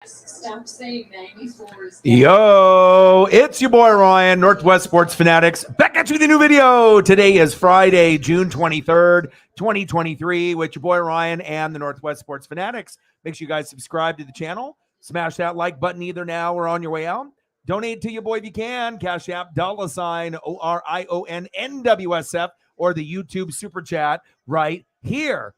Stop saying 94 is Yo, it's your boy Ryan, Northwest Sports Fanatics, back at you with a new video. Today is Friday, June 23rd, 2023, with your boy Ryan and the Northwest Sports Fanatics. Make sure you guys subscribe to the channel. Smash that like button either now or on your way out. Donate to your boy if you can. Cash App, $ORION NWSF, or the YouTube Super Chat right here.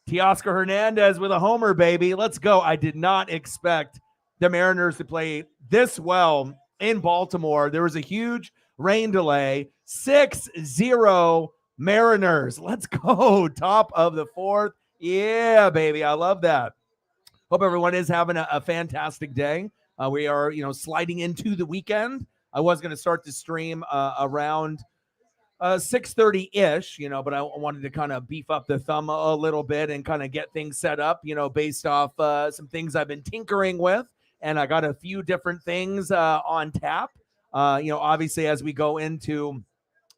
Teoscar Hernandez with a homer, baby. Let's go. I did not expect the Mariners to play this well in Baltimore. There was a huge rain delay. 6-0 Mariners. Let's go. Top of the fourth. Yeah, baby. I love that. Hope everyone is having a fantastic day. We are, sliding into the weekend. I was going to start the stream around 6:30-ish, but I wanted to kind of beef up the thumb a little bit and kind of get things set up, based off some things I've been tinkering with. And I got a few different things on tap, obviously as we go into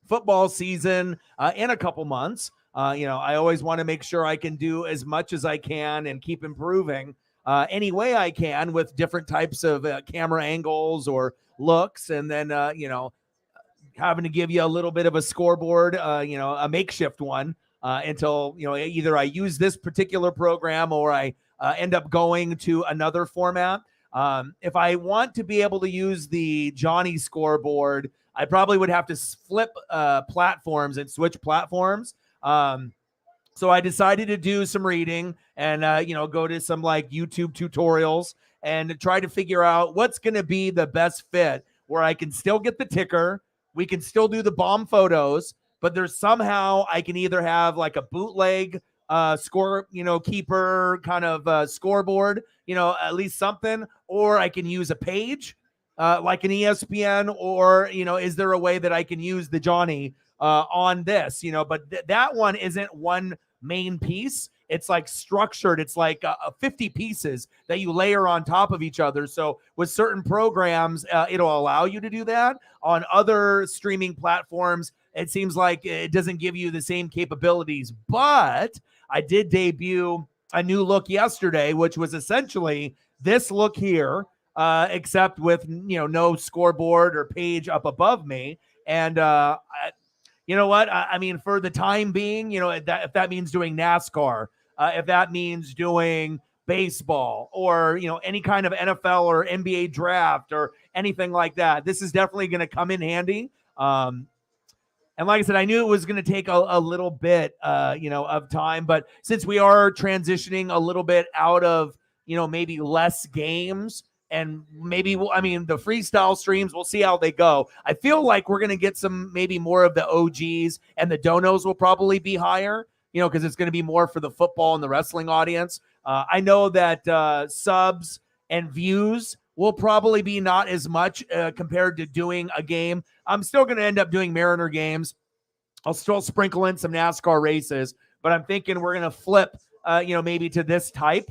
football season in a couple months. I always want to make sure I can do as much as I can and keep improving any way I can with different types of camera angles or looks. And then, having to give you a little bit of a scoreboard, a makeshift one until, either I use this particular program or I end up going to another format. If I want to be able to use the Johnny scoreboard, I probably would have to flip platforms and switch platforms. So I decided to do some reading and, go to some like YouTube tutorials and try to figure out what's going to be the best fit where I can still get the ticker. We can still do the bomb photos, but there's somehow I can either have like a bootleg score, keeper kind of scoreboard, at least something, or I can use a page like an ESPN, or, is there a way that I can use the Johnny on this, but that one isn't one main piece. It's like structured. It's like 50 pieces that you layer on top of each other. So with certain programs, it'll allow you to do that. On other streaming platforms, it seems like it doesn't give you the same capabilities. But I did debut a new look yesterday, which was essentially this look here, except with, no scoreboard or page up above me. And you know what? I mean, for the time being, if that means doing NASCAR, if that means doing baseball or, any kind of NFL or NBA draft or anything like that, this is definitely going to come in handy. And like I said, I knew it was going to take a little bit, of time. But since we are transitioning a little bit out of, maybe less games, and maybe, the freestyle streams, we'll see how they go. I feel like we're going to get some, maybe more of the OGs, and the donos will probably be higher, because it's going to be more for the football and the wrestling audience. I know that subs and views will probably be not as much compared to doing a game. I'm still going to end up doing Mariner games. I'll still sprinkle in some NASCAR races, but I'm thinking we're going to flip, maybe to this type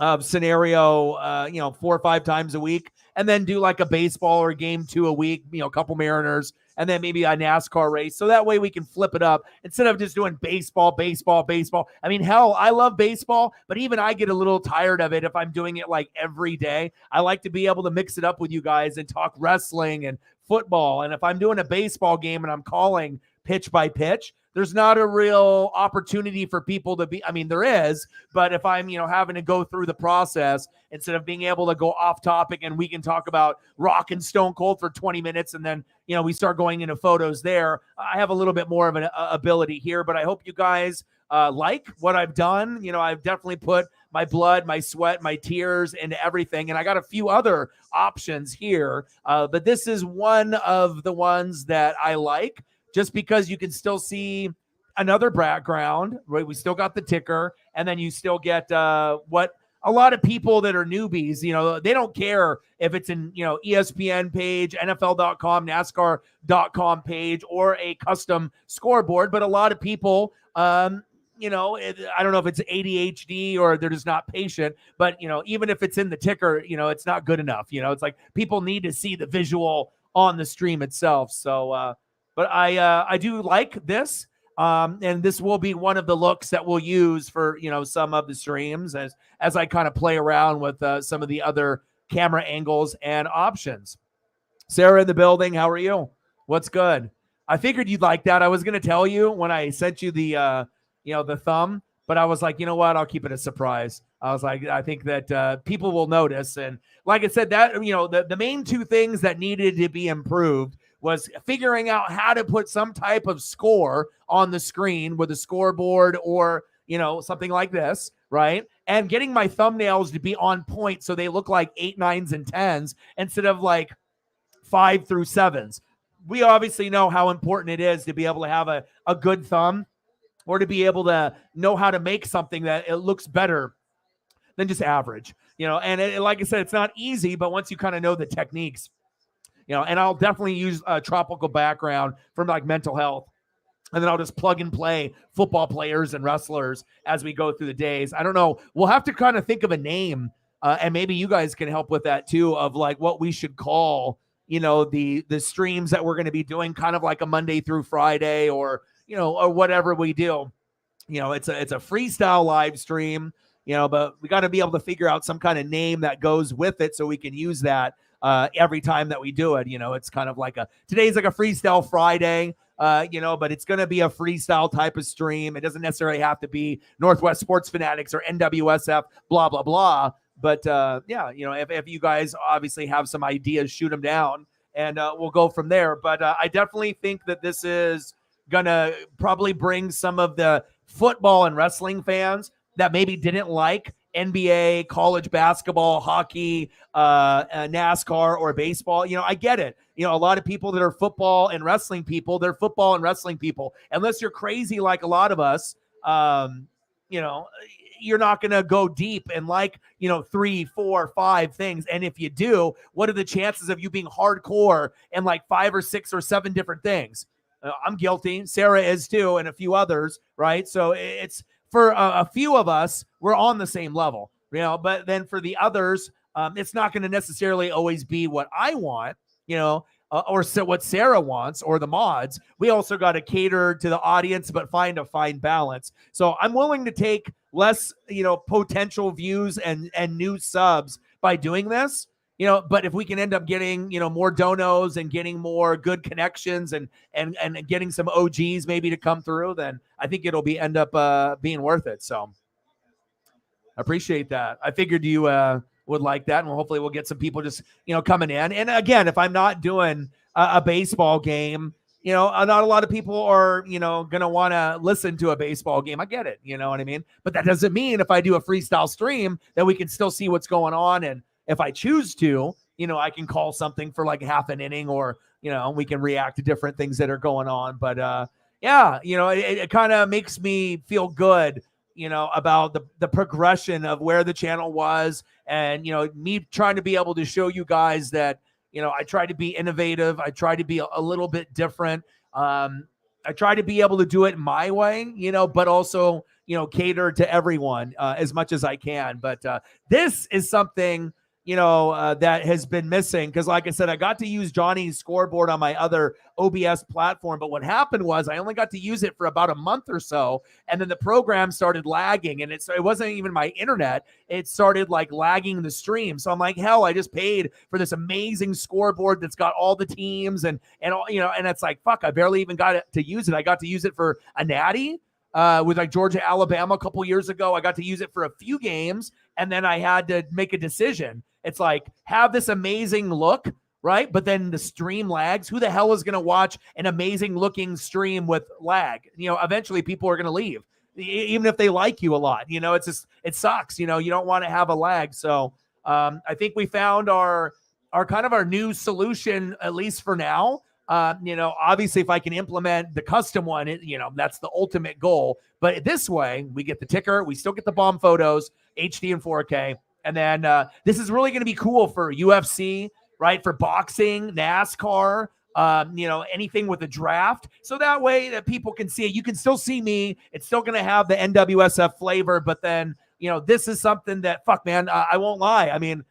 of scenario, 4 or 5 times a week, and then do like a baseball or game 2 a week, a couple Mariners, and then maybe a NASCAR race. So that way we can flip it up instead of just doing baseball. I mean, hell, I love baseball, but even I get a little tired of it if I'm doing it like every day. I like to be able to mix it up with you guys and talk wrestling and football. And if I'm doing a baseball game and I'm calling pitch by pitch, there's not a real opportunity for people to be, there is, but if I'm, having to go through the process instead of being able to go off topic and we can talk about Rock and Stone Cold for 20 minutes and then, we start going into photos there, I have a little bit more of an ability here, but I hope you guys like what I've done. I've definitely put my blood, my sweat, my tears into everything. And I got a few other options here, but this is one of the ones that I like, just because you can still see another background, right? We still got the ticker, and then you still get what a lot of people that are newbies, they don't care if it's in, ESPN page, NFL.com, NASCAR.com page, or a custom scoreboard. But a lot of people, I don't know if it's ADHD or they're just not patient, but, even if it's in the ticker, it's not good enough. It's like people need to see the visual on the stream itself. So, but I do like this. And this will be one of the looks that we'll use for, some of the streams as I kind of play around with some of the other camera angles and options. Sarah in the building. How are you? What's good? I figured you'd like that. I was going to tell you when I sent you the thumb, but I was like, you know what? I'll keep it a surprise. I was like, I think that people will notice. And like I said, that, the main two things that needed to be improved was figuring out how to put some type of score on the screen with a scoreboard or, something like this, right? And getting my thumbnails to be on point so they look like 8, 9s, and 10s instead of like 5 through 7s. We obviously know how important it is to be able to have a good thumb or to be able to know how to make something that it looks better than just average, and like I said, it's not easy, but once you kind of know the techniques, and I'll definitely use a tropical background from like mental health. And then I'll just plug and play football players and wrestlers as we go through the days. I don't know. We'll have to kind of think of a name, and maybe you guys can help with that too, of like what we should call, the streams that we're going to be doing, kind of like a Monday through Friday, or or whatever we do. It's a freestyle live stream, but we got to be able to figure out some kind of name that goes with it so we can use that every time that we do it. It's kind of like today's like a freestyle Friday. But it's going to be a freestyle type of stream. It doesn't necessarily have to be Northwest Sports Fanatics or NWSF, blah, blah, blah. But if you guys obviously have some ideas, shoot them down and we'll go from there. But I definitely think that this is going to probably bring some of the football and wrestling fans that maybe didn't like NBA, college basketball, hockey, NASCAR, or baseball. I get it. A lot of people that are football and wrestling people, they're football and wrestling people. Unless you're crazy like a lot of us, you're not going to go deep and 3, 4, 5 things. And if you do, what are the chances of you being hardcore and like 5 or 6 or 7 different things? I'm guilty. Sarah is too, and a few others, right? So it's for a few of us, we're on the same level, but then for the others, it's not going to necessarily always be what I want, or what Sarah wants or the mods. We also got to cater to the audience, but find a fine balance. So I'm willing to take less, potential views and new subs by doing this, but if we can end up getting, more donos and getting more good connections and getting some OGs maybe to come through, then I think it'll end up being worth it. So I appreciate that. I figured you would like that, and hopefully we'll get some people just, coming in. And again, if I'm not doing a baseball game, not a lot of people are, going to want to listen to a baseball game. I get it. You know what I mean? But that doesn't mean if I do a freestyle stream that we can still see what's going on. And if I choose to, I can call something for like half an inning, or, we can react to different things that are going on. But it kind of makes me feel good, about the progression of where the channel was, and, me trying to be able to show you guys that, I try to be innovative. I try to be a little bit different. I try to be able to do it my way, but also, cater to everyone as much as I can. But this is something, that has been missing. Because like I said, I got to use Johnny's scoreboard on my other OBS platform. But what happened was I only got to use it for about a month or so. And then the program started lagging, and it wasn't even my internet. It started like lagging the stream. So I'm like, hell, I just paid for this amazing scoreboard that's got all the teams and all, and it's like, fuck, I barely even got to use it. I got to use it for a natty. With like Georgia, Alabama a couple years ago. I got to use it for a few games, and then I had to make a decision. It's like, have this amazing look, right? But then the stream lags. Who the hell is going to watch an amazing looking stream with lag? Eventually people are going to leave, even if they like you a lot. It's just, it sucks. You don't want to have a lag. So I think we found our kind of our new solution, at least for now. Obviously if I can implement the custom one, that's the ultimate goal. But this way we get the ticker, we still get the bomb photos, HD and 4K. And then this is really going to be cool for UFC, right? For boxing, NASCAR, anything with a draft. So that way that people can see it. You can still see me. It's still going to have the NWSF flavor, but then, this is something that, fuck, man, I won't lie. I mean,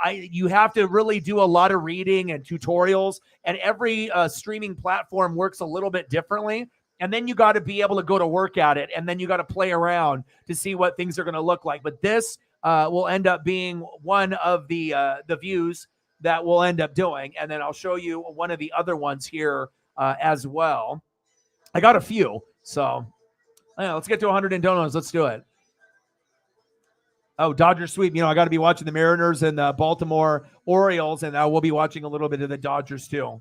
you have to really do a lot of reading and tutorials, and every streaming platform works a little bit differently. And then you got to be able to go to work at it. And then you got to play around to see what things are going to look like. But this will end up being one of the views that we'll end up doing. And then I'll show you one of the other ones here as well. I got a few. So let's get to 100 in donuts. Let's do it. Oh, Dodger sweep. I got to be watching the Mariners and the Baltimore Orioles, and we'll be watching a little bit of the Dodgers too.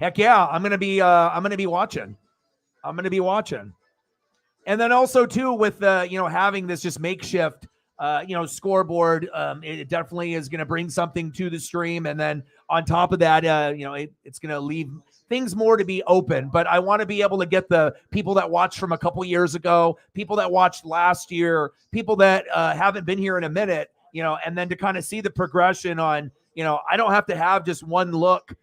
Heck yeah, I'm gonna be watching. I'm gonna be watching. And then also too with having this just makeshift scoreboard, it definitely is going to bring something to the stream. And then on top of that, it's going to leave things more to be open. But I want to be able to get the people that watched from a couple years ago, people that watched last year, people that haven't been here in a minute, and then to kind of see the progression on, I don't have to have just one look.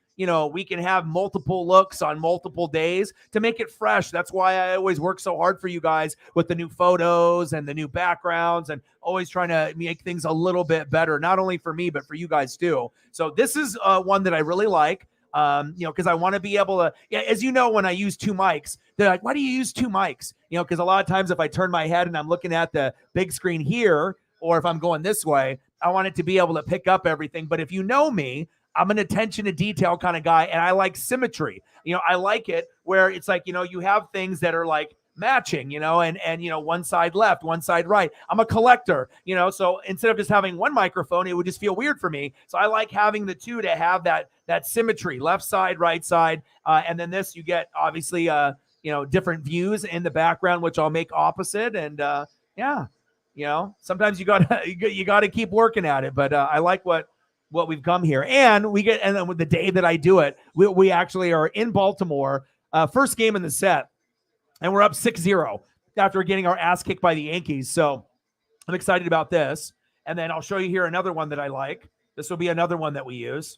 We can have multiple looks on multiple days to make it fresh. That's why I always work so hard for you guys with the new photos and the new backgrounds and always trying to make things a little bit better, not only for me, but for you guys too. So this is one that I really like, because I want to be able to, as you know, when I use two mics, they're like, why do you use two mics? Because a lot of times if I turn my head and I'm looking at the big screen here, or if I'm going this way, I want it to be able to pick up everything. But if you know me, I'm an attention to detail kind of guy, and I like symmetry. I like it where it's like, you have things that are like matching, and one side left, one side right. I'm a collector, so instead of just having one microphone, it would just feel weird for me. So I like having the two to have that symmetry, left side, right side. And then this, you get obviously, different views in the background, which I'll make opposite. And sometimes you gotta keep working at it, but I like what we've come here. And then with the day that I do it, we actually are in Baltimore, first game in the set, and we're up 6-0 after getting our ass kicked by the Yankees. So I'm excited about this. And then I'll show you here another one that I like. This will be another one that we use.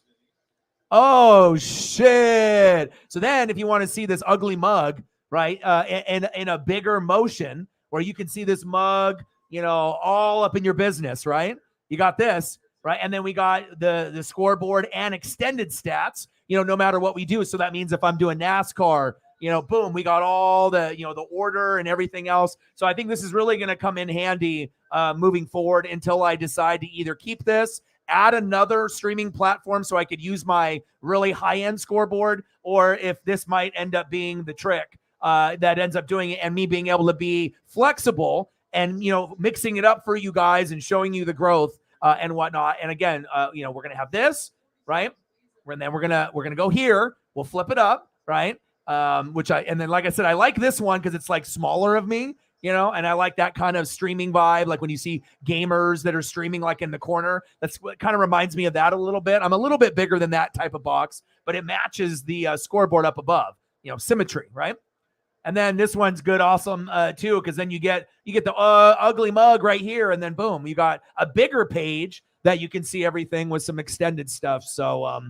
Oh, shit. So then if you want to see this ugly mug, right, in a bigger motion where you can see this mug, all up in your business, right? You got this. Right. And then we got the scoreboard and extended stats, no matter what we do. So that means if I'm doing NASCAR, boom, we got all the order and everything else. So I think this is really going to come in handy moving forward until I decide to either keep this, add another streaming platform so I could use my really high end scoreboard, or if this might end up being the trick that ends up doing it and me being able to be flexible and, mixing it up for you guys and showing you the growth. And whatnot. And again, we're going to have this, right? And then we're going to go here. We'll flip it up, right? And then, like I said, I like this one because it's like smaller of me, and I like that kind of streaming vibe. Like when you see gamers that are streaming like in the corner, that's what kind of reminds me of that a little bit. I'm a little bit bigger than that type of box, but it matches the scoreboard up above, symmetry, right? And then this one's good, awesome too, because then you get the ugly mug right here, and then boom, you got a bigger page that you can see everything with some extended stuff. So,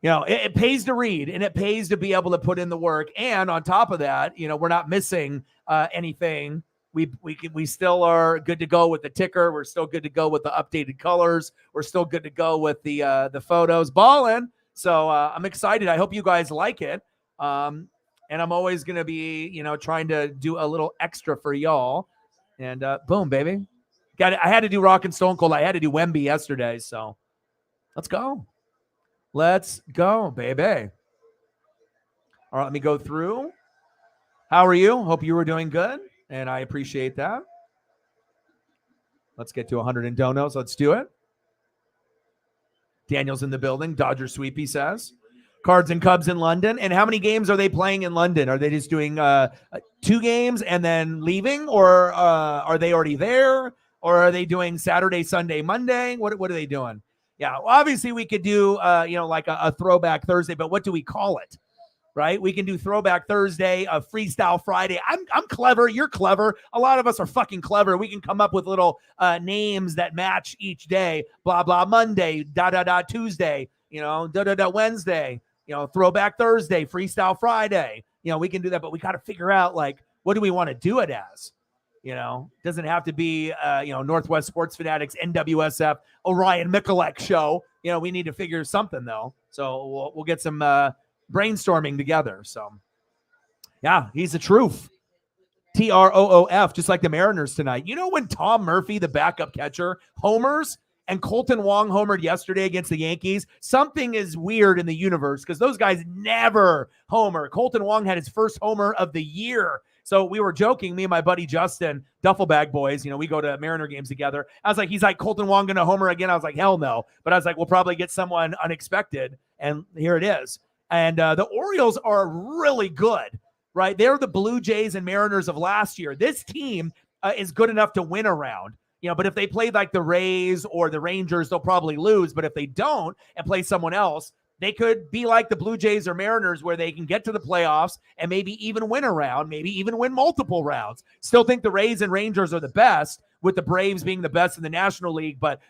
it pays to read, and it pays to be able to put in the work. And on top of that, we're not missing anything. We still are good to go with the ticker. We're still good to go with the updated colors. We're still good to go with the photos. Ballin'. So I'm excited. I hope you guys like it. And I'm always going to be, trying to do a little extra for y'all. And boom, baby. Got it. I had to do Rock and Stone Cold. I had to do Wemby yesterday. So let's go. Let's go, baby. All right, let me go through. How are you? Hope you were doing good. And I appreciate that. Let's get to 100 in donos. Let's do it. Daniel's in the building. Dodger sweep, he says. Cards and Cubs in London. And how many games are they playing in London? Are they just doing 2 games and then leaving? Or are they already there? Or are they doing Saturday, Sunday, Monday? What are they doing? Yeah, well, obviously we could do, like a throwback Thursday, but what do we call it? Right? We can do throwback Thursday, a freestyle Friday. I'm clever. You're clever. A lot of us are fucking clever. We can come up with little names that match each day. Blah, blah, Monday, Tuesday, Wednesday. Throwback Thursday, freestyle Friday. We can do that, but we got to figure out like, what do we want to do it as? Doesn't have to be, Northwest Sports Fanatics, NWSF, Orion Mikulek show. We need to figure something though. So we'll get some brainstorming together. So, yeah, he's the truth. TROOF, just like the Mariners tonight. You know when Tom Murphy, the backup catcher, homers and Colton Wong homered yesterday against the Yankees? Something is weird in the universe because those guys never homer. Colton Wong had his first homer of the year. So we were joking, me and my buddy Justin, Duffel Bag Boys, we go to Mariner games together. I was like, he's like, Colton Wong going to homer again? I was like, hell no. But I was like, we'll probably get someone unexpected. And here it is. And the Orioles are really good. Right? They're the Blue Jays and Mariners of last year. This team is good enough to win around, but if they play like the Rays or the Rangers, they'll probably lose. But if they don't and play someone else, they could be like the Blue Jays or Mariners where they can get to the playoffs and maybe even win a round, maybe even win multiple rounds. Still think the Rays and Rangers are the best, with the Braves being the best in the National League. But,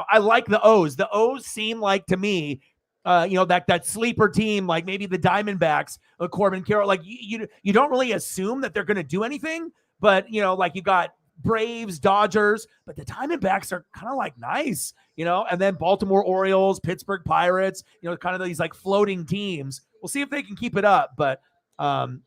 I like the O's. The O's seem like, to me, that sleeper team, like maybe the Diamondbacks, Corbin Carroll, like you don't really assume that they're going to do anything, but like you got Braves, Dodgers, but the Diamondbacks are kind of like nice, and then Baltimore Orioles, Pittsburgh Pirates, kind of these like floating teams. We'll see if they can keep it up, but I'm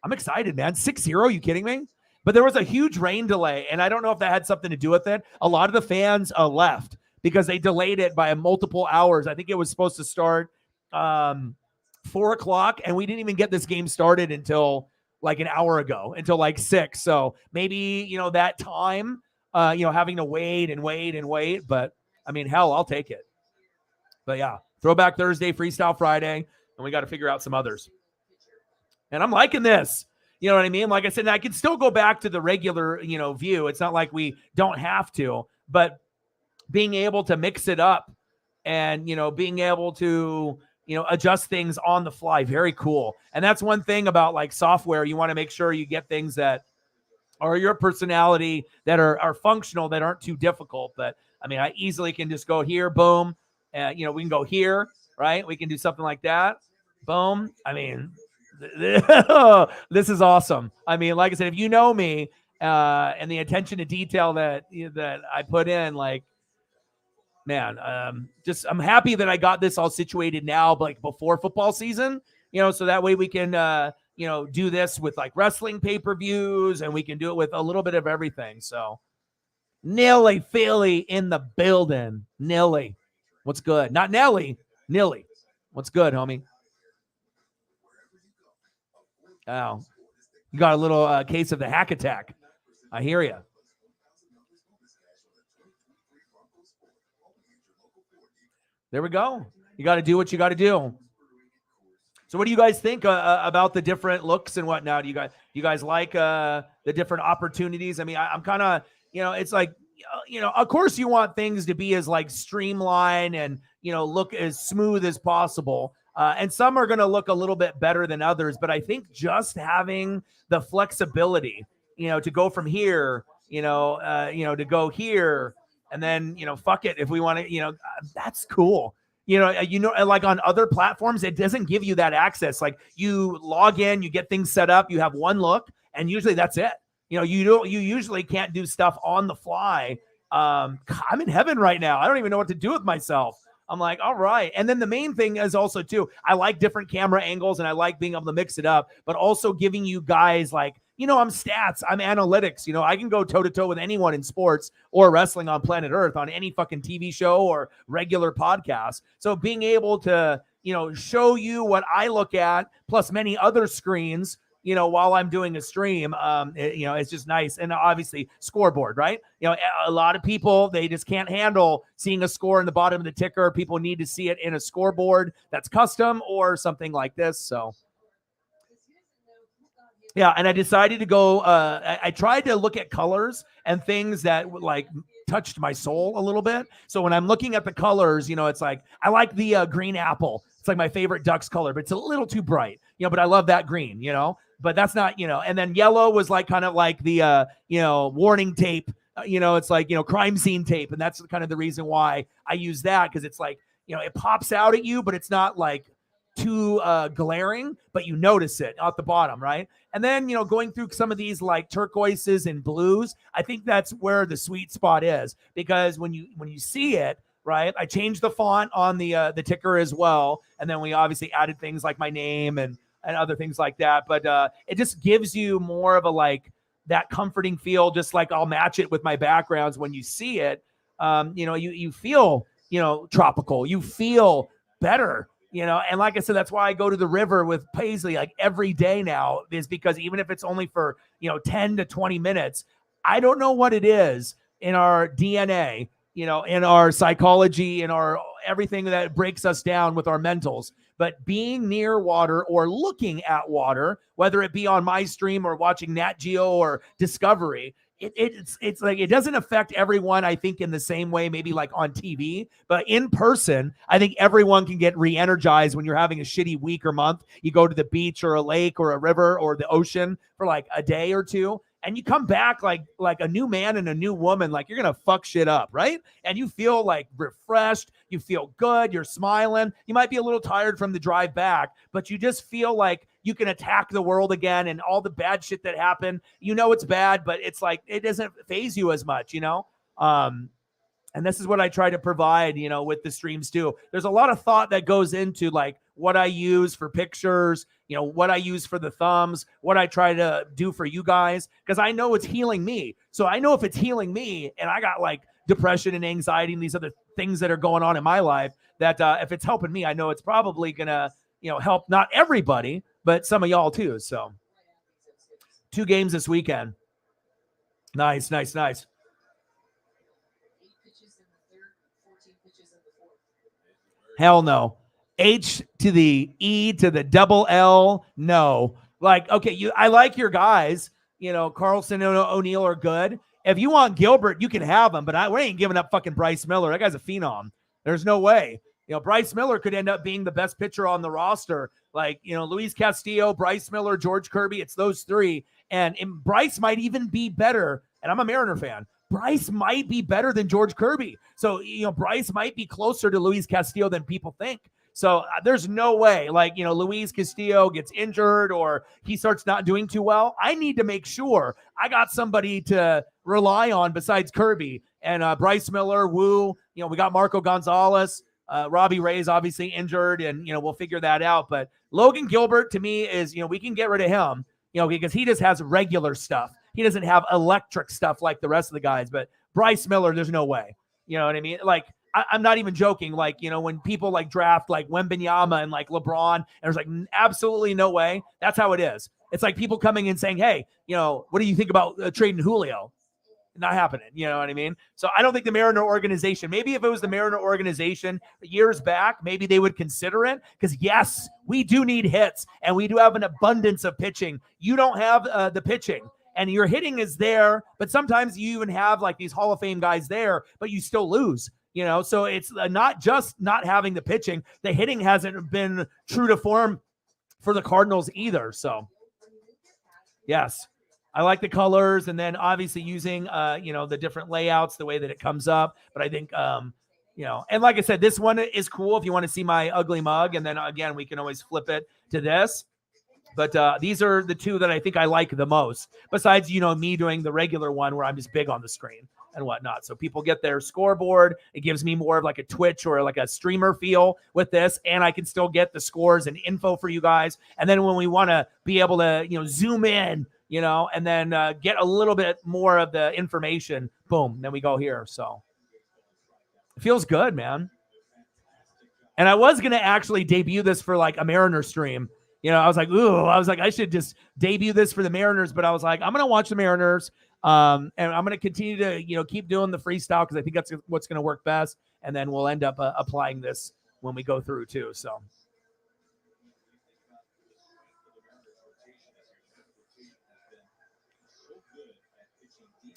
excited, man. 6-0, you kidding me? But there was a huge rain delay, and I don't know if that had something to do with it. A lot of the fans left because they delayed it by multiple hours. I think it was supposed to start 4:00, and we didn't even get this game started until like an hour ago, until like 6. So maybe, that time, having to wait and wait and wait. But, I mean, hell, I'll take it. But, yeah, Throwback Thursday, Freestyle Friday, and we got to figure out some others. And I'm liking this. You know what I mean? Like I said, I can still go back to the regular, view. It's not like we don't have to, but being able to mix it up and, being able to, adjust things on the fly. Very cool. And that's one thing about like software. You want to make sure you get things that are your personality, that are functional, that aren't too difficult. But I mean, I easily can just go here, boom. We can go here, right? We can do something like that. Boom. I mean, this is awesome. I mean, like I said, if you know me and the attention to detail that I put in, like, man, I'm happy that I got this all situated now, like before football season, so that way we can, do this with like wrestling pay-per-views, and we can do it with a little bit of everything. So Nilly Philly in the building. Nilly. What's good? Not Nelly. Nilly. What's good, homie? Oh, you got a little case of the hack attack. I hear you. There we go. You got to do what you got to do. So what do you guys think about the different looks and whatnot? Do you guys like the different opportunities? I mean, I'm kind of, it's like, of course you want things to be as like streamlined and, look as smooth as possible. And some are going to look a little bit better than others, but I think just having the flexibility, to go from here, to go here, and then, fuck it, if we want to, that's cool. Like on other platforms, it doesn't give you that access. Like you log in, you get things set up, you have one look, and usually that's it. You usually can't do stuff on the fly. I'm in heaven right now. I don't even know what to do with myself. I'm like, all right. And then the main thing is also too, I like different camera angles and I like being able to mix it up, but also giving you guys like, I'm stats, I'm analytics, I can go toe to toe with anyone in sports or wrestling on planet Earth on any fucking TV show or regular podcast. So being able to, show you what I look at plus many other screens, while I'm doing a stream, it's just nice. And obviously scoreboard, right? A lot of people, they just can't handle seeing a score in the bottom of the ticker. People need to see it in a scoreboard that's custom or something like this. So yeah, and I decided to go, I tried to look at colors and things that like touched my soul a little bit. So when I'm looking at the colors, it's like, I like the green apple. It's like my favorite Ducks color, but it's a little too bright, but I love that green, but that's not, and then yellow was like kind of like the, warning tape, it's like, crime scene tape. And that's kind of the reason why I use that. Cause it's like, it pops out at you, but it's not like too glaring, but you notice it at the bottom, right? And then, going through some of these like turquoises and blues, I think that's where the sweet spot is, because when you see it, right? I changed the font on the ticker as well, and then we obviously added things like my name and other things like that. But it just gives you more of a like that comforting feel. Just like I'll match it with my backgrounds when you see it. You feel tropical. You feel better. And like I said, that's why I go to the river with Paisley like every day now, is because even if it's only for 10 to 20 minutes, I don't know what it is in our DNA, in our psychology, in our everything that breaks us down with our mentals. But being near water or looking at water, whether it be on my stream or watching Nat Geo or Discovery, it's like it doesn't affect everyone, I think, in the same way, maybe like on TV, but in person, I think everyone can get re-energized when you're having a shitty week or month. You go to the beach or a lake or a river or the ocean for like a day or two, and you come back like a new man and a new woman, like you're gonna fuck shit up, right? And you feel like refreshed, you feel good, you're smiling. You might be a little tired from the drive back, but you just feel like you can attack the world again, and all the bad shit that happened, it's bad, but it's like it doesn't phase you as much, and this is what I try to provide, with the streams too. There's a lot of thought that goes into like what I use for pictures, what I use for the thumbs, what I try to do for you guys, because I know it's healing me. So I know if it's healing me and I got like depression and anxiety and these other things that are going on in my life, that if it's helping me, I know it's probably going to, help not everybody, but some of y'all too. So 2 games this weekend. Nice. Hell no. H to the E to the double L. No. Like, okay, I like your guys. Carlson and O'Neal are good. If you want Gilbert, you can have him, but we ain't giving up fucking Bryce Miller. That guy's a phenom. There's no way. Bryce Miller could end up being the best pitcher on the roster. Like, Luis Castillo, Bryce Miller, George Kirby, it's those 3. And Bryce might even be better. And I'm a Mariner fan. Bryce might be better than George Kirby. So, Bryce might be closer to Luis Castillo than people think. So there's no way, like, Luis Castillo gets injured or he starts not doing too well. I need to make sure I got somebody to rely on besides Kirby and Bryce Miller, Woo. We got Marco Gonzalez. Robbie Ray's obviously injured, and, we'll figure that out. But Logan Gilbert, to me, is, we can get rid of him, because he just has regular stuff. He doesn't have electric stuff like the rest of the guys. But Bryce Miller, there's no way. You know what I mean? Like, I'm not even joking. Like, when people like draft like Wembanyama and like LeBron, and there's like absolutely no way. That's how it is. It's like people coming in saying, hey, what do you think about trading Julio? Not happening. You know what I mean? So I don't think the Mariner organization, maybe if it was the Mariner organization years back, maybe they would consider it, because yes, we do need hits and we do have an abundance of pitching. You don't have the pitching, and your hitting is there, but sometimes you even have like these Hall of Fame guys there, but you still lose. So it's not just not having the pitching. The hitting hasn't been true to form for the Cardinals either. So yes, I like the colors, and then obviously using, the different layouts, the way that it comes up. But I think, and like I said, this one is cool if you want to see my ugly mug. And then again, we can always flip it to this. But these are the 2 that I think I like the most, besides, me doing the regular one where I'm just big on the screen and whatnot. So people get their scoreboard. It gives me more of like a Twitch or like a streamer feel with this. And I can still get the scores and info for you guys. And then when we want to be able to, zoom in, and then get a little bit more of the information, boom, then we go here. So it feels good, man. And I was going to actually debut this for like a Mariner stream. I was like, I should just debut this for the Mariners, but I was like, I'm going to watch the Mariners. And I'm going to continue to, keep doing the freestyle, because I think that's what's going to work best. And then we'll end up applying this when we go through too. So.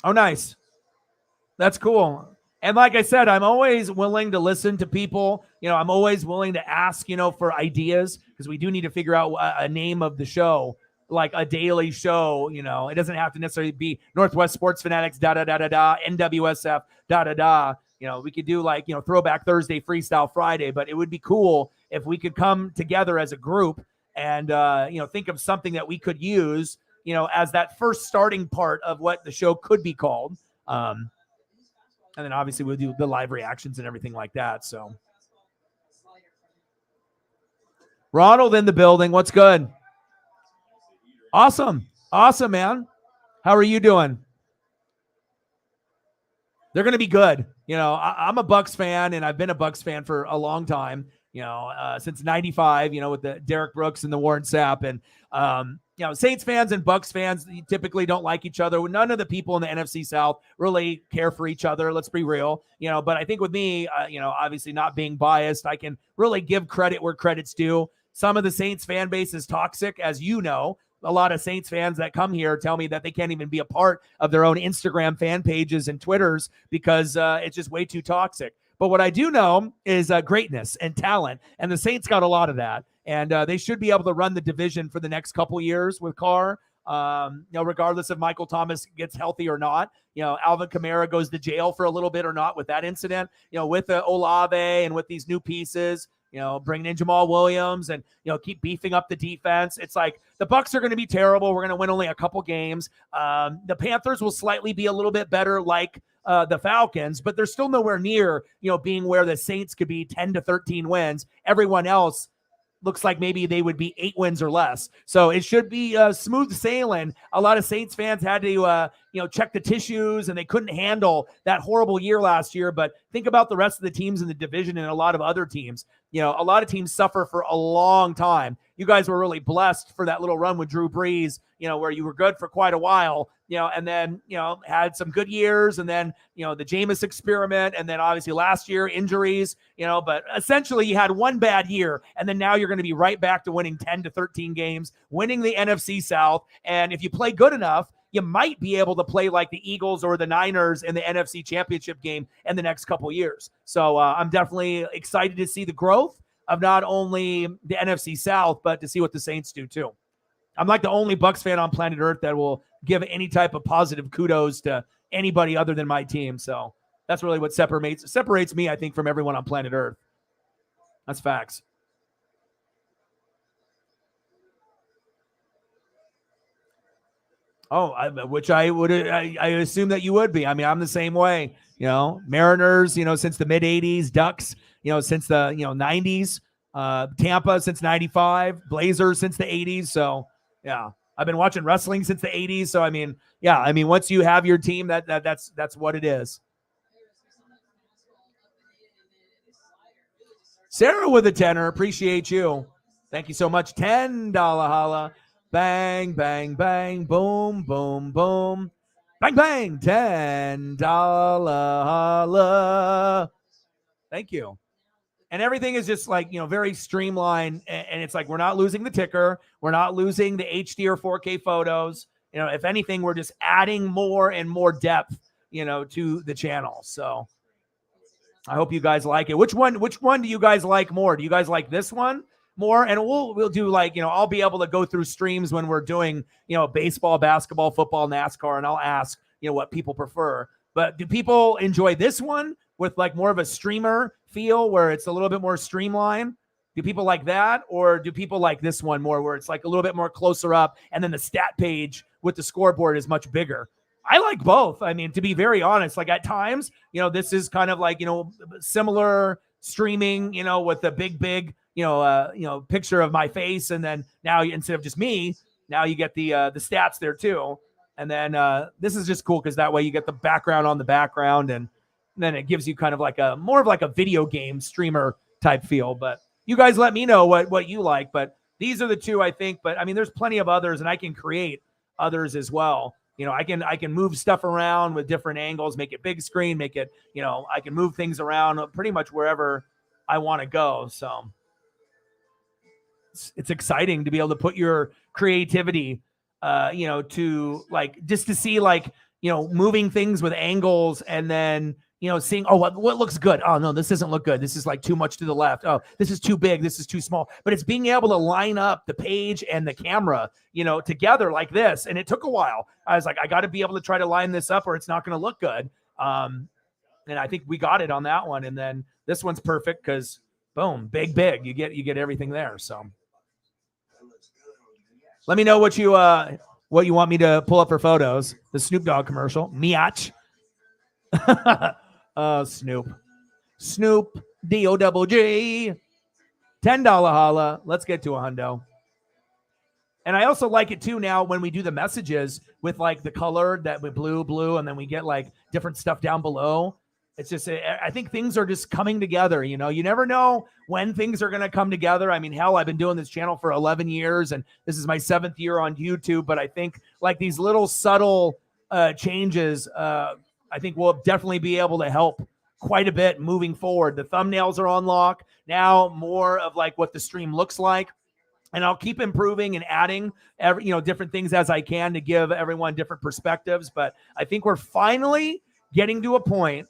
Oh, nice. That's cool. And like I said, I'm always willing to listen to people. I'm always willing to ask, for ideas, because we do need to figure out a name of the show, like a daily show. It doesn't have to necessarily be Northwest Sports Fanatics, NWSF, we could do like, Throwback Thursday, Freestyle Friday, but it would be cool if we could come together as a group and, think of something that we could use, as that first starting part of what the show could be called. And then obviously we'll do the live reactions and everything like that. So Ronald in the building. What's good? Awesome. Awesome, man. How are you doing? They're going to be good. You know, I'm a Bucks fan, and I've been a Bucks fan for a long time, you know, since 95, you know, with the Derek Brooks and the Warren Sapp. And, you know, Saints fans and Bucks fans typically don't like each other. None of the people in the NFC South really care for each other. Let's be real, you know, but I think with me, you know, obviously not being biased, I can really give credit where credit's due. Some of the Saints fan base is toxic, as you know. A lot of Saints fans that come here tell me that they can't even be a part of their own Instagram fan pages and Twitters because it's just way too toxic. But what I do know is greatness and talent, and the Saints got a lot of that. And they should be able to run the division for the next couple years with Carr. You know, regardless if Michael Thomas gets healthy or not. You know, Alvin Kamara goes to jail for a little bit or not with that incident. You know, with Olave and with these new pieces. You know, bringing in Jamal Williams and, you know, keep beefing up the defense. It's like the Bucks are going to be terrible. We're going to win only a couple games. The Panthers will slightly be a little bit better like the Falcons, but they're still nowhere near, you know, being where the Saints could be 10 to 13 wins. Everyone else looks like maybe they would be 8 wins or less. So it should be smooth sailing. A lot of Saints fans had to, you know, check the tissues, and they couldn't handle that horrible year last year. But think about the rest of the teams in the division and a lot of other teams. You know, a lot of teams suffer for a long time. You guys were really blessed for that little run with Drew Brees, you know, where you were good for quite a while, you know, and then, you know, had some good years, and then, you know, the Jameis experiment, and then obviously last year injuries, you know, but essentially you had one bad year, and then now you're going to be right back to winning 10 to 13 games, winning the NFC South. And if you play good enough, you might be able to play like the Eagles or the Niners in the NFC Championship game in the next couple years. So I'm definitely excited to see the growth of not only the NFC South, but to see what the Saints do too. I'm like the only Bucks fan on planet Earth that will give any type of positive kudos to anybody other than my team. So that's really what separates me, I think, from everyone on planet Earth. That's facts. Oh, which I assume that you would be. I mean, I'm the same way. You know, Mariners, you know, since the mid 80s, Ducks, you know, since the, you know, 90s, Tampa since 95, Blazers since the 80s. So yeah, I've been watching wrestling since the 80s. So I mean, yeah, I mean, once you have your team, that's what it is. Sarah with a tenner, appreciate you. Thank you so much. $10 holla. Bang, bang, bang, boom, boom, boom. Bang, bang, $10 holla. Thank you. And everything is just like, you know, very streamlined. And it's like, we're not losing the ticker. We're not losing the HD or 4K photos. You know, if anything, we're just adding more and more depth, you know, to the channel. So I hope you guys like it. Which one do you guys like more? Do you guys like this one more? And we'll do, like, you know, I'll be able to go through streams when we're doing, you know, baseball, basketball, football, NASCAR, and I'll ask, you know, what people prefer. But do people enjoy this one with like more of a streamer feel where it's a little bit more streamlined? Do people like that? Or do people like this one more where it's like a little bit more closer up and then the stat page with the scoreboard is much bigger? I like both. I mean, to be very honest, like at times, you know, this is kind of like, you know, similar streaming, you know, with the big, you know, picture of my face. And then now instead of just me, now you get the stats there too. And then this is just cool because that way you get the background on the background, and then it gives you kind of like a more of like a video game streamer type feel. But you guys let me know what you like. But these are the two, I think. But I mean, there's plenty of others, and I can create others as well. You know, I can move stuff around with different angles, make it big screen, make it, you know, I can move things around pretty much wherever I want to go. So it's exciting to be able to put your creativity, you know, to like, just to see like, you know, moving things with angles, and then, you know, seeing, oh, what looks good? Oh, no, this doesn't look good. This is like too much to the left. Oh, this is too big. This is too small. But it's being able to line up the page and the camera, you know, together like this. And it took a while. I was like, I got to be able to try to line this up or it's not going to look good. And I think we got it on that one. And then this one's perfect because boom, big. You get everything there. So let me know what you want me to pull up for photos. The Snoop Dogg commercial, Miach. Snoop, D-O-double-G. $10 holla. Let's get to a hundo. And I also like it too now when we do the messages with like the color that we blue, and then we get like different stuff down below. It's just, I think things are just coming together. You know, you never know when things are going to come together. I mean, hell, I've been doing this channel for 11 years and this is my 7th year on YouTube. But I think like these little subtle changes, I think will definitely be able to help quite a bit moving forward. The thumbnails are on lock now, more of like what the stream looks like. And I'll keep improving and adding different things as I can to give everyone different perspectives. But I think we're finally getting to a point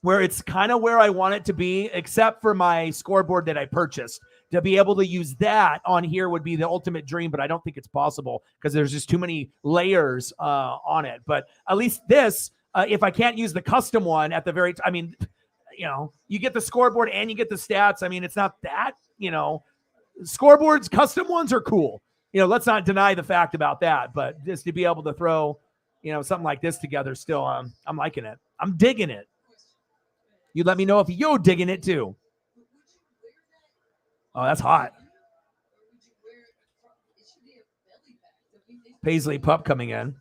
where it's kind of where I want it to be, except for my scoreboard that I purchased. To be able to use that on here would be the ultimate dream, but I don't think it's possible because there's just too many layers on it. But at least this, if I can't use the custom one at the very, you get the scoreboard and you get the stats. I mean, it's not that, scoreboards, custom ones are cool. Let's not deny the fact about that, but just to be able to throw, something like this together still, I'm liking it. I'm digging it. You let me know if you're digging it too. Oh, that's hot. Paisley Pup coming in.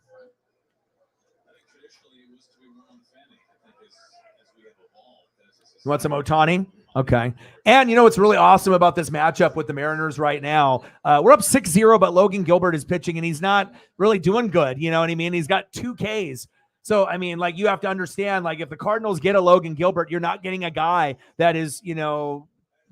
You want some Ohtani? Okay. And what's really awesome about this matchup with the Mariners right now? We're up 6-0, but Logan Gilbert is pitching, and he's not really doing good. You know what I mean? He's got 2 Ks. So, I mean, like, you have to understand, like, if the Cardinals get a Logan Gilbert, you're not getting a guy that is,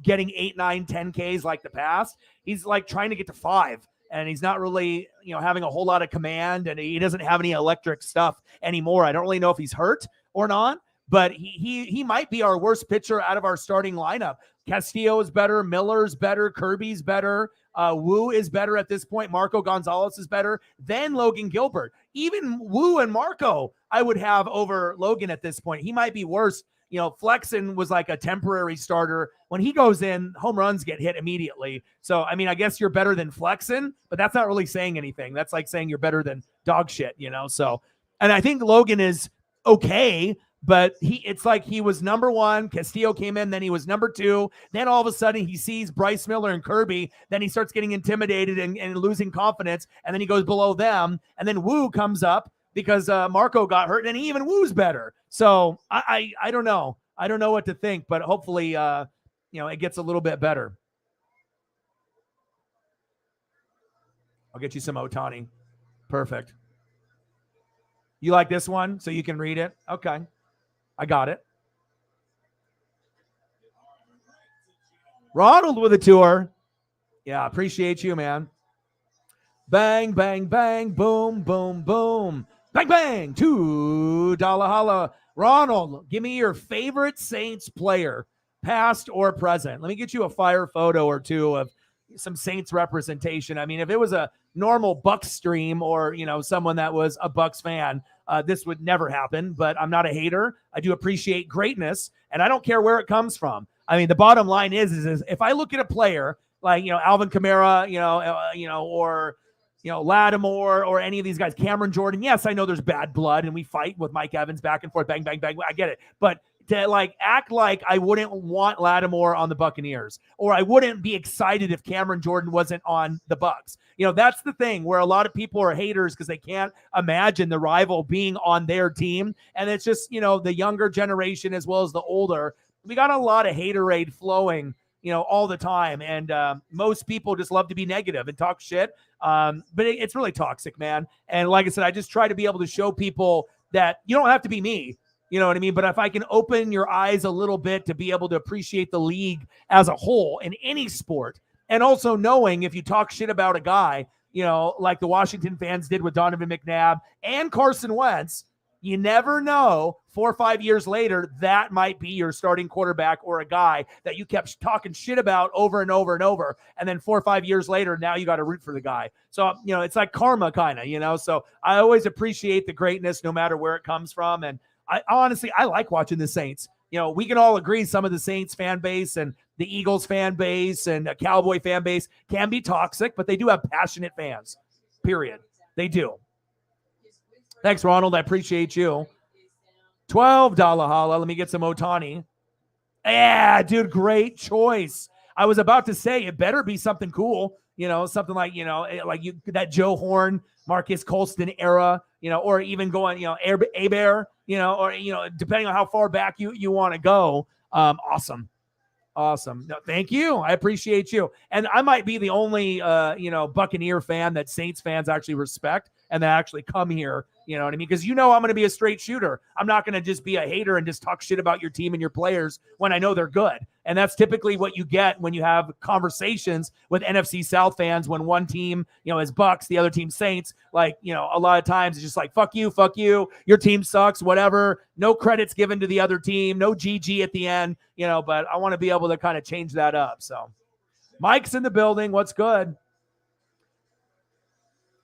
getting 8, 9, 10 Ks like the past. He's, like, trying to get to 5, and he's not really, having a whole lot of command, and he doesn't have any electric stuff anymore. I don't really know if he's hurt or not. But he might be our worst pitcher out of our starting lineup. Castillo is better. Miller's better. Kirby's better. Wu is better at this point. Marco Gonzalez is better than Logan Gilbert. Even Wu and Marco, I would have over Logan at this point. He might be worse. Flexen was like a temporary starter. When he goes in, home runs get hit immediately. So, I mean, I guess you're better than Flexen, but that's not really saying anything. That's like saying you're better than dog shit, So, and I think Logan is okay. But it's like he was number 1. Castillo came in, then he was number 2. Then all of a sudden he sees Bryce Miller and Kirby. Then he starts getting intimidated and losing confidence. And then he goes below them. And then Wu comes up because Marco got hurt. And even Wu's better. So I don't know. I don't know what to think. But hopefully, it gets a little bit better. I'll get you some Ohtani. Perfect. You like this one so you can read it? Okay. I got it. Ronald with a tour. Yeah, appreciate you, man. Bang, bang, bang, boom, boom, boom. Bang, bang, $2 holla. Ronald, give me your favorite Saints player, past or present. Let me get you a fire photo or two of some Saints representation. I mean, if it was a normal Bucks stream or, someone that was a Bucks fan, this would never happen, but I'm not a hater. I do appreciate greatness, and I don't care where it comes from. I mean, the bottom line is if I look at a player like, Alvin Kamara, or, Lattimore or any of these guys, Cameron Jordan, yes, I know there's bad blood and we fight with Mike Evans back and forth, bang, bang, bang. I get it. But to act like I wouldn't want Lattimore on the Buccaneers, or I wouldn't be excited if Cameron Jordan wasn't on the Bucks. That's the thing where a lot of people are haters because they can't imagine the rival being on their team. And it's just, the younger generation as well as the older. We got a lot of haterade flowing, all the time. And most people just love to be negative and talk shit. But it's really toxic, man. And like I said, I just try to be able to show people that you don't have to be me. You know what I mean? But if I can open your eyes a little bit to be able to appreciate the league as a whole in any sport, and also knowing if you talk shit about a guy, like the Washington fans did with Donovan McNabb and Carson Wentz, you never know, 4 or 5 years later, that might be your starting quarterback or a guy that you kept talking shit about over and over and over. And then 4 or 5 years later, now you got to root for the guy. So, it's like karma kind of, so I always appreciate the greatness no matter where it comes from. And I honestly like watching the Saints. We can all agree some of the Saints fan base and the Eagles fan base and a Cowboy fan base can be toxic, but they do have passionate fans, period. They do. Thanks, Ronald. I appreciate you. $12 holla. Let me get some Otani. Yeah, dude, great choice. I was about to say it better be something cool, something like, like that Joe Horn, Marcus Colston era, or even going, Abear, or, depending on how far back you want to go. Awesome. No, thank you. I appreciate you. And I might be the only, Buccaneer fan that Saints fans actually respect and that actually come here. You know what I mean? Because I'm going to be a straight shooter. I'm not going to just be a hater and just talk shit about your team and your players when I know they're good. And that's typically what you get when you have conversations with NFC South fans when one team, is Bucks, the other team Saints. Like, a lot of times it's just like, fuck you. Your team sucks, whatever. No credits given to the other team. No GG at the end, but I want to be able to kind of change that up. So Mike's in the building. What's good?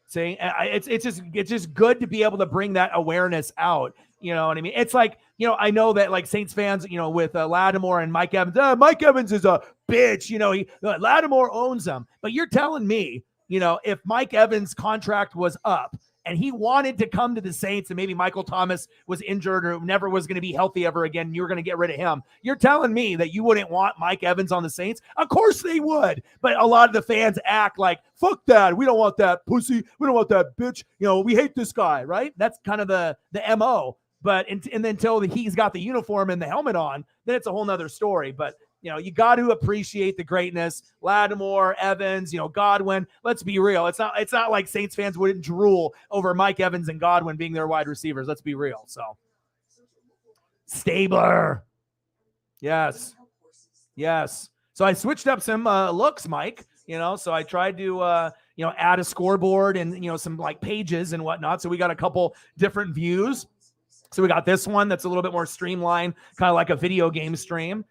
Saying it's just good to be able to bring that awareness out. You know what I mean? It's like, I know that like Saints fans, with Lattimore and Mike Evans, Mike Evans is a bitch. Lattimore owns them. But you're telling me, if Mike Evans' contract was up and he wanted to come to the Saints and maybe Michael Thomas was injured or never was going to be healthy ever again, and you were going to get rid of him, you're telling me that you wouldn't want Mike Evans on the Saints? Of course they would. But a lot of the fans act like, fuck that. We don't want that pussy. We don't want that bitch. We hate this guy, right? That's kind of the MO. But and then until he's got the uniform and the helmet on, then it's a whole nother story. But you got to appreciate the greatness. Lattimore, Evans, Godwin. Let's be real. It's not like Saints fans wouldn't drool over Mike Evans and Godwin being their wide receivers. Let's be real. So Stabler. Yes. So I switched up some looks, Mike. So I tried to add a scoreboard and some like pages and whatnot. So we got a couple different views. So we got this one that's a little bit more streamlined, kind of like a video game stream.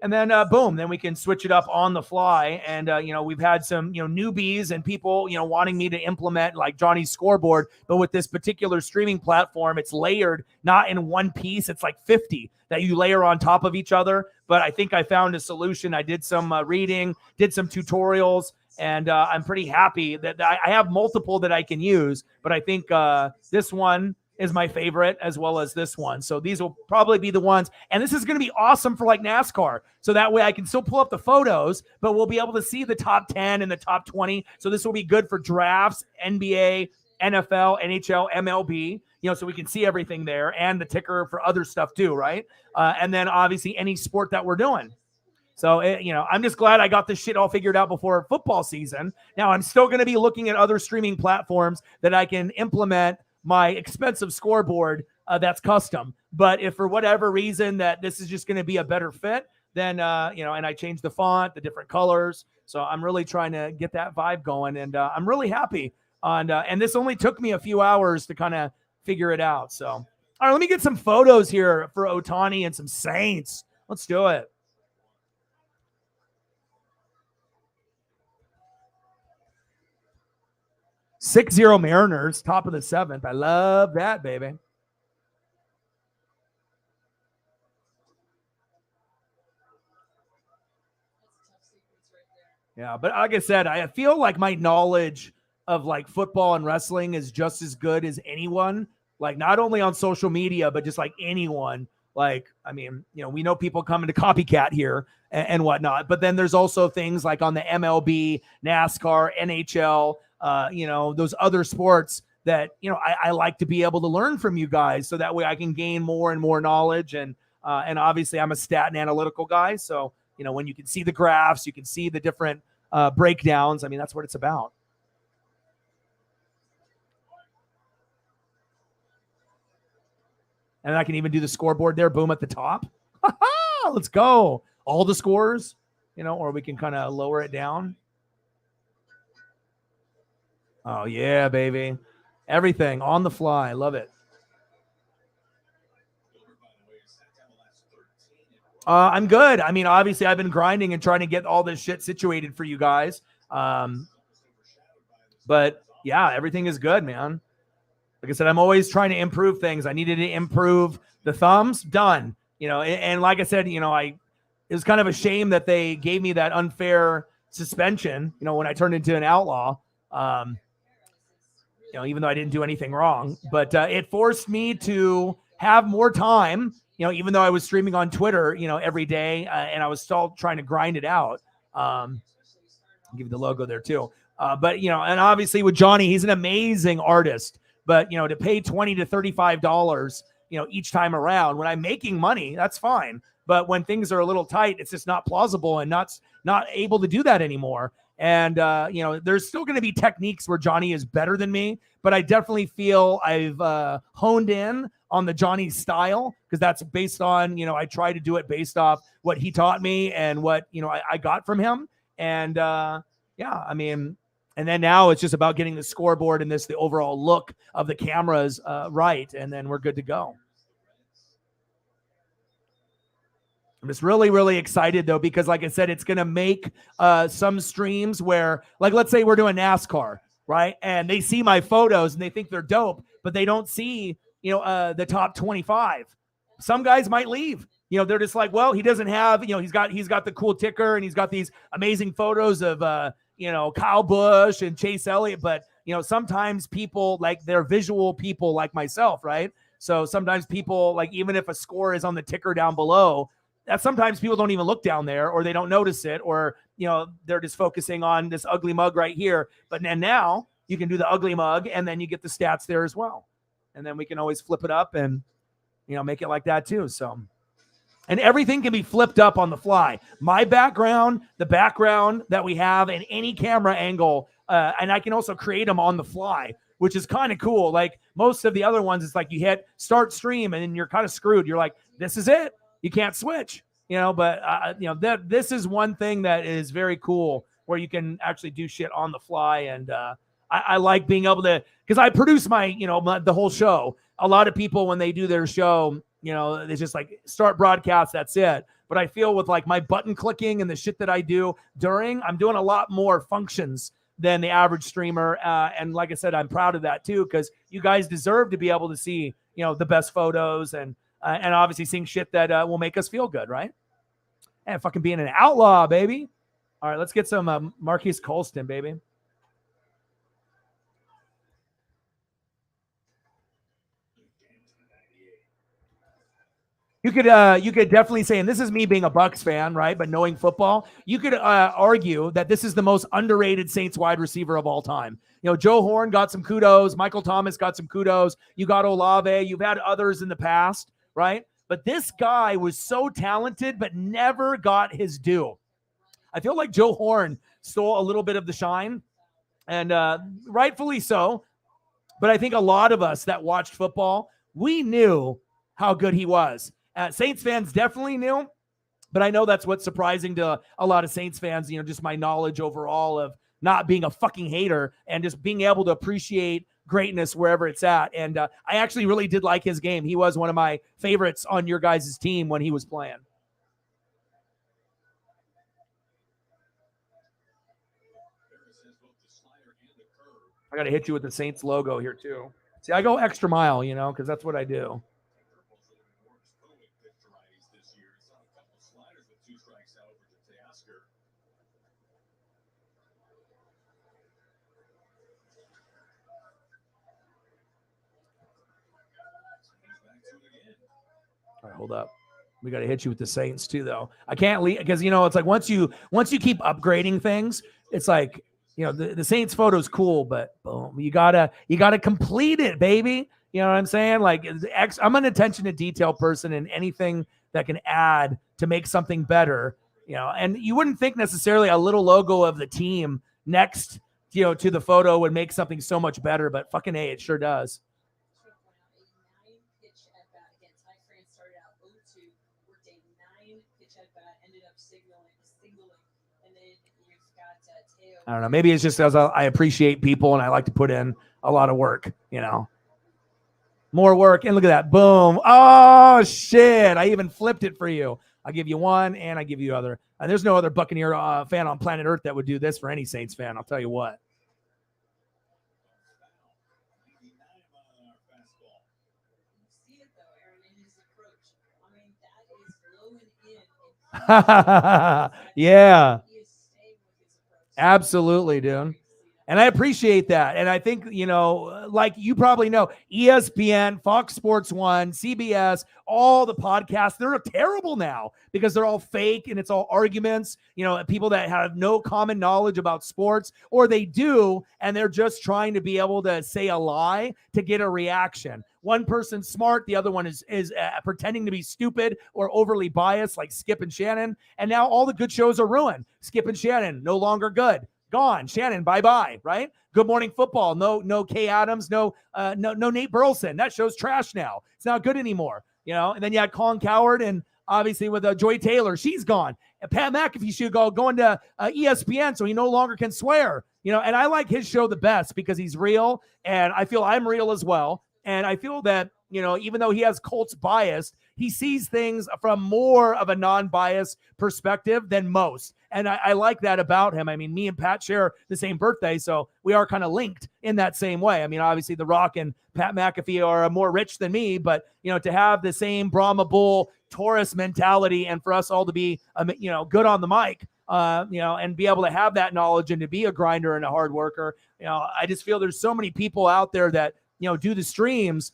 And then boom, then we can switch it up on the fly. And, we've had some, newbies and people, wanting me to implement like Johnny's scoreboard. But with this particular streaming platform, it's layered, not in one piece. It's like 50 that you layer on top of each other. But I think I found a solution. I did some reading, did some tutorials, and I'm pretty happy that I have multiple that I can use. But I think this one is my favorite, as well as this one. So these will probably be the ones. And this is going to be awesome for like NASCAR. So that way I can still pull up the photos, but we'll be able to see the top 10 and the top 20. So this will be good for drafts, NBA, NFL, NHL, MLB, so we can see everything there and the ticker for other stuff too, right? And then obviously any sport that we're doing. So, I'm just glad I got this shit all figured out before football season. Now I'm still going to be looking at other streaming platforms that I can implement my expensive scoreboard that's custom. But if for whatever reason that this is just going to be a better fit, then, and I changed the font, the different colors. So I'm really trying to get that vibe going. And I'm really happy. And this only took me a few hours to kind of figure it out. So, all right, let me get some photos here for Otani and some Saints. Let's do it. 6-0 Mariners, top of the 7th. I love that, baby. Yeah, but like I said, I feel like my knowledge of like football and wrestling is just as good as anyone. Like not only on social media, but just like anyone. Like, I mean, we know people coming to copycat here and whatnot. But then there's also things like on the MLB, NASCAR, NHL, those other sports that, I like to be able to learn from you guys. So that way I can gain more and more knowledge. And obviously I'm a stat and analytical guy. So, when you can see the graphs, you can see the different breakdowns. I mean, that's what it's about. And I can even do the scoreboard there. Boom at the top. Let's go. All the scores, or we can kind of lower it down. Oh, yeah, baby. Everything on the fly. Love it. I'm good. I mean, obviously, I've been grinding and trying to get all this shit situated for you guys. But, yeah, everything is good, man. Like I said, I'm always trying to improve things. I needed to improve the thumbs. Done. And like I said, it was kind of a shame that they gave me that unfair suspension, when I turned into an outlaw. Even though I didn't do anything wrong, but it forced me to have more time, even though I was streaming on Twitter, every day, and I was still trying to grind it out. I'll give you the logo there too. But and obviously with Johnny, he's an amazing artist. But to pay $20 to $35, each time around, when I'm making money, that's fine. But when things are a little tight, it's just not plausible and not able to do that anymore. And there's still going to be techniques where Johnny is better than me, but I definitely feel I've honed in on the Johnny style, because that's based on I try to do it based off what he taught me and what I got from him. And yeah, I mean, and then now it's just about getting the scoreboard and the overall look of the cameras right, and then we're good to go. I'm just really, really excited though, because like I said, it's going to make some streams where, like, let's say we're doing NASCAR, right? And they see my photos and they think they're dope, but they don't see, the top 25. Some guys might leave. They're just like, well, he doesn't have, he's got the cool ticker and he's got these amazing photos of, Kyle Busch and Chase Elliott. But, sometimes people, like, they're visual people like myself, right? So sometimes people, like, even if a score is on the ticker down below, that sometimes people don't even look down there, or they don't notice it, or, they're just focusing on this ugly mug right here. But then now you can do the ugly mug and then you get the stats there as well. And then we can always flip it up and, make it like that too. So, and everything can be flipped up on the fly. My background, the background that we have, in any camera angle, and I can also create them on the fly, which is kind of cool. Like most of the other ones, it's like you hit start stream and then you're kind of screwed. You're like, this is it. You can't switch, but this is one thing that is very cool, where you can actually do shit on the fly. And I like being able to, because I produce the whole show. A lot of people, when they do their show, they just like start broadcast, that's it. But I feel with like my button clicking and the shit that I do during, I'm doing a lot more functions than the average streamer. And like I said, I'm proud of that too, because you guys deserve to be able to see, the best photos and obviously seeing shit that will make us feel good, right? And fucking being an outlaw, baby. All right, let's get some Marquise Colston, baby. You could definitely say, and this is me being a Bucks fan, right? But knowing football, you could argue that this is the most underrated Saints wide receiver of all time. Joe Horn got some kudos. Michael Thomas got some kudos. You got Olave. You've had others in the past, right? But this guy was so talented, but never got his due. I feel like Joe Horn stole a little bit of the shine, and rightfully so. But I think a lot of us that watched football, we knew how good he was. Saints fans definitely knew, but I know that's what's surprising to a lot of Saints fans, just my knowledge overall of not being a fucking hater and just being able to appreciate greatness wherever it's at. And I actually really did like his game. He was one of my favorites on your guys' team when he was playing. I got to hit you with the Saints logo here too. See, I go extra mile, because that's what I do. All right, hold up. We got to hit you with the Saints too, though. I can't leave because it's like once you keep upgrading things, it's like the Saints photo is cool, but boom, you gotta complete it, baby. You know what I'm saying? Like I'm an attention to detail person, and anything that can add to make something better, And you wouldn't think necessarily a little logo of the team next, to the photo would make something so much better, but fucking A, it sure does. I don't know. Maybe it's just because I appreciate people and I like to put in a lot of work, More work. And look at that. Boom. Oh, shit. I even flipped it for you. I give you one and I give you other. And there's no other Buccaneer fan on planet Earth that would do this for any Saints fan. I'll tell you what. Yeah. Absolutely, dude. And I appreciate that. And I think, you know, like you probably know, ESPN, Fox Sports 1, CBS, all the podcasts, they're terrible now because they're all fake and it's all arguments, you know, people that have no common knowledge about sports, or they do, and they're just trying to be able to say a lie to get a reaction. One person's smart, the other one is pretending to be stupid or overly biased, like Skip and Shannon. And now all the good shows are ruined. Skip and Shannon, no longer good. Gone. Shannon, bye-bye, right? Good Morning Football. No Kay Adams, no Nate Burleson. That show's trash now. It's not good anymore, you know? And then you had Colin Cowherd, and obviously with Joy Taylor, she's gone. And Pat McAfee should going to ESPN so he no longer can swear, you know? And I like his show the best because he's real, and I feel I'm real as well. And I feel that, you know, even though he has Colts bias, he sees things from more of a non-biased perspective than most. And I like that about him. I mean, me and Pat share the same birthday, so we are kind of linked in that same way. I mean, obviously The Rock and Pat McAfee are more rich than me, but, you know, to have the same Brahma Bull Taurus mentality and for us all to be, you know, good on the mic, you know, and be able to have that knowledge and to be a grinder and a hard worker, you know, I just feel there's so many people out there that, you know, do the streams,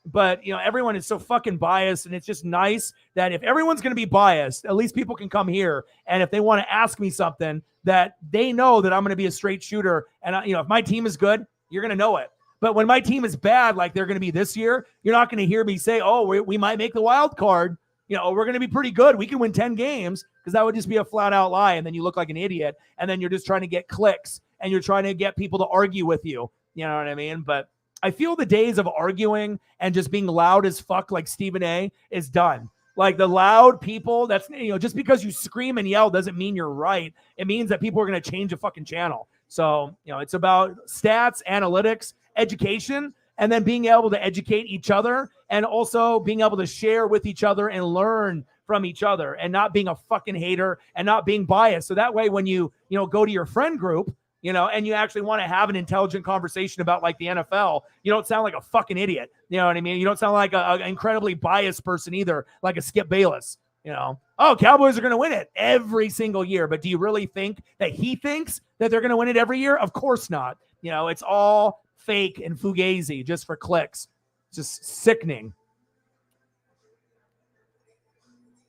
but, you know, everyone is so fucking biased, and it's just nice that if everyone's going to be biased, at least people can come here, and if they want to ask me something, that they know that I'm going to be a straight shooter, and, you know, if my team is good, you're going to know it. But when my team is bad, like they're going to be this year, you're not going to hear me say, oh, we might make the wild card, you know, we're going to be pretty good, we can win 10 games, because that would just be a flat-out lie, and then you look like an idiot, and then you're just trying to get clicks, and you're trying to get people to argue with you, you know what I mean? But I feel the days of arguing and just being loud as fuck like Stephen A is done. Like the loud people, that's, you know, just because you scream and yell doesn't mean you're right. It means that people are going to change a fucking channel. So, you know, it's about stats, analytics, education, and then being able to educate each other and also being able to share with each other and learn from each other and not being a fucking hater and not being biased. So that way, when you know, go to your friend group, you know, and you actually want to have an intelligent conversation about like the NFL, you don't sound like a fucking idiot. You know what I mean? You don't sound like an incredibly biased person either, like a Skip Bayless, you know. Oh, Cowboys are going to win it every single year. But do you really think that he thinks that they're going to win it every year? Of course not. You know, it's all fake and fugazi just for clicks. It's just sickening.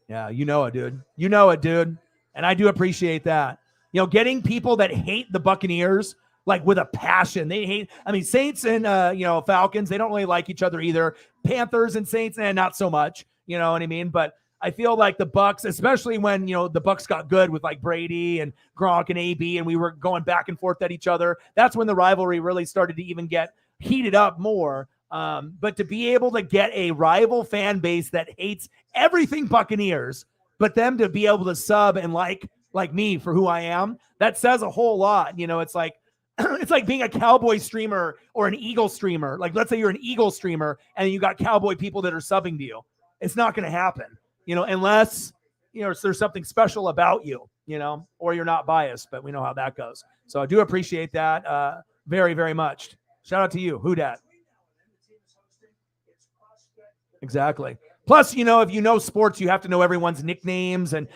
Yeah, you know it, dude. You know it, dude. And I do appreciate that. You know, getting people that hate the Buccaneers, like with a passion. They hate, I mean, Saints and, you know, Falcons, they don't really like each other either. Panthers and Saints, not so much, you know what I mean? But I feel like the Bucs, especially when, you know, the Bucs got good with like Brady and Gronk and AB, and we were going back and forth at each other. That's when the rivalry really started to even get heated up more. But to be able to get a rival fan base that hates everything Buccaneers, but them to be able to sub and like me for who I am, that says a whole lot. You know, it's like it's like being a Cowboy streamer or an Eagle streamer. Like, let's say you're an Eagle streamer and you got Cowboy people that are subbing to you. It's not going to happen, you know, unless, you know, there's something special about you, you know, or you're not biased, but we know how that goes. So I do appreciate that very, very much. Shout out to you. Who dat? Exactly. Plus, you know, if you know sports, you have to know everyone's nicknames and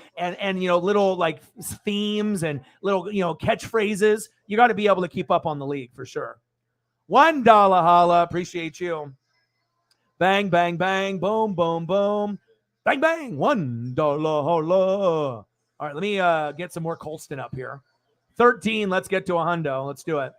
you know, little like themes and little, you know, catchphrases. You got to be able to keep up on the league for sure. $1 holla. Appreciate you. Bang, bang, bang. Boom, boom, boom. Bang, bang. $1 holla. All right, let me get some more Colston up here. 13. Let's get to a hundo. Let's do it.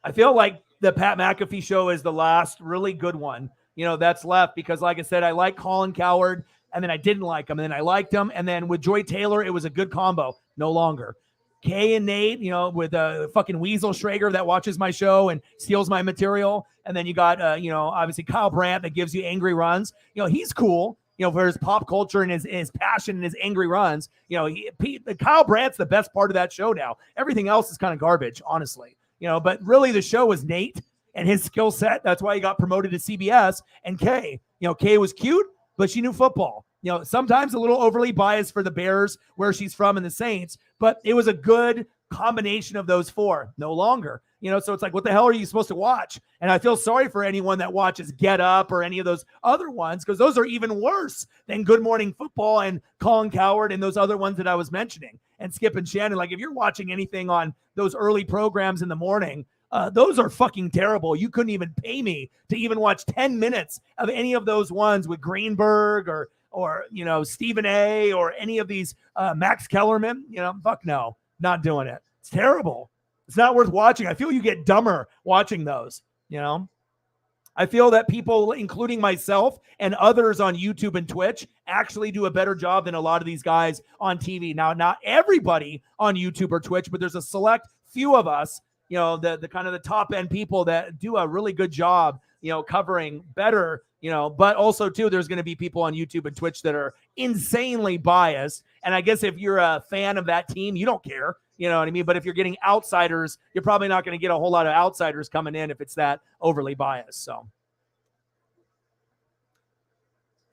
I feel like the Pat McAfee show is the last really good one, you know, that's left because, like I said, I like Colin Cowherd, and then I didn't like him, and then I liked him, and then with Joy Taylor, it was a good combo. No longer. Kay and Nate, you know, with fucking Weasel Schrager that watches my show and steals my material, and then you got, you know, obviously Kyle Brandt that gives you angry runs. You know, he's cool, you know, for his pop culture and his passion and his angry runs. You know, Kyle Brandt's the best part of that show now. Everything else is kind of garbage, honestly. You know, but really the show was Nate and his skill set. That's why he got promoted to CBS. And Kay, you know, Kay was cute, but she knew football. You know, sometimes a little overly biased for the Bears, where she's from, and the Saints, but it was a good combination of those four, no longer. So it's like, what the hell are you supposed to watch? And I feel sorry for anyone that watches Get Up or any of those other ones, because those are even worse than Good Morning Football and Colin Cowherd and those other ones that I was mentioning, and Skip and Shannon. Like, if you're watching anything on those early programs in the morning, those are fucking terrible. You couldn't even pay me to even watch 10 minutes of any of those ones with Greenberg or Stephen A. or any of these Max Kellerman. Fuck no, not doing it. It's terrible. It's not worth watching. I feel you get dumber watching those. I feel that people, including myself and others on YouTube and Twitch, actually do a better job than a lot of these guys on TV. Now, not everybody on YouTube or Twitch, but there's a select few of us, the kind of the top end people that do a really good job, covering better, but also too, there's going to be people on YouTube and Twitch that are insanely biased. And I guess if you're a fan of that team, you don't care. You know what I mean? But if you're getting outsiders, you're probably not going to get a whole lot of outsiders coming in if it's that overly biased. So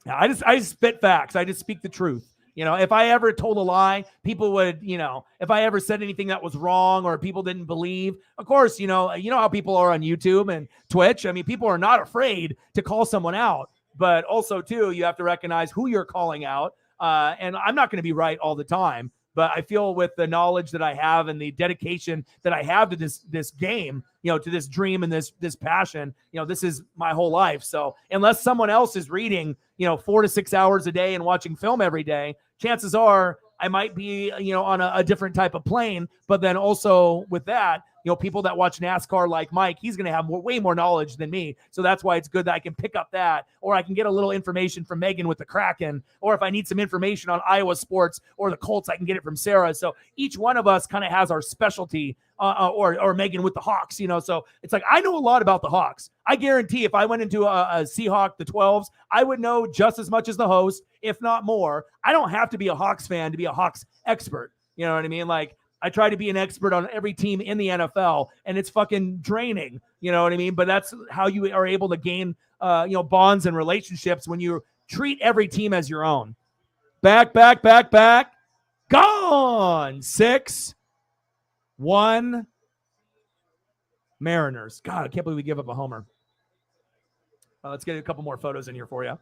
yeah, I just spit facts. I just speak the truth. If I ever told a lie, people would, if I ever said anything that was wrong or people didn't believe, of course, you know how people are on YouTube and Twitch. I mean, people are not afraid to call someone out, but also too, you have to recognize who you're calling out. And I'm not going to be right all the time. But I feel with the knowledge that I have and the dedication that I have to this game, to this dream and this passion, this is my whole life. So unless someone else is reading, 4 to 6 hours a day and watching film every day, chances are I might be, on a different type of plane. But then also with that, people that watch NASCAR like Mike, he's going to have way more knowledge than me. So that's why it's good that I can pick up that, or I can get a little information from Megan with the Kraken, or if I need some information on Iowa sports or the Colts, I can get it from Sarah. So each one of us kind of has our specialty, or Megan with the Hawks, so it's like, I know a lot about the Hawks. I guarantee if I went into a Seahawk, the 12s, I would know just as much as the host, if not more. I don't have to be a Hawks fan to be a Hawks expert. You know what I mean? Like, I try to be an expert on every team in the NFL, and it's fucking draining. You know what I mean? But that's how you are able to gain, bonds and relationships when you treat every team as your own. Back. Gone. 6-1 Mariners. God, I can't believe we give up a homer. Let's get a couple more photos in here for you.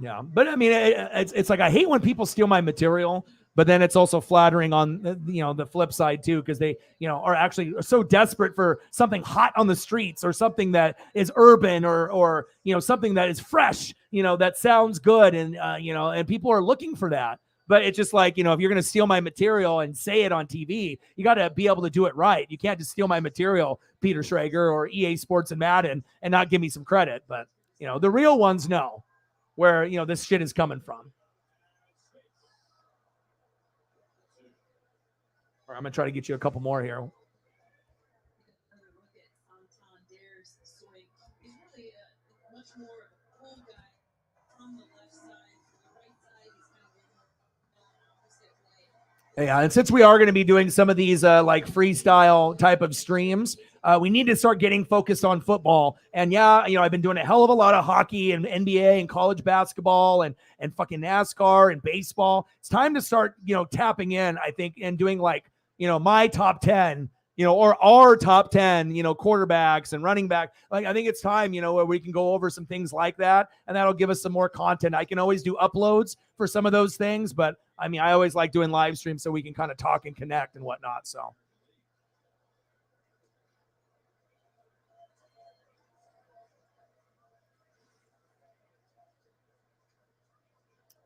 Yeah, but I mean, it's like, I hate when people steal my material, but then it's also flattering on the flip side too, because they are actually so desperate for something hot on the streets, or something that is urban, or something that is fresh, that sounds good, and and people are looking for that. But it's just like, if you're going to steal my material and say it on TV, you got to be able to do it right. You can't just steal my material, Peter Schrager or EA Sports and Madden, and not give me some credit. But the real ones know where this shit is coming from. Or I'm gonna try to get you a couple more here. Yeah, and since we are going to be doing some of these like freestyle type of streams, we need to start getting focused on football. And yeah, I've been doing a hell of a lot of hockey and NBA and college basketball and fucking NASCAR and baseball. It's time to start, tapping in, I think, and doing like, my top 10, or our top 10, quarterbacks and running back. Like, I think it's time, where we can go over some things like that, and that'll give us some more content. I can always do uploads for some of those things, but I mean, I always like doing live streams so we can kind of talk and connect and whatnot. So.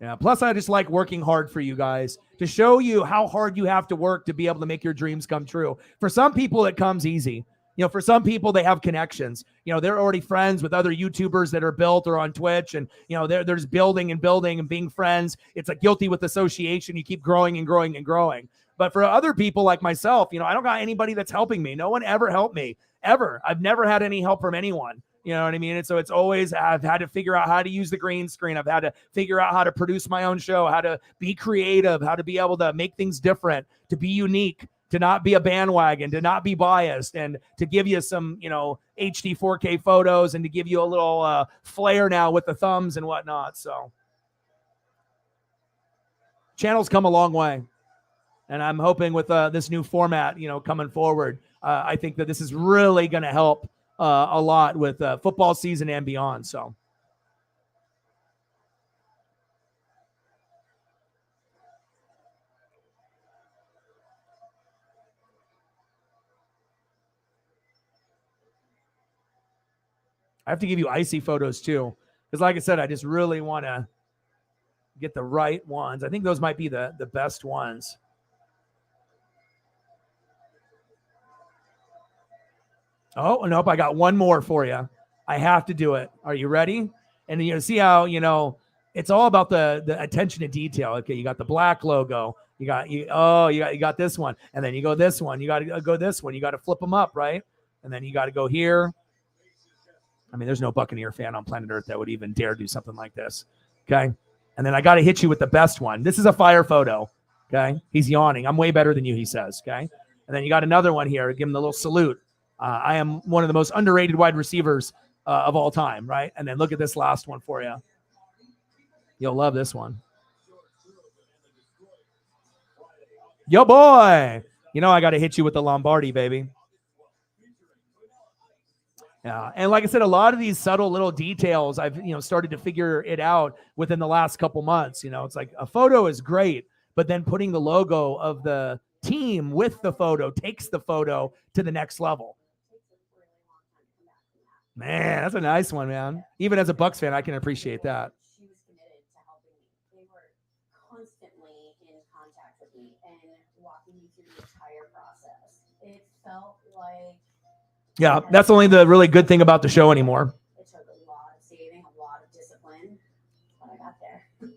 Yeah. Plus, I just like working hard for you guys to show you how hard you have to work to be able to make your dreams come true. For some people, it comes easy. For some people, they have connections. They're already friends with other YouTubers that are built or on Twitch, and they're just building and being friends. It's like guilty with association. You keep growing and growing and growing. But for other people like myself, I don't got anybody that's helping me. No one ever helped me, ever. I've never had any help from anyone. You know what I mean? And so it's always, I've had to figure out how to use the green screen. I've had to figure out how to produce my own show, how to be creative, how to be able to make things different, to be unique, to not be a bandwagon, to not be biased, and to give you some, HD 4K photos, and to give you a little flair now with the thumbs and whatnot. So. channels come a long way. And I'm hoping with this new format, coming forward, I think that this is really going to help a lot with football season and beyond. So. I have to give you icy photos too. Because like I said, I just really want to get the right ones. I think those might be the best ones. Oh, nope. I got one more for you. I have to do it. Are you ready? And see how, it's all about the attention to detail. Okay. You got the black logo. You got this one. And then you go this one. You got to go this one. You got to flip them up, right? And then you got to go here. I mean, there's no Buccaneer fan on planet Earth that would even dare do something like this. Okay. And then I got to hit you with the best one. This is a fire photo. Okay. He's yawning. I'm way better than you, he says. Okay. And then you got another one here. Give him the little salute. I am one of the most underrated wide receivers of all time. Right. And then look at this last one for you. You'll love this one. Yo, boy. I got to hit you with the Lombardi, baby. Yeah, and like I said, a lot of these subtle little details, I've started to figure it out within the last couple months. It's like a photo is great, but then putting the logo of the team with the photo takes the photo to the next level. Man, that's a nice one, man. Even as a Bucs fan, I can appreciate that. She was committed to helping me. They were constantly in contact with me and walking me through the entire process. It felt like. Yeah, that's only the really good thing about the show anymore. It took a lot of saving, a lot of discipline, but I got there.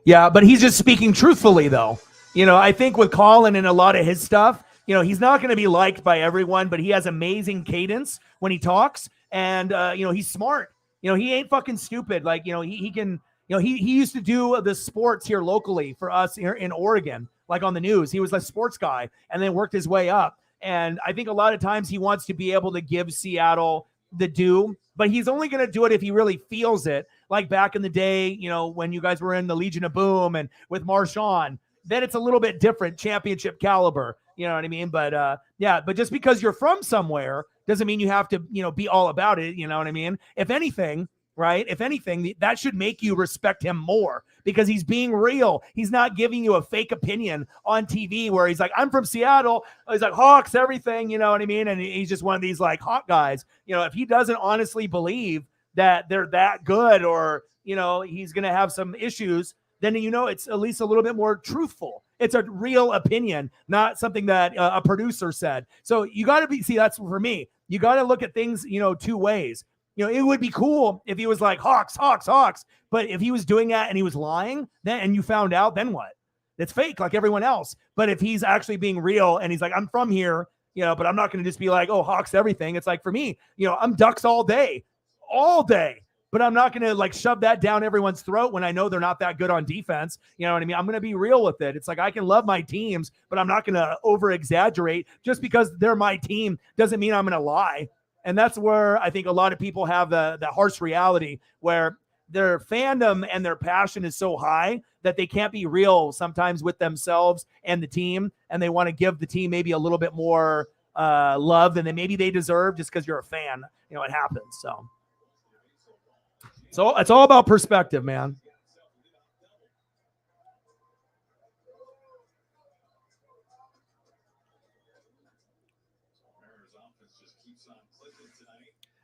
Yeah, but he's just speaking truthfully, though. I think with Colin and a lot of his stuff, he's not going to be liked by everyone, but he has amazing cadence when he talks, and he's smart. He ain't fucking stupid. Like, he can. He used to do the sports here locally for us here in Oregon, like on the news. He was a sports guy, and then worked his way up. And I think a lot of times he wants to be able to give Seattle the due, but he's only going to do it if he really feels it. Like back in the day, when you guys were in the Legion of Boom and with Marshawn, then it's a little bit different, championship caliber. You know what I mean? But but just because you're from somewhere doesn't mean you have to, be all about it. You know what I mean? If anything, that should make you respect him more because he's being real. He's not giving you a fake opinion on TV where he's like, I'm from Seattle. He's like, Hawks, everything, you know what I mean? And he's just one of these like Hawk guys. If he doesn't honestly believe that they're that good or, he's going to have some issues, then, it's at least a little bit more truthful. It's a real opinion, not something that a producer said. So you got to that's for me. You got to look at things, two ways. It would be cool if he was like Hawks. But if he was doing that and he was lying, and you found out, then what? It's fake like everyone else. But if he's actually being real and he's like, I'm from here, but I'm not going to just be like, oh, Hawks, everything. It's like for me, I'm Ducks all day. But I'm not going to like shove that down everyone's throat when I know they're not that good on defense. You know what I mean? I'm going to be real with it. It's like I can love my teams, but I'm not going to over exaggerate. Just because they're my team doesn't mean I'm going to lie. And that's where I think a lot of people have the harsh reality where their fandom and their passion is so high that they can't be real sometimes with themselves and the team. And they want to give the team maybe a little bit more love than maybe they deserve just because you're a fan. It happens. So it's all about perspective, man.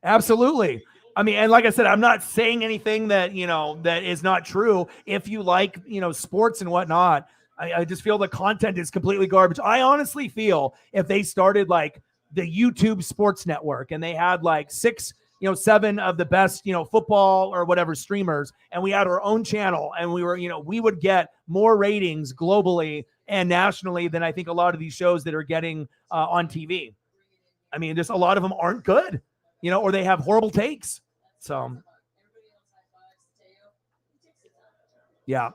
Absolutely. I mean, and like I said, I'm not saying anything that, that is not true. If you like, sports and whatnot, I just feel the content is completely garbage. I honestly feel if they started like the YouTube Sports Network and they had like 7 of the best, football or whatever streamers, and we had our own channel and we were, we would get more ratings globally and nationally than I think a lot of these shows that are getting on TV. I mean, just a lot of them aren't good. Or they have horrible takes. So, yeah.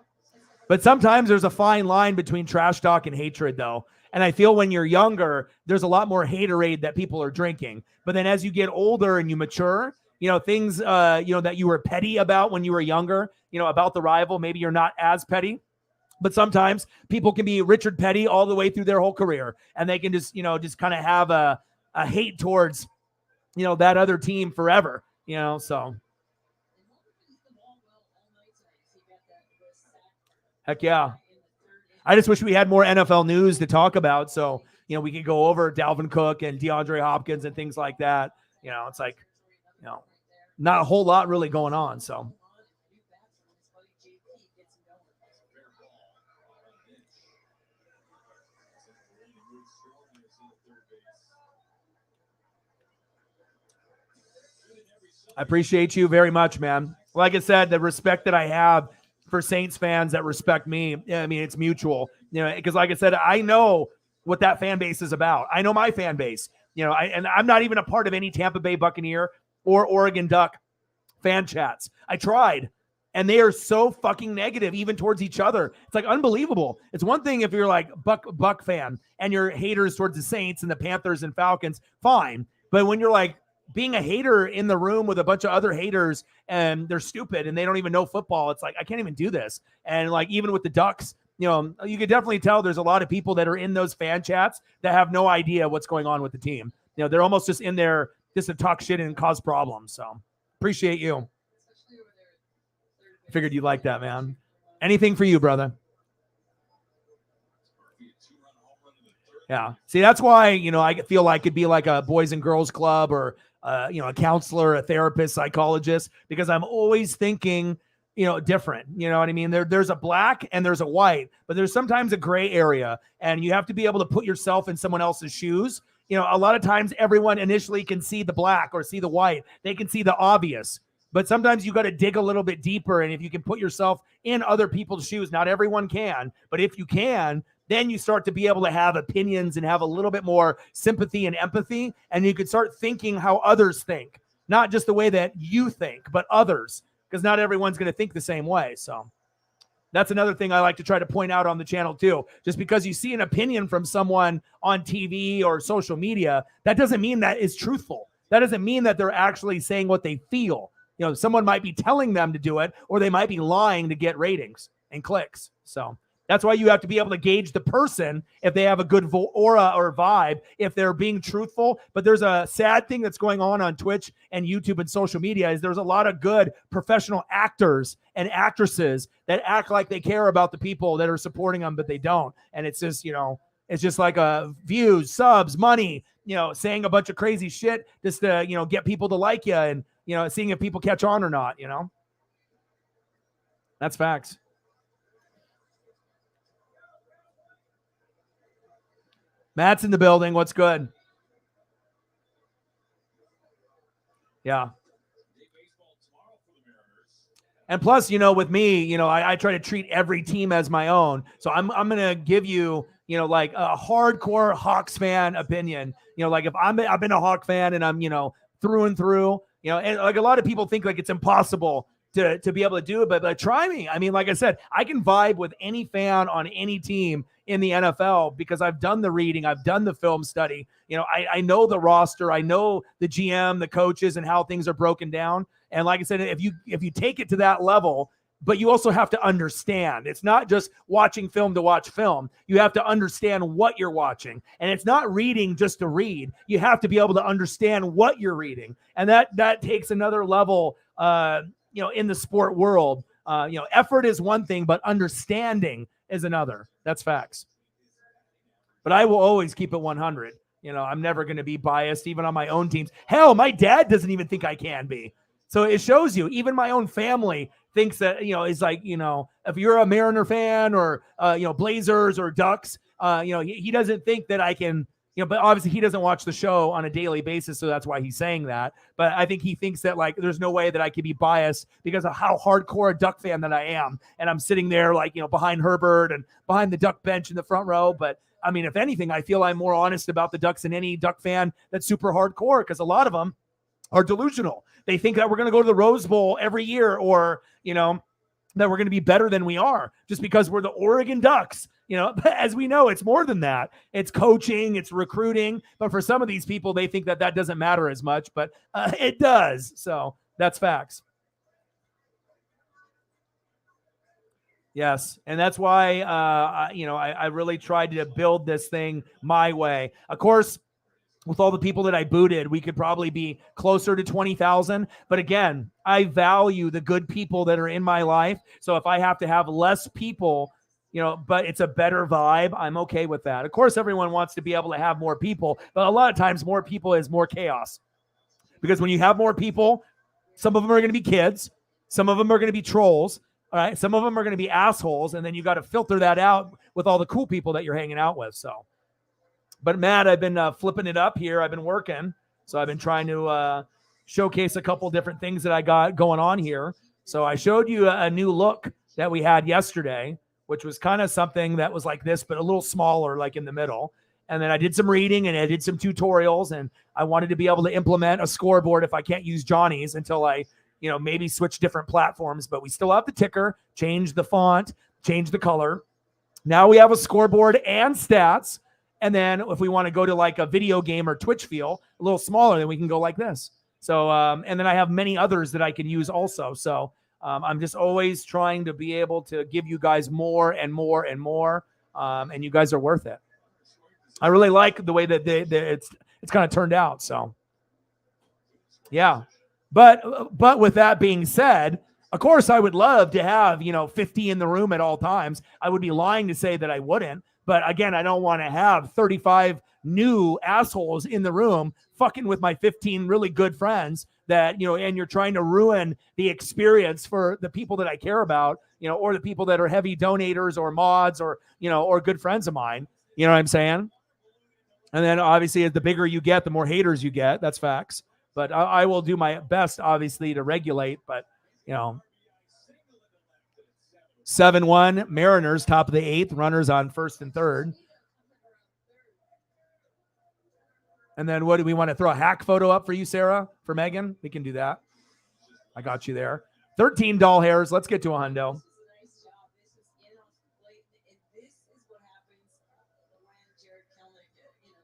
But sometimes there's a fine line between trash talk and hatred, though. And I feel when you're younger, there's a lot more haterade that people are drinking. But then as you get older and you mature, things, that you were petty about when you were younger, about the rival. Maybe you're not as petty, but sometimes people can be Richard Petty all the way through their whole career, and they can just kind of have a hate towards, that other team forever, so. Heck yeah. I just wish we had more NFL news to talk about. So, we could go over Dalvin Cook and DeAndre Hopkins and things like that. It's like, not a whole lot really going on. So. I appreciate you very much, man. Like I said, the respect that I have for Saints fans that respect me, I mean, it's mutual, because like I said, I know what that fan base is about. I know my fan base, and I'm not even a part of any Tampa Bay Buccaneer or Oregon Duck fan chats. I tried, and they are so fucking negative, even towards each other. It's like unbelievable. It's one thing if you're like Buck fan and you're haters towards the Saints and the Panthers and Falcons, fine. But when you're like being a hater in the room with a bunch of other haters and they're stupid and they don't even know football, it's like, I can't even do this. And like, even with the Ducks, you could definitely tell there's a lot of people that are in those fan chats that have no idea what's going on with the team. They're almost just in there just to talk shit and cause problems. So appreciate you. Figured you'd like that, man. Anything for you, brother. Yeah. See, that's why, I feel like it'd be like a boys and girls club or, a counselor, a therapist, psychologist, because I'm always thinking, different. You know what I mean? There's a black and there's a white, but there's sometimes a gray area, and you have to be able to put yourself in someone else's shoes. A lot of times everyone initially can see the black or see the white. They can see the obvious, but sometimes you got to dig a little bit deeper. And if you can put yourself in other people's shoes, not everyone can, but if you can, then you start to be able to have opinions and have a little bit more sympathy and empathy. And you can start thinking how others think, not just the way that you think, but others, because not everyone's going to think the same way. So that's another thing I like to try to point out on the channel too. Just because you see an opinion from someone on TV or social media, that doesn't mean that is truthful. That doesn't mean that they're actually saying what they feel. Someone might be telling them to do it, or they might be lying to get ratings and clicks. So that's why you have to be able to gauge the person if they have a good aura or vibe, if they're being truthful. But there's a sad thing that's going on Twitch and YouTube and social media is there's a lot of good professional actors and actresses that act like they care about the people that are supporting them, but they don't. And it's just, it's just like views, subs, money, saying a bunch of crazy shit just to, get people to like you and, seeing if people catch on or not, That's facts. Matt's in the building. What's good? Yeah. And plus, with me, I try to treat every team as my own. So I'm going to give you, like a hardcore Hawks fan opinion. Like if I've been a Hawk fan and I'm, through and through, and like a lot of people think like it's impossible to be able to do it, but try me. I mean, like I said, I can vibe with any fan on any team in the NFL because I've done the reading, I've done the film study. I know the roster, I know the GM, the coaches, and how things are broken down. And like I said, if you take it to that level, but you also have to understand, it's not just watching film to watch film. You have to understand what you're watching, and it's not reading just to read. You have to be able to understand what you're reading, and that takes another level. In the sport world, effort is one thing, but understanding is another. That's facts. But I will always keep it 100. I'm never going to be biased, even on my own teams. Hell, my dad doesn't even think I can be. So it shows you, even my own family thinks that, is like, if you're a Mariner fan or, Blazers or Ducks, he doesn't think that I can, but obviously he doesn't watch the show on a daily basis. So that's why he's saying that. But I think he thinks that like, there's no way that I could be biased because of how hardcore a Duck fan that I am. And I'm sitting there like, behind Herbert and behind the Duck bench in the front row. But I mean, if anything, I feel I'm more honest about the Ducks than any Duck fan that's super hardcore, because a lot of them are delusional. They think that we're going to go to the Rose Bowl every year, or, that we're going to be better than we are just because we're the Oregon Ducks. But as we know, it's more than that. It's coaching, it's recruiting. But for some of these people, they think that doesn't matter as much, but it does. So that's facts. Yes. And that's why, I really tried to build this thing my way. Of course, with all the people that I booted, we could probably be closer to 20,000. But again, I value the good people that are in my life. So if I have to have less people, but it's a better vibe, I'm okay with that. Of course, everyone wants to be able to have more people, but a lot of times more people is more chaos. Because when you have more people, some of them are going to be kids. Some of them are going to be trolls. All right. Some of them are going to be assholes. And then you got to filter that out with all the cool people that you're hanging out with. So. But Matt, I've been flipping it up here. I've been working. So I've been trying to showcase a couple different things that I got going on here. So I showed you a new look that we had yesterday, which was kind of something that was like this, but a little smaller, like in the middle. And then I did some reading and I did some tutorials, and I wanted to be able to implement a scoreboard if I can't use Johnny's until I, maybe switch different platforms. But we still have the ticker, change the font, change the color. Now we have a scoreboard and stats. And then if we want to go to like a video game or Twitch feel, a little smaller, then we can go like this. So, and then I have many others that I can use also. So I'm just always trying to be able to give you guys more and more and more. And you guys are worth it. I really like the way that it's kind of turned out. So, yeah. But with that being said, of course, I would love to have, 50 in the room at all times. I would be lying to say that I wouldn't. But again, I don't want to have 35 new assholes in the room fucking with my 15 really good friends that, and you're trying to ruin the experience for the people that I care about, or the people that are heavy donators or mods or, or good friends of mine. You know what I'm saying? And then obviously the bigger you get, the more haters you get. That's facts. But I will do my best, obviously, to regulate. But, 7-1 Mariners, top of the 8th, runners on first and third. And then what do we want to throw a hack photo up for you, Sarah, for Megan? We can do that. I got you there. 13 doll hairs. Let's get to a hundo.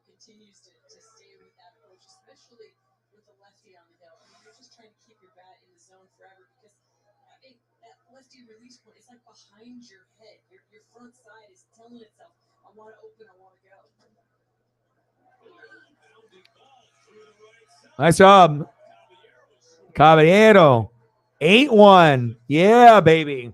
Continues to stay with that approach, especially with the lefty on the hill. I mean, you're just trying to keep your bat in the zone forever because I think that lefty release point is like behind your head. Your front side is telling itself, I want to open, I want to go. Nice job. Caballero. 8-1. Yeah, baby.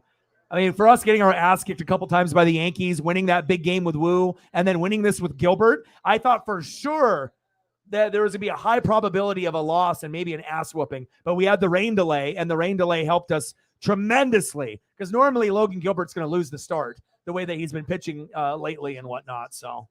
I mean, for us getting our ass kicked a couple times by the Yankees, winning that big game with Wu, and then winning this with Gilbert, I thought for sure that there was going to be a high probability of a loss and maybe an ass whooping. But we had the rain delay, and the rain delay helped us tremendously because normally Logan Gilbert's going to lose the start the way that he's been pitching lately and whatnot. So,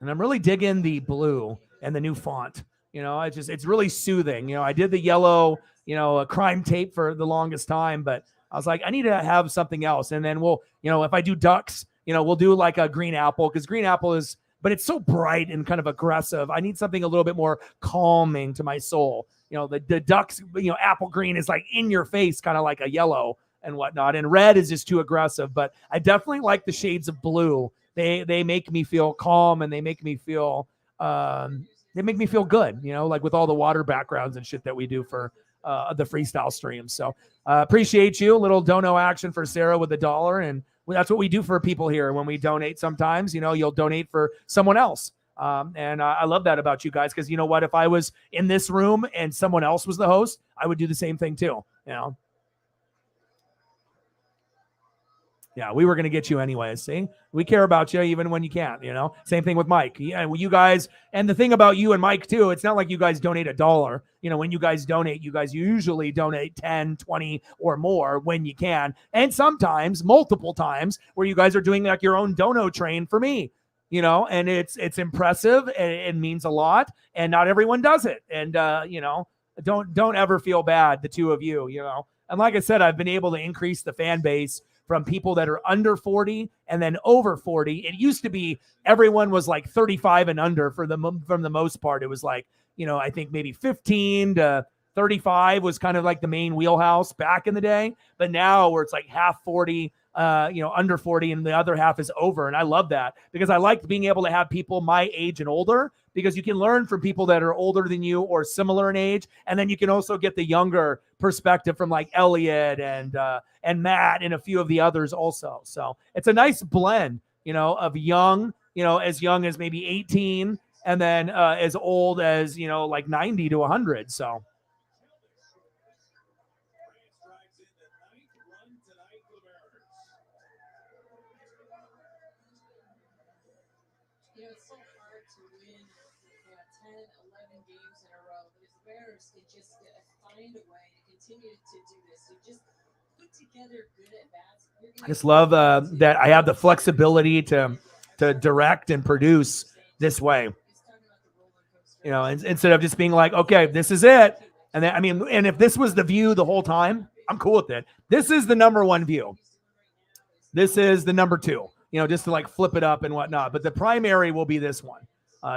and I'm really digging the blue and the new font. It's really soothing. I did the yellow, a crime tape for the longest time, but I was like, I need to have something else. And then we'll, if I do ducks, we'll do like a green apple because green apple but it's so bright and kind of aggressive. I need something a little bit more calming to my soul. The ducks, apple green is like in your face, kind of like a yellow and whatnot. And red is just too aggressive, but I definitely like the shades of blue. They make me feel calm and they make me feel, good, like with all the water backgrounds and shit that we do for the freestyle streams. So appreciate you. A little dono action for Sarah with $1. And that's what we do for people here. When we donate sometimes, you'll donate for someone else. And I love that about you guys. Cause you know what, if I was in this room and someone else was the host, I would do the same thing too. Yeah, we were going to get you anyways. See, we care about you even when you can't, Same thing with Mike. Yeah, well, you guys, and the thing about you and Mike too, it's not like you guys donate $1. When you guys donate, you guys usually donate 10, 20 or more when you can. And sometimes multiple times where you guys are doing like your own dono train for me, and it's impressive and it means a lot. And not everyone does it. And, don't ever feel bad, the two of you, And like I said, I've been able to increase the fan base from people that are under 40 and then over 40. It used to be everyone was like 35 and under from the most part. It was like, I think maybe 15 to 35 was kind of like the main wheelhouse back in the day, but now where it's like half 40, under 40, and the other half is over. And I love that because I like being able to have people my age and older, because you can learn from people that are older than you or similar in age. And then you can also get the younger perspective from like Elliot and Matt and a few of the others also. So it's a nice blend, of young, as young as maybe 18, and then as old as, like 90 to 100. So. It's so hard to win 10, 11 games in a row. But if the Bears can just find a way to continue to do this, to just put together good at-bats. I just love that I have the flexibility to direct and produce this way. Instead of just being like, okay, this is it. And then, and if this was the view the whole time, I'm cool with it. This is the number one view. This is the number two. Just to like flip it up and whatnot. But the primary will be this one,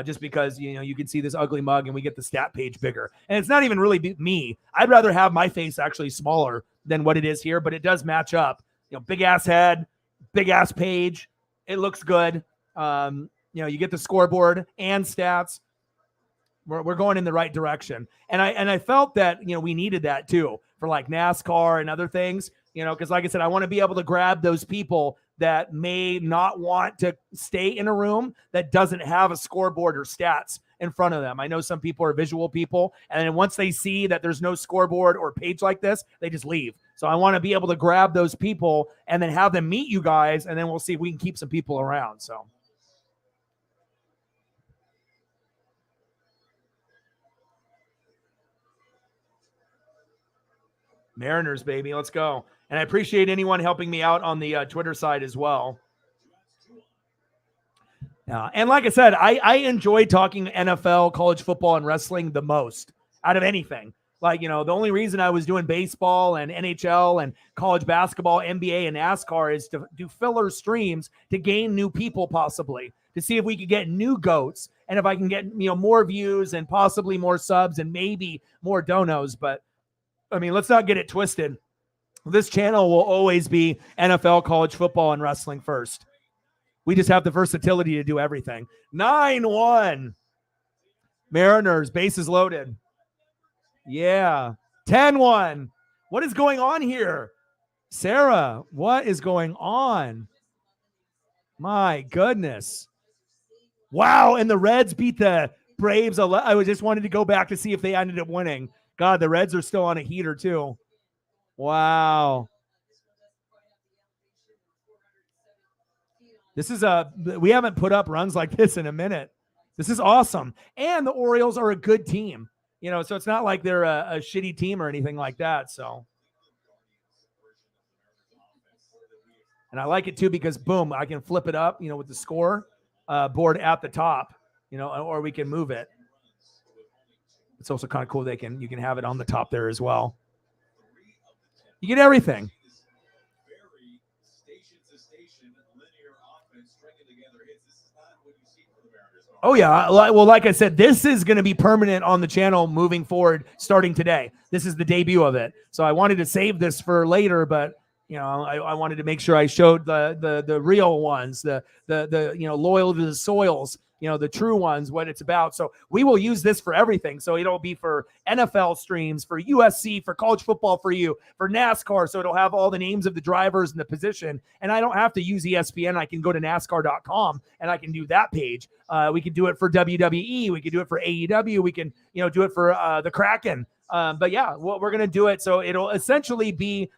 just because, you can see this ugly mug and we get the stat page bigger. And it's not even really me. I'd rather have my face actually smaller than what it is here, but it does match up. Big ass head, big ass page. It looks good. You get the scoreboard and stats. We're going in the right direction. And I felt that, we needed that too for like NASCAR and other things, because like I said, I want to be able to grab those people that may not want to stay in a room that doesn't have a scoreboard or stats in front of them. I know some people are visual people, and then once they see that there's no scoreboard or page like this, they just leave. So I want to be able to grab those people and then have them meet you guys, and then we'll see if we can keep some people around. So. Mariners, baby. Let's go. And I appreciate anyone helping me out on the Twitter side as well. And like I said, I enjoy talking NFL, college football, and wrestling the most out of anything. Like, the only reason I was doing baseball and NHL and college basketball, NBA, and NASCAR is to do filler streams to gain new people, possibly, to see if we could get new goats and if I can get, more views and possibly more subs and maybe more donos. But, let's not get it twisted. This channel will always be NFL, college football, and wrestling first. We just have the versatility to do everything. 9-1. Mariners, bases loaded. Yeah. 10-1. What is going on here? Sarah, what is going on? My goodness. Wow, and the Reds beat the Braves. I just wanted to go back to see if they ended up winning. God, the Reds are still on a heater too. Wow. We haven't put up runs like this in a minute. This is awesome. And the Orioles are a good team, so it's not like they're a shitty team or anything like that. So, and I like it too, because boom, I can flip it up, with the score board at the top, or we can move it. It's also kind of cool. You can have it on the top there as well. You get everything. Oh, yeah. Well, like I said, this is going to be permanent on the channel moving forward starting today. This is the debut of it. So I wanted to save this for later, but I wanted to make sure I showed the real ones, the loyal to the soils, the true ones, what it's about. So we will use this for everything. So it'll be for NFL streams, for USC, for college football, for NASCAR. So it'll have all the names of the drivers and the position. And I don't have to use ESPN. I can go to NASCAR.com and I can do that page. We can do it for WWE. We can do it for AEW. We can, do it for the Kraken. But yeah, we're going to do it. So it'll essentially be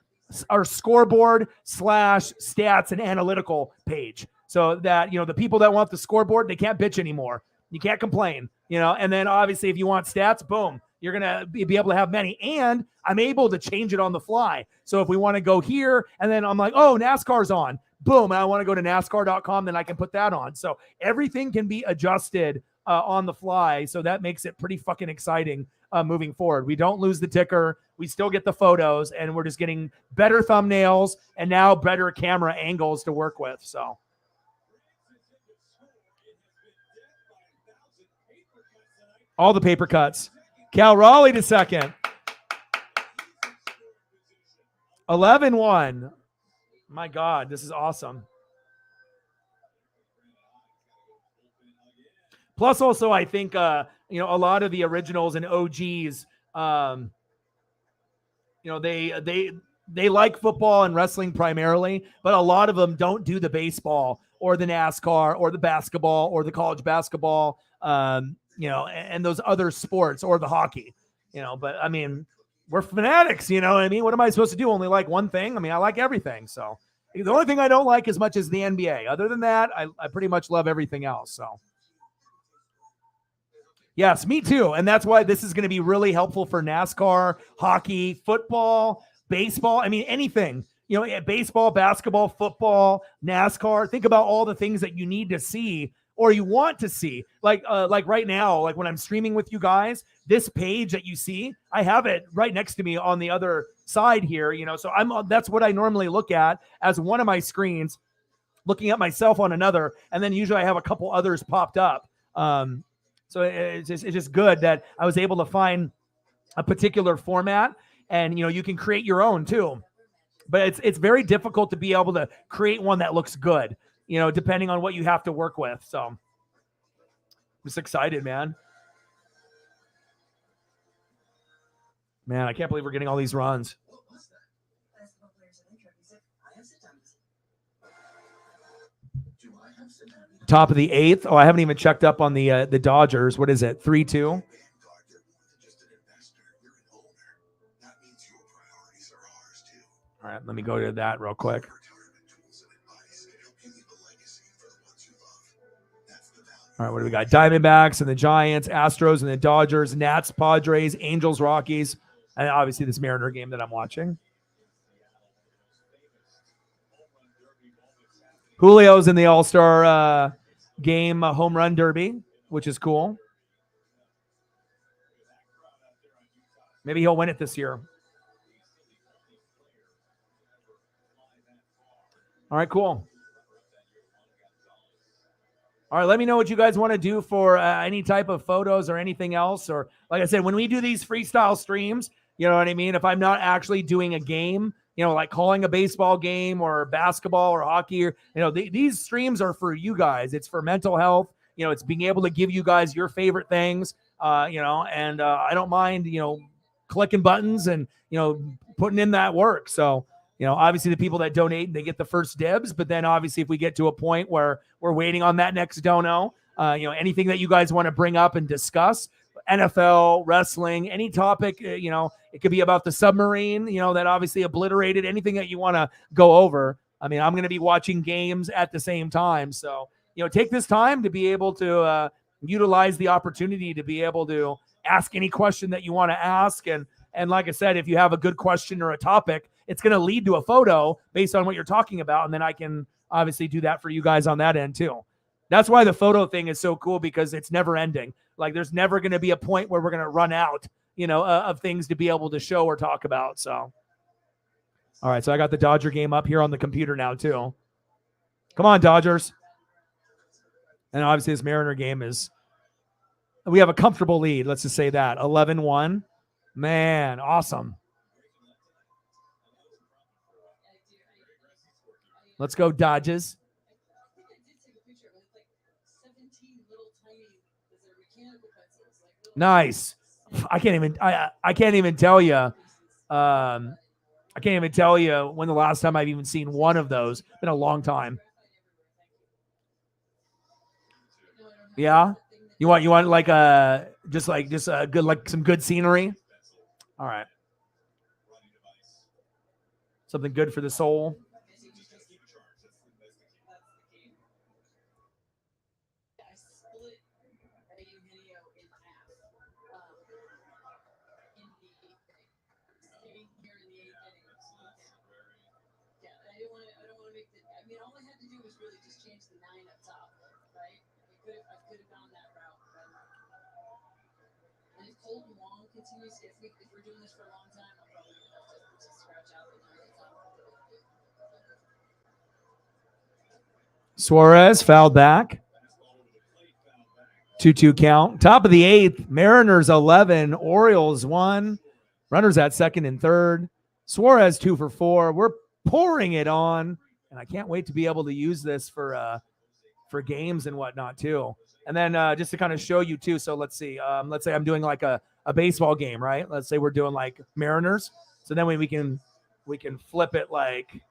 our scoreboard / stats and analytical page. So that, the people that want the scoreboard, they can't bitch anymore. You can't complain, and then obviously if you want stats, boom, you're going to be able to have many. And I'm able to change it on the fly. So if we want to go here and then I'm like, oh, NASCAR's on, boom, and I want to go to NASCAR.com, then I can put that on. So everything can be adjusted on the fly. So that makes it pretty fucking exciting moving forward. We don't lose the ticker. We still get the photos, and we're just getting better thumbnails and now better camera angles to work with. So. All the paper cuts. Cal Raleigh to second. 11-1. My God, this is awesome. Plus, also, I think a lot of the originals and OGs, they like football and wrestling primarily, but a lot of them don't do the baseball or the NASCAR or the basketball or the college basketball, and those other sports or the hockey, But I mean, we're fanatics, you know what I mean? What am I supposed to do? Only like one thing? I mean, I like everything. So the only thing I don't like as much as the NBA. Other than that, I pretty much love everything else. So. Yes, me too. And that's why this is going to be really helpful for NASCAR, hockey, football, baseball. I mean, anything, baseball, basketball, football, NASCAR. Think about all the things that you need to see or you want to see. Like right now, like when I'm streaming with you guys, this page that you see, I have it right next to me on the other side here, so that's what I normally look at as one of my screens, looking at myself on another. And then usually I have a couple others popped up. So it's just good that I was able to find a particular format, and you can create your own too. But it's very difficult to be able to create one that looks good, depending on what you have to work with. So I'm just excited, man. Man, I can't believe we're getting all these runs. Top of the 8th. Oh, I haven't even checked up on the Dodgers. What is it? 3-2. All right, let me go to that real quick. All right, what do we got? Diamondbacks and the Giants, Astros and the Dodgers, Nats, Padres, Angels, Rockies, and obviously this Mariner game that I'm watching. Julio's in the All-Star game home run derby, which is cool. Maybe he'll win it this year. All right, cool. All right, let me know what you guys want to do for any type of photos or anything else. Or like I said, when we do these freestyle streams, you know what I mean? If I'm not actually doing a game, like calling a baseball game or basketball or hockey, or, these streams are for you guys. It's for mental health. It's being able to give you guys your favorite things, and I don't mind, clicking buttons and, putting in that work. So, obviously the people that donate, they get the first dibs, but then obviously if we get to a point where we're waiting on that next dono, anything that you guys want to bring up and discuss, NFL, wrestling, any topic, it could be about the submarine, that obviously obliterated, anything that you want to go over. I mean, I'm going to be watching games at the same time. So, take this time to be able to utilize the opportunity to be able to ask any question that you want to ask. And like I said, if you have a good question or a topic, it's going to lead to a photo based on what you're talking about. And then I can obviously do that for you guys on that end too. That's why the photo thing is so cool, because it's never ending. Like there's never going to be a point where we're going to run out, of things to be able to show or talk about. So, all right. So I got the Dodger game up here on the computer now too. Come on, Dodgers. And obviously this Mariner game we have a comfortable lead. Let's just say that 11-1, man. Awesome. Let's go Dodgers. Nice. I can't even tell you. I can't even tell you when the last time I've even seen one of those. It's been a long time. Yeah. You want like just a good, like some good scenery. All right. Something good for the soul. If we're doing this for a long time, I'll probably have to scratch out the Suarez fouled back. 2-2 count. Top of the 8th. Mariners 11. Orioles 1. Runners at second and third. Suarez 2 for 4. We're pouring it on, and I can't wait to be able to use this for games and whatnot too. And then just to kind of show you too. So let's see. Let's say I'm doing like a baseball game, right? Let's say we're doing like Mariners. So then we can flip it like.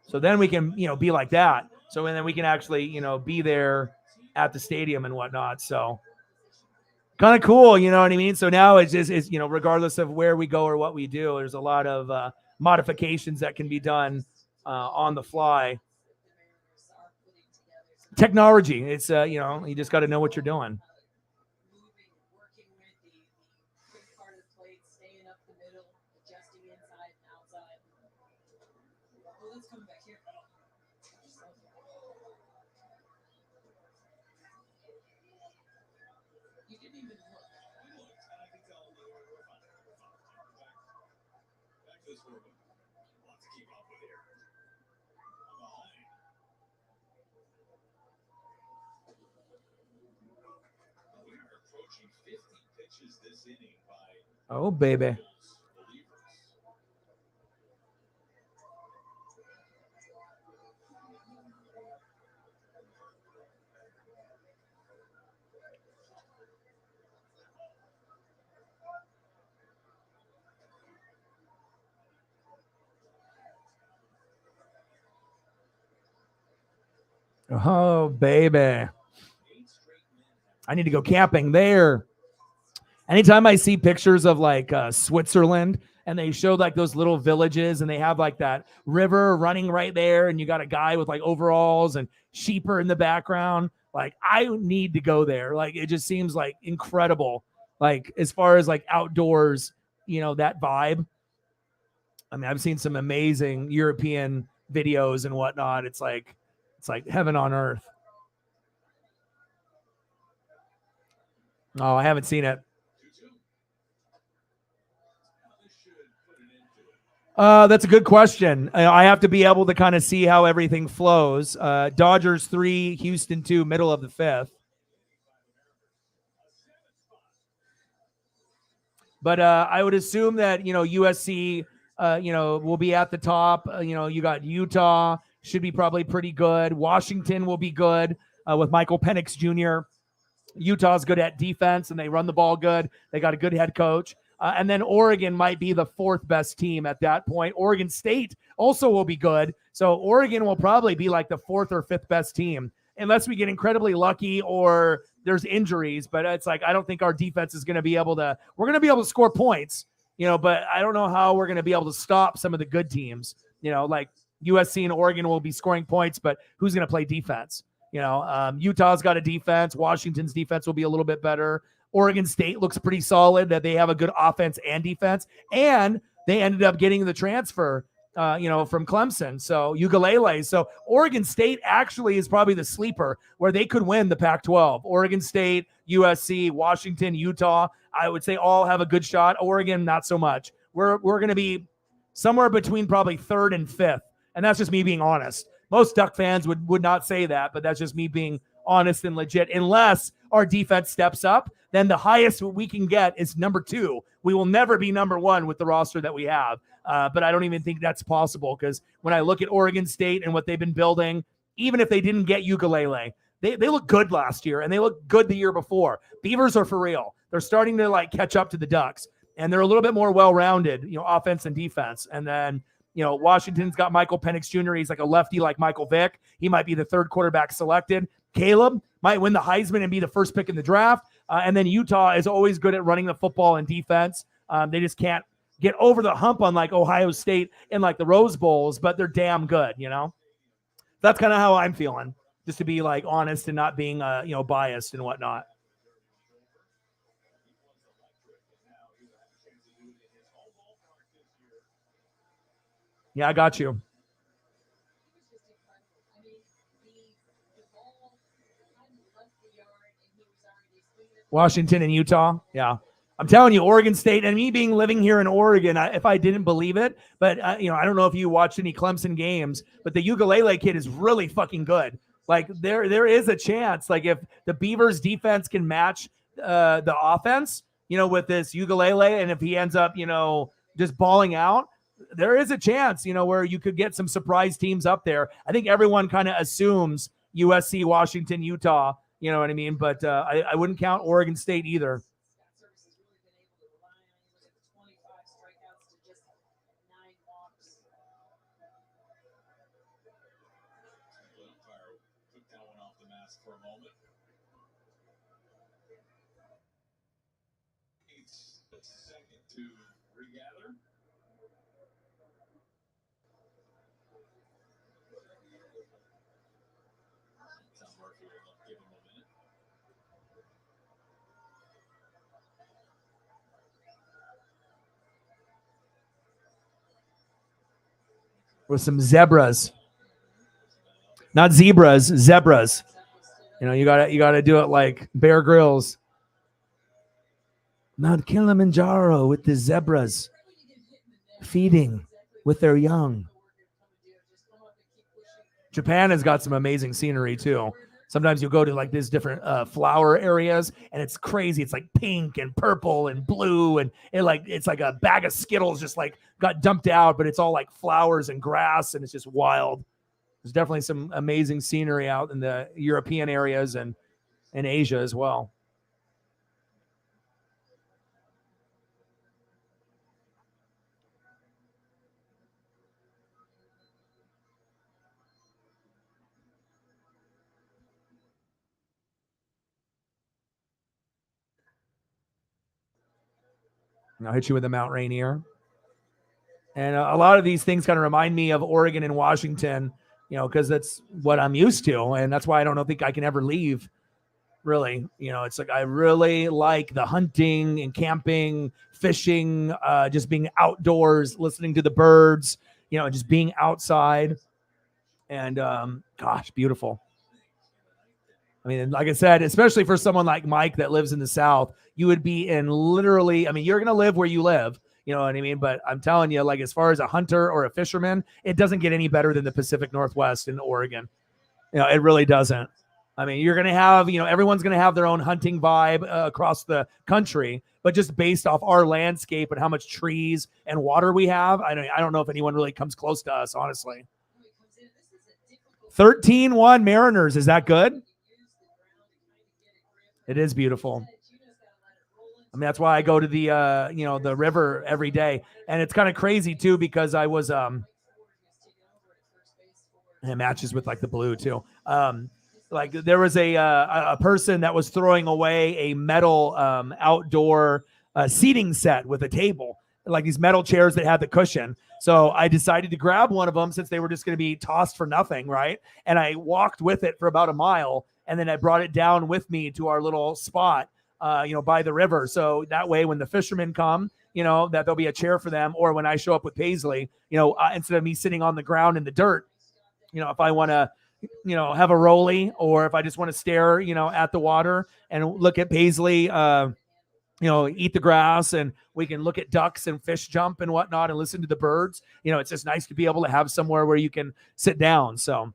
So then we can, be like that. So and then we can actually, be there at the stadium and whatnot. So kind of cool, you know what I mean? So now it's just, regardless of where we go or what we do, there's a lot of modifications that can be done on the fly. Technology, it's, you just got to know what you're doing. Oh, baby. Oh, baby. I need to go camping there. Anytime I see pictures of like Switzerland and they show like those little villages and they have like that river running right there and you got a guy with like overalls and sheep are in the background, like I need to go there. Like it just seems like incredible. Like as far as like outdoors, that vibe. I mean, I've seen some amazing European videos and whatnot. It's like heaven on earth. Oh, I haven't seen it. That's a good question. I have to be able to kind of see how everything flows. Dodgers 3, Houston 2, middle of the 5th. But I would assume that, USC, will be at the top. You got Utah, should be probably pretty good. Washington will be good with Michael Penix Jr. Utah's good at defense, and they run the ball good. They got a good head coach. And then Oregon might be the 4th best team at that point. Oregon State also will be good. So Oregon will probably be like the 4th or 5th best team, unless we get incredibly lucky or there's injuries. But it's like, I don't think our defense is going to be able to, we're going to be able to score points, but I don't know how we're going to be able to stop some of the good teams, like USC and Oregon will be scoring points, but who's going to play defense? Utah's got a defense. Washington's defense will be a little bit better. Oregon State looks pretty solid, that they have a good offense and defense, and they ended up getting the transfer, from Clemson. So Ukulele. So Oregon State actually is probably the sleeper where they could win the Pac-12. Oregon State, USC, Washington, Utah, I would say all have a good shot. Oregon, not so much. We're going to be somewhere between probably 3rd and 5th. And that's just me being honest. Most Duck fans would not say that, but that's just me being honest and legit. Unless our defense steps up, then the highest we can get is number 2. We will never be number 1 with the roster that we have. But I don't even think that's possible, because when I look at Oregon State and what they've been building, even if they didn't get Ukulele, they look good last year, and they look good the year before. Beavers are for real. They're starting to like catch up to the Ducks, and they're a little bit more well-rounded, offense and defense. And then, Washington's got Michael Penix Jr. He's like a lefty like Michael Vick. He might be the 3rd quarterback selected. Caleb might win the Heisman and be the 1st pick in the draft. And then Utah is always good at running the football and defense. They just can't get over the hump on like Ohio State and like the Rose Bowls, but they're damn good, That's kind of how I'm feeling, just to be like honest and not being, biased and whatnot. Yeah, I got you. Washington and Utah. Yeah. I'm telling you, Oregon State, and me living here in Oregon, if I didn't believe it, but I don't know if you watched any Clemson games, but the Ukulele kid is really fucking good. Like there is a chance. Like if the Beavers defense can match the offense, with this ukulele, and if he ends up, just balling out, there is a chance, where you could get some surprise teams up there. I think everyone kind of assumes USC, Washington, Utah, you know what I mean? But I wouldn't count Oregon State either. With some zebras, not zebras, zebras. You gotta do it like Bear Grylls. Mount Kilimanjaro with the zebras feeding with their young. Japan has got some amazing scenery too. Sometimes you go to like these different flower areas, and it's crazy. It's like pink and purple and blue, and it's like a bag of Skittles just like got dumped out, but it's all like flowers and grass, and it's just wild. There's definitely some amazing scenery out in the European areas and in Asia as well. And I'll hit you with the Mount Rainier. And a lot of these things kind of remind me of Oregon and Washington, because that's what I'm used to. And that's why I don't think I can ever leave, really. It's like I really like the hunting and camping, fishing, just being outdoors, listening to the birds, just being outside. And gosh, beautiful. I mean, like I said, especially for someone like Mike that lives in the South, you would be in literally, I mean, you're going to live where you live, you know what I mean? But I'm telling you, like, as far as a hunter or a fisherman, it doesn't get any better than the Pacific Northwest in Oregon. It really doesn't. I mean, you're going to have, everyone's going to have their own hunting vibe across the country, but just based off our landscape and how much trees and water we have, I don't know if anyone really comes close to us, honestly. 13-1 Mariners. Is that good? It is beautiful. I mean, that's why I go to the, the river every day. And it's kind of crazy too, because I was, and it matches with like the blue too. Like there was a person that was throwing away a metal outdoor seating set with a table, like these metal chairs that had the cushion. So I decided to grab one of them since they were just going to be tossed for nothing, right? And I walked with it for about a mile, and then I brought it down with me to our little spot, by the river. So that way, when the fishermen come, that there'll be a chair for them. Or when I show up with Paisley, instead of me sitting on the ground in the dirt, if I want to, have a rollie, or if I just want to stare, at the water and look at Paisley, eat the grass, and we can look at ducks and fish jump and whatnot and listen to the birds. It's just nice to be able to have somewhere where you can sit down. So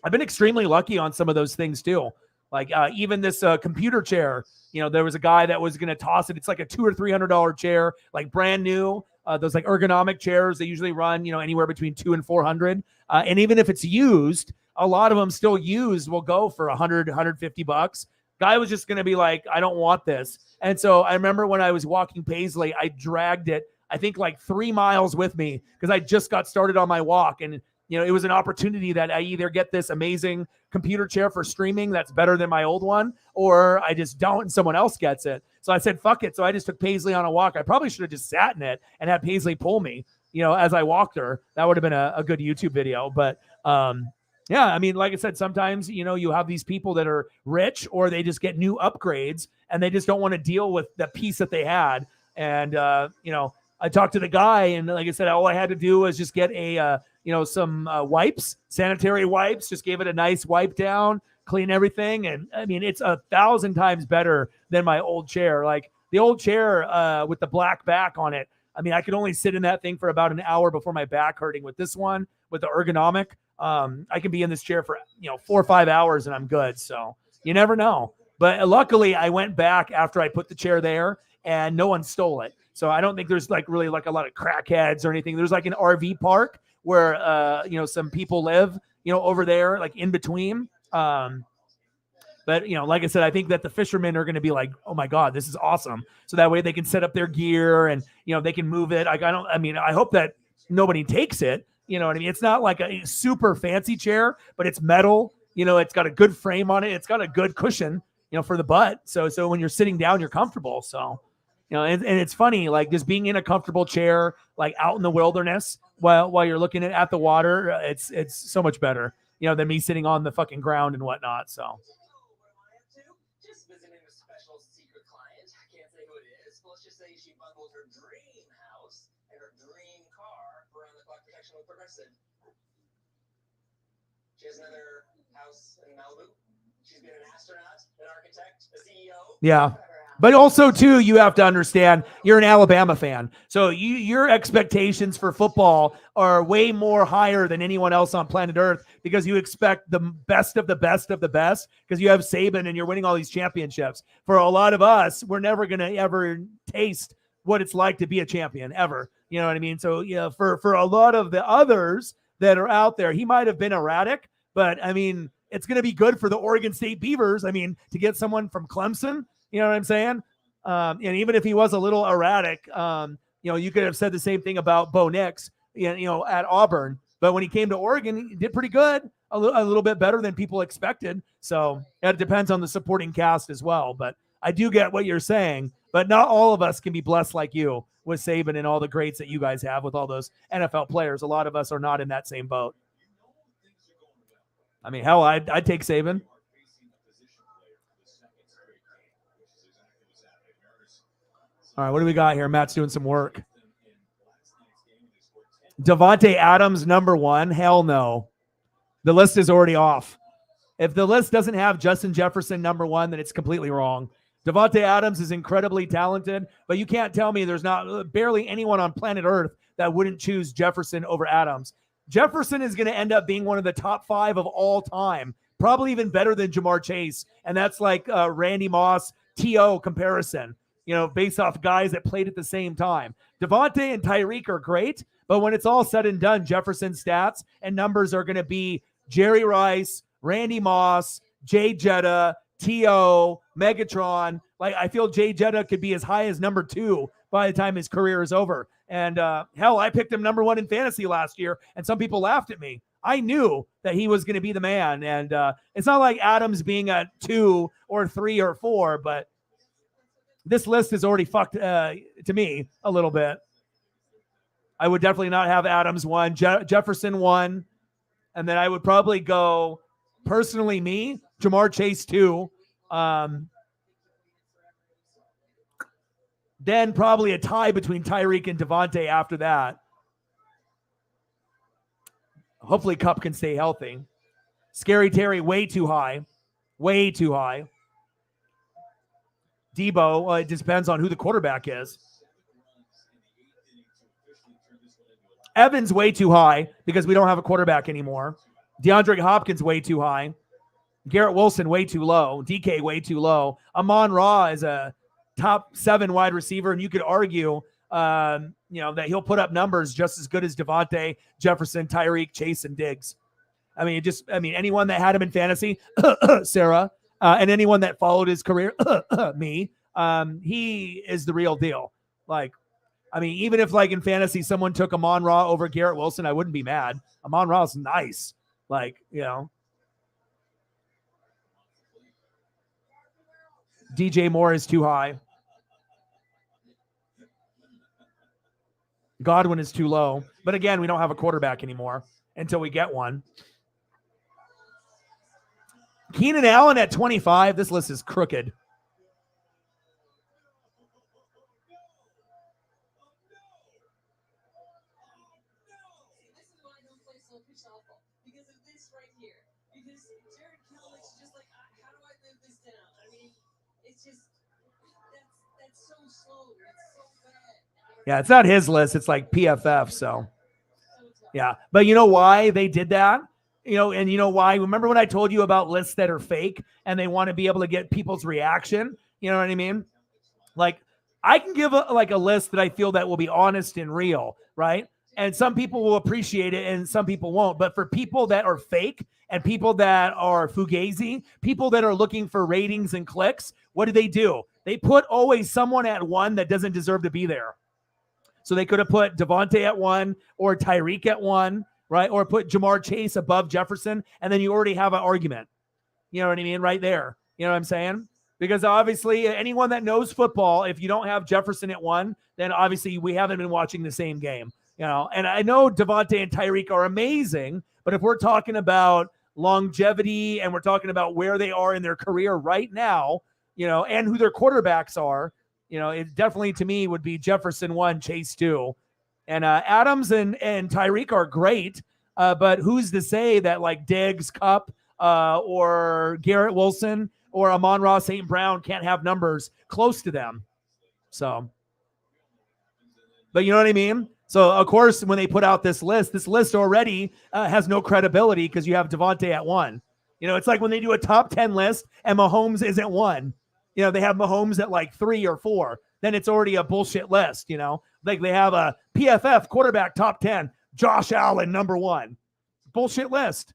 I've been extremely lucky on some of those things too. Like even this computer chair, there was a guy that was going to toss it. It's like a $200 or $300 chair, like brand new. Those like ergonomic chairs, they usually run, anywhere between $200 and $400. And even if it's used, a lot of them still used will go for $100, $150. Guy was just going to be like, I don't want this. And so I remember when I was walking Paisley, I dragged it, I think like 3 miles with me, because I just got started on my walk. And, it was an opportunity that I either get this amazing computer chair for streaming that's better than my old one, or I just don't and someone else gets it. So I said, fuck it. So I just took Paisley on a walk. I probably should have just sat in it and had Paisley pull me, as I walked her. That would have been a good YouTube video. But yeah, I mean, like I said, sometimes, you have these people that are rich, or they just get new upgrades and they just don't want to deal with the piece that they had. And, I talked to the guy, and like I said, all I had to do was just get some wipes, sanitary wipes, just gave it a nice wipe down, clean everything. And I mean, it's 1,000 times better than my old chair. Like the old chair with the black back on it, I mean, I could only sit in that thing for about an hour before my back hurting. With this one, with the ergonomic, I can be in this chair for 4 or 5 hours and I'm good. So you never know. But luckily, I went back after I put the chair there, and no one stole it. So I don't think there's really a lot of crackheads or anything. There's like an RV park where some people live over there, like in between. But like I said, I think that the fishermen are going to be like, oh my God, this is awesome. So that way they can set up their gear and they can move it. I hope that nobody takes it. You know what I mean? It's not like a super fancy chair, but it's metal. It's got a good frame on it. It's got a good cushion, for the butt. So when you're sitting down, you're comfortable. So, and it's funny, like just being in a comfortable chair, like out in the wilderness while you're looking at the water, it's so much better, than me sitting on the fucking ground and whatnot. So. Just visiting a special secret client. I can't say who it is, but let's just say she bundled her dream house and her dream car for around-the-clock protection with Progressive. She has another house in Malibu. She's been an astronaut, an architect, a CEO. Yeah. But also, too, you have to understand you're an Alabama fan. So your expectations for football are way more higher than anyone else on planet Earth because you expect the best of the best of the best because you have Saban and you're winning all these championships. For a lot of us, we're never going to ever taste what it's like to be a champion ever. You know what I mean? So, for a lot of the others that are out there, he might have been erratic, but, I mean, it's going to be good for the Oregon State Beavers. I mean, to get someone from Clemson, you know what I'm saying? And even if he was a little erratic, you could have said the same thing about Bo Nix, at Auburn. But when he came to Oregon, he did pretty good, a little bit better than people expected. So it depends on the supporting cast as well. But I do get what you're saying. But not all of us can be blessed like you with Saban and all the greats that you guys have with all those NFL players. A lot of us are not in that same boat. I mean, hell, I'd take Saban. All right, what do we got here? Matt's doing some work. Davante Adams, number 1. Hell no. The list is already off. If the list doesn't have Justin Jefferson number 1, then it's completely wrong. Davante Adams is incredibly talented, but you can't tell me there's not barely anyone on planet Earth that wouldn't choose Jefferson over Adams. Jefferson is going to end up being one of the top 5 of all time, probably even better than Jamar Chase, and that's like Randy Moss, T.O. comparison. Based off guys that played at the same time. Devontae and Tyreek are great, but when it's all said and done, Jefferson's stats and numbers are going to be Jerry Rice, Randy Moss, Jay Jetta, T.O., Megatron. Like, I feel Jay Jetta could be as high as number 2 by the time his career is over. And hell, I picked him number 1 in fantasy last year, and some people laughed at me. I knew that he was going to be the man. And it's not like Adams being a 2 or 3 or 4, but this list is already fucked to me a little bit. I would definitely not have Adams 1, Jefferson 1, and then I would probably go, personally me, Jamar Chase 2, then probably a tie between Tyreek and Devontae after that. Hopefully Kupp can stay healthy. Scary Terry, way too high. Way too high. Debo, it just depends on who the quarterback is. Evans way too high because we don't have a quarterback anymore. DeAndre Hopkins way too high. Garrett Wilson way too low. DK way too low. Amon-Ra is a top 7 wide receiver, and you could argue that he'll put up numbers just as good as Devontae, Jefferson, Tyreek, Chase, and Diggs. Anyone that had him in fantasy, Sarah, and anyone that followed his career, me, he is the real deal. Even if in fantasy someone took Amon-Ra over Garrett Wilson, I wouldn't be mad. Amon-Ra's nice. DJ Moore is too high. Godwin is too low. But again, we don't have a quarterback anymore until we get one. Keenan Allen at 25. This list is crooked. Because of this right here. Because Jared Kelly's just like, how do I live this down? It's just, that's so slow. It's so bad. Yeah, it's not his list. It's like PFF. So, yeah. But you know why they did that? And you know why? Remember when I told you about lists that are fake and they want to be able to get people's reaction? You know what I mean? Like, I can give a list that I feel that will be honest and real, right? And some people will appreciate it and some people won't. But for people that are fake and people that are fugazi, people that are looking for ratings and clicks, what do? They put always someone at 1 that doesn't deserve to be there. So they could have put Devontae at 1 or Tyreek at 1, right? Or put Jamar Chase above Jefferson, and then you already have an argument. You know what I mean? Right there. You know what I'm saying? Because obviously anyone that knows football, if you don't have Jefferson at 1, then obviously we haven't been watching the same game. And I know Devontae and Tyreek are amazing, but if we're talking about longevity and we're talking about where they are in their career right now, and who their quarterbacks are, it definitely to me would be Jefferson 1, Chase 2. And Adams and Tyreek are great, but who's to say that like Diggs, Cup, or Garrett Wilson or Amon-Ra St. Brown can't have numbers close to them? So, but you know what I mean? So, of course, when they put out this list already has no credibility because you have Devontae at 1. It's like when they do a top 10 list and Mahomes isn't 1. They have Mahomes at like 3 or 4. Then it's already a bullshit list, Like they have a PFF quarterback top 10, Josh Allen number 1. Bullshit list,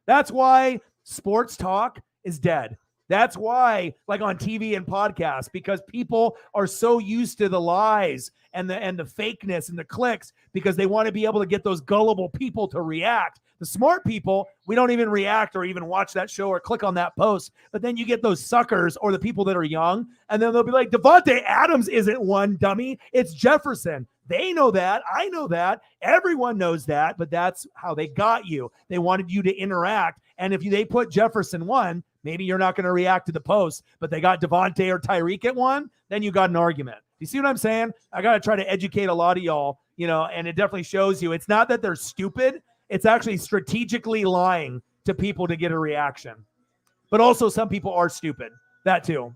That's why sports talk is dead. That's why, like on TV and podcasts, because people are so used to the lies and the fakeness and the clicks because they want to be able to get those gullible people to react. The smart people, we don't even react or even watch that show or click on that post. But then you get those suckers or the people that are young, and then they'll be like, Devontae Adams isn't 1, dummy. It's Jefferson. They know that. I know that. Everyone knows that, but that's how they got you. They wanted you to interact. And if they put Jefferson 1, maybe you're not going to react to the post, but they got Devontae or Tyreek at 1, then you got an argument. You see what I'm saying? I got to try to educate a lot of y'all, and it definitely shows you. It's not that they're stupid. It's actually strategically lying to people to get a reaction. But also some people are stupid. That too.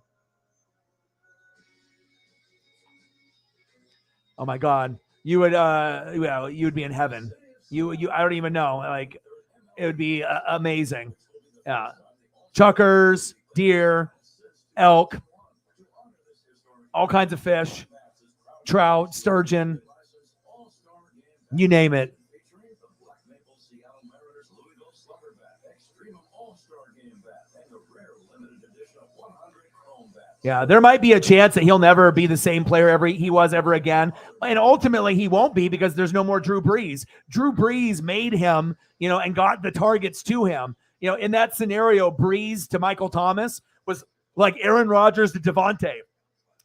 Oh my God. You would be in heaven. You I don't even know. Like, it would be amazing. Yeah. Chuckers, deer, elk, all kinds of fish, trout, sturgeon, you name it. Yeah, there might be a chance that he'll never be the same player he was ever again. And ultimately he won't be because there's no more Drew Brees. Drew Brees made him, and got the targets to him. In that scenario, Brees to Michael Thomas was like Aaron Rodgers to Devontae.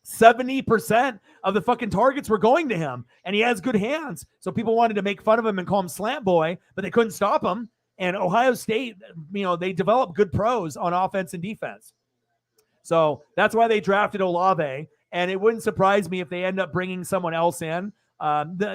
70% of the fucking targets were going to him, and he has good hands. So people wanted to make fun of him and call him Slant Boy, but they couldn't stop him. And Ohio State, they developed good pros on offense and defense. So that's why they drafted Olave, and it wouldn't surprise me if they end up bringing someone else in.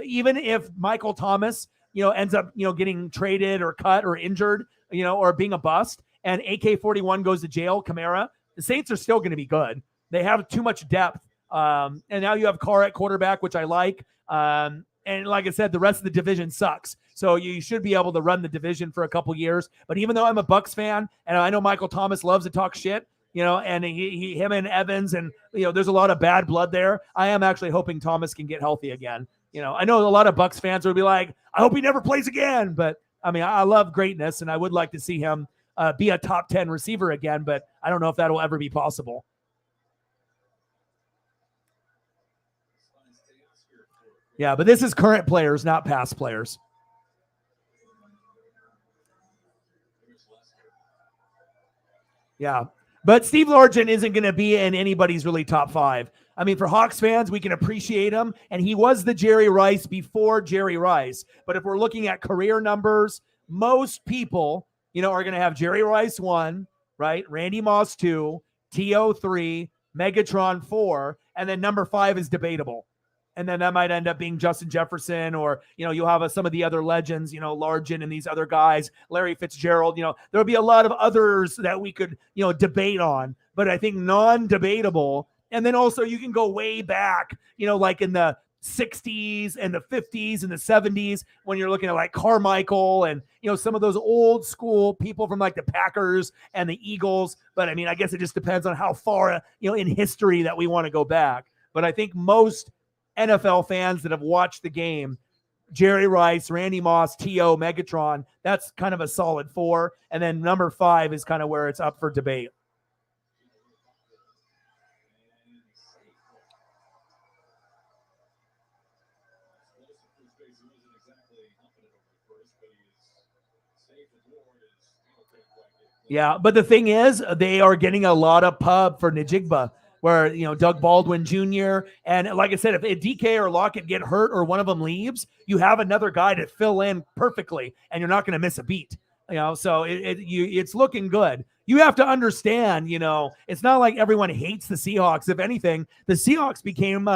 Even if Michael Thomas, ends up, getting traded or cut or injured, or being a bust, and AK-41 goes to jail, Kamara, the Saints are still going to be good. They have too much depth. And now you have Carr at quarterback, which I like. And like I said, the rest of the division sucks. So you should be able to run the division for a couple years. But even though I'm a Bucs fan, and I know Michael Thomas loves to talk shit, and him and Evans, and there's a lot of bad blood there. I am actually hoping Thomas can get healthy again. I know a lot of Bucs fans will be like, I hope he never plays again. But I mean, I love greatness, and I would like to see him be a top 10 receiver again. But I don't know if that will ever be possible. Yeah, but this is current players, not past players. Yeah. But Steve Largent isn't going to be in anybody's really top 5. I mean, for Hawks fans, we can appreciate him. And he was the Jerry Rice before Jerry Rice. But if we're looking at career numbers, most people, are going to have Jerry Rice 1, right? Randy Moss 2, T.O. 3, Megatron 4, and then number 5 is debatable. And then that might end up being Justin Jefferson, or, you'll have some of the other legends, Largent and these other guys, Larry Fitzgerald, there'll be a lot of others that we could, debate on, but I think non-debatable. And then also you can go way back, like in the 60s and the 50s and the 70s when you're looking at like Carmichael and, you know, some of those old school people from like the Packers and the Eagles. But I mean, I guess it just depends on how far, you know, in history that we want to go back. But I think most NFL fans that have watched the game, Jerry Rice, Randy Moss, T.O., Megatron, that's kind of a solid 4. And then number 5 is kind of where it's up for debate. Yeah, but the thing is, they are getting a lot of pub for Najigba, where, you know, Doug Baldwin Jr. And like I said, if DK or Lockett get hurt or one of them leaves, you have another guy to fill in perfectly, and you're not going to miss a beat. You know, so it's looking good. You have to understand, you know, it's not like everyone hates the Seahawks. If anything, the Seahawks became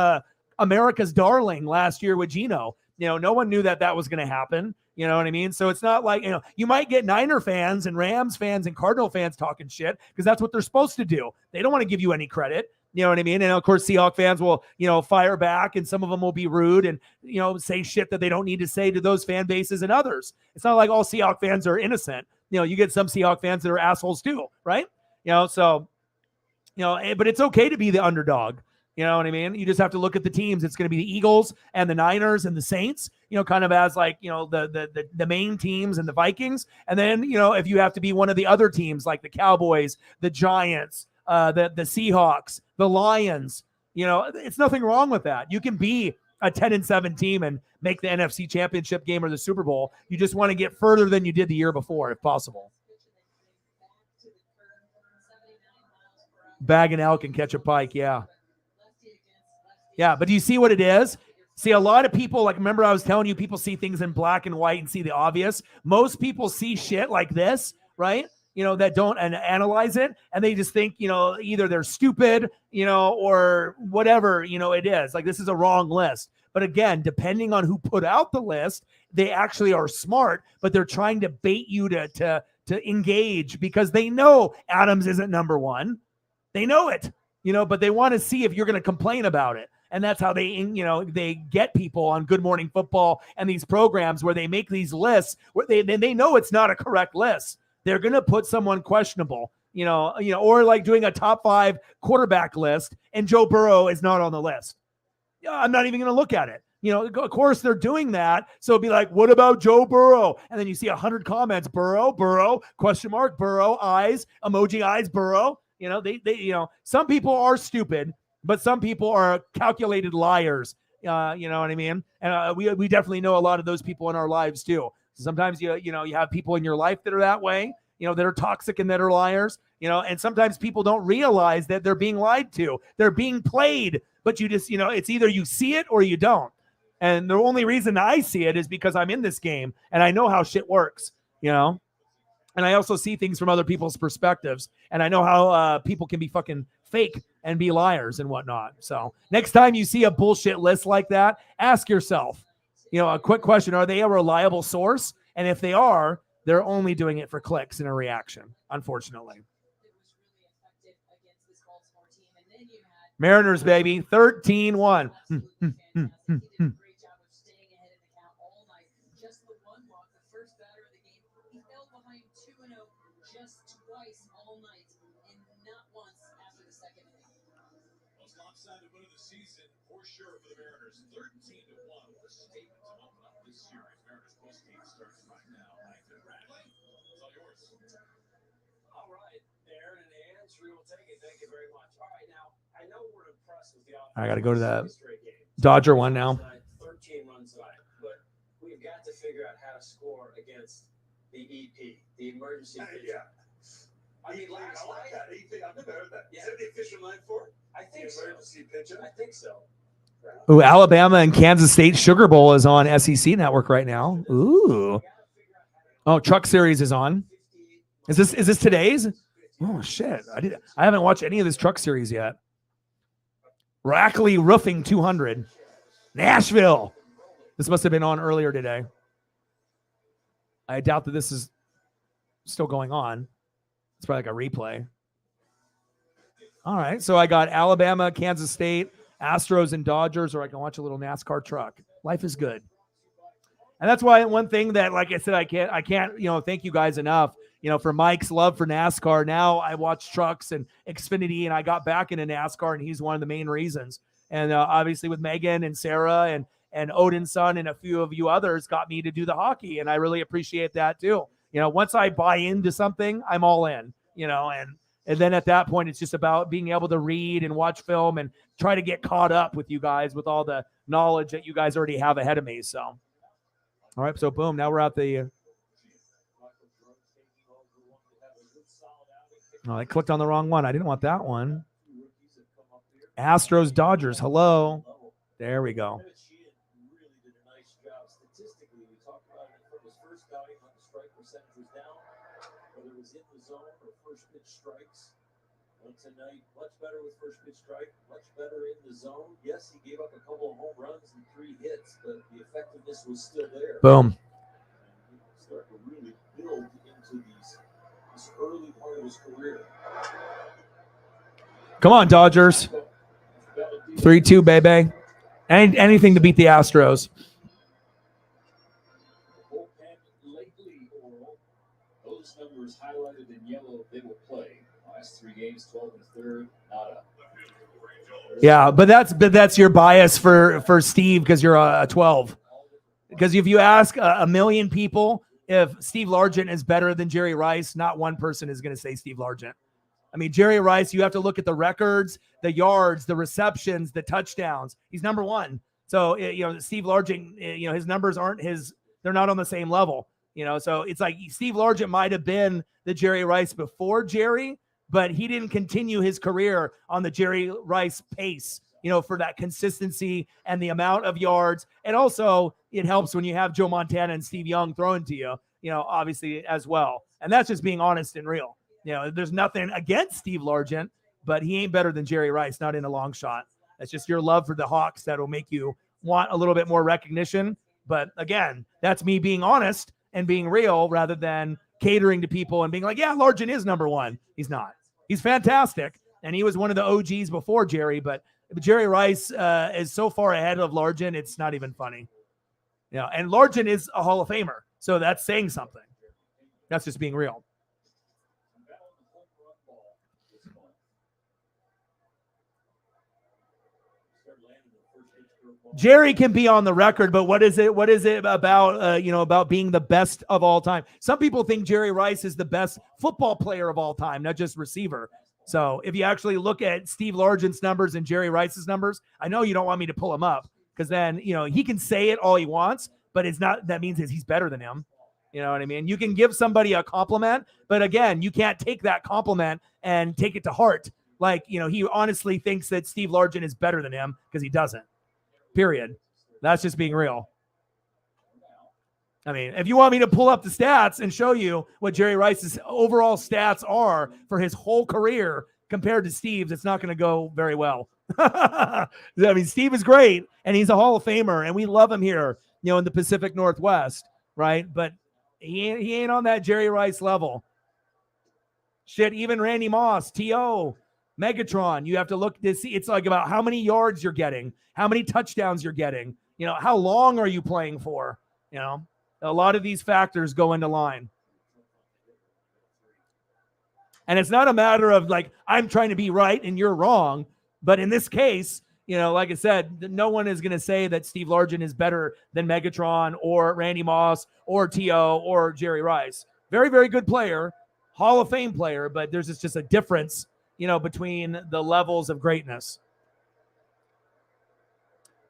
America's darling last year with Geno. You know, no one knew that was going to happen. You know what I mean? So it's not like, you know, you might get Niner fans and Rams fans and Cardinal fans talking shit because that's what they're supposed to do. They don't want to give you any credit. You know what I mean? And of course, Seahawks fans will, you know, fire back, and some of them will be rude and, you know, say shit that they don't need to say to those fan bases and others. It's not like all Seahawks fans are innocent. You know, you get some Seahawks fans that are assholes too, right? You know, so, you know, but it's okay to be the underdog. You know what I mean? You just have to look at the teams. It's going to be the Eagles and the Niners and the Saints, you know, kind of as like, you know, the main teams, and the Vikings. And then, you know, if you have to be one of the other teams like the Cowboys, the Giants, the Seahawks, the Lions, you know, it's nothing wrong with that. You can be a 10-7 team and make the NFC Championship game or the Super Bowl. You just want to get further than you did the year before, if possible. Bag an elk and catch a pike, yeah. Yeah, but do you see what it is? See, a lot of people, like, remember I was telling you, people see things in black and white and see the obvious. Most people see shit like this, right? You know, that don't analyze it, and they just think, you know, either they're stupid, you know, or whatever, you know, it is. Like, this is a wrong list. But again, depending on who put out the list, they actually are smart, but they're trying to bait you to engage because they know Adams isn't number 1. They know it, you know, but they want to see if you're going to complain about it. And that's how they, you know, they get people on Good Morning Football and these programs where they make these lists where they know it's not a correct list. They're going to put someone questionable, you know, or like doing a top 5 quarterback list and Joe Burrow is not on the list. Yeah, I'm not even going to look at it. You know, of course they're doing that. So it'd be like, what about Joe Burrow? And then you see 100 comments, Burrow, question mark, Burrow, eyes, emoji eyes, Burrow. You know, they you know, some people are stupid, but some people are calculated liars. You know what I mean? And we definitely know a lot of those people in our lives too. Sometimes you have people in your life that are that way, you know, that are toxic and that are liars, you know, and sometimes people don't realize that they're being lied to. They're being played, but you just, you know, it's either you see it or you don't. And the only reason I see it is because I'm in this game and I know how shit works, you know. And I also see things from other people's perspectives. And I know how people can be fucking fake and be liars and whatnot. So next time you see a bullshit list like that, ask yourself, you know, a quick question. Are they a reliable source? And if they are, they're only doing it for clicks and a reaction, unfortunately. Mariners, baby, 13-1. Lopsided win of the season for sure for the Mariners. 13-1. What a statement to open up this series. Mariners postgame starts right now. Nathan Radley, it's all yours. All right, Aaron and Hans, we will take it. Thank you very much. All right, now I know we're impressed with the offense. I got to go to that Dodger one now. 13 runs tonight, but we've got to figure out how to score against the EP, the emergency pitcher. Yeah. I mean, last night. I've never heard that. Yeah. Is that the official line for it? I think so. Emergency pitcher? I think so. Ooh, Alabama and Kansas State Sugar Bowl is on SEC Network right now. Ooh. Oh, Truck Series is on. Is this today's? Oh shit. I haven't watched any of this Truck Series yet. Rackley Roofing 200. Nashville. This must have been on earlier today. I doubt that this is still going on. It's probably like a replay. All right. So I got Alabama, Kansas State, Astros and Dodgers, or I can watch a little NASCAR truck. Life is good. And that's why one thing that, like I said, I can't, thank you guys enough, for Mike's love for NASCAR. Now I watch trucks and Xfinity, and I got back into NASCAR, and he's one of the main reasons. And obviously with Megan and Sarah and Odin's son and a few of you others got me to do the hockey. And I really appreciate that too. Once I buy into something, I'm all in, and then at that point, it's just about being able to read and watch film and try to get caught up with you guys with all the knowledge that you guys already have ahead of me. So, all right. So boom, now we're at the, I clicked on the wrong one. I didn't want that one. Astros, Dodgers. Hello. There we go. Really did a nice job statistically. We talked about it from his first outing when the strike percentage was down, whether it was in the zone or first pitch strikes. But tonight, much better with first pitch strike, much better in the zone. Yes, he gave up a couple of home runs and 3 hits, but the effectiveness was still there. Boom. And he started to really build into this early part of his career. Come on, Dodgers. 3-2, baby. Anything to beat the Astros. Bullpen lately, Oral. Those numbers highlighted in yellow, they will play. Last 3 games, 12 and a third, nada. Yeah, but that's your bias for Steve because you're a 12. Because if you ask a million people if Steve Largent is better than Jerry Rice, not one person is going to say Steve Largent. I mean, Jerry Rice, you have to look at the records, the yards, the receptions, the touchdowns. He's number 1. So, Steve Largent, his numbers they're not on the same level, So it's like Steve Largent might have been the Jerry Rice before Jerry, but he didn't continue his career on the Jerry Rice pace, for that consistency and the amount of yards. And also it helps when you have Joe Montana and Steve Young throwing to you, obviously as well. And that's just being honest and real. There's nothing against Steve Largent, but he ain't better than Jerry Rice, not in a long shot. That's just your love for the Hawks that will make you want a little bit more recognition. But again, that's me being honest and being real rather than catering to people and being like, yeah, Largent is number 1. He's not. He's fantastic. And he was one of the OGs before Jerry, but Jerry Rice is so far ahead of Largent, it's not even funny. And Largent is a Hall of Famer. So that's saying something. That's just being real. Jerry can be on the record, but what is it about, about being the best of all time? Some people think Jerry Rice is the best football player of all time, not just receiver. So if you actually look at Steve Largent's numbers and Jerry Rice's numbers, I know you don't want me to pull him up because then, he can say it all he wants, but it's not, that means he's better than him. You know what I mean? You can give somebody a compliment, but again, you can't take that compliment and take it to heart. Like, he honestly thinks that Steve Largent is better than him because he doesn't. Period. That's just being real. I mean, if you want me to pull up the stats and show you what Jerry Rice's overall stats are for his whole career compared to Steve's, it's not going to go very well. I mean, Steve is great, and he's a Hall of Famer, and we love him here, in the Pacific Northwest, right? But he ain't on that Jerry Rice level. Shit, even Randy Moss, T.O., Megatron, you have to look to see. It's like about how many yards you're getting, how many touchdowns you're getting, how long are you playing for? A lot of these factors go into line. And it's not a matter of like, I'm trying to be right and you're wrong. But in this case, like I said, no one is going to say that Steve Largent is better than Megatron or Randy Moss or T.O. or Jerry Rice. Very, very good player, Hall of Fame player, but there's just a difference between the levels of greatness.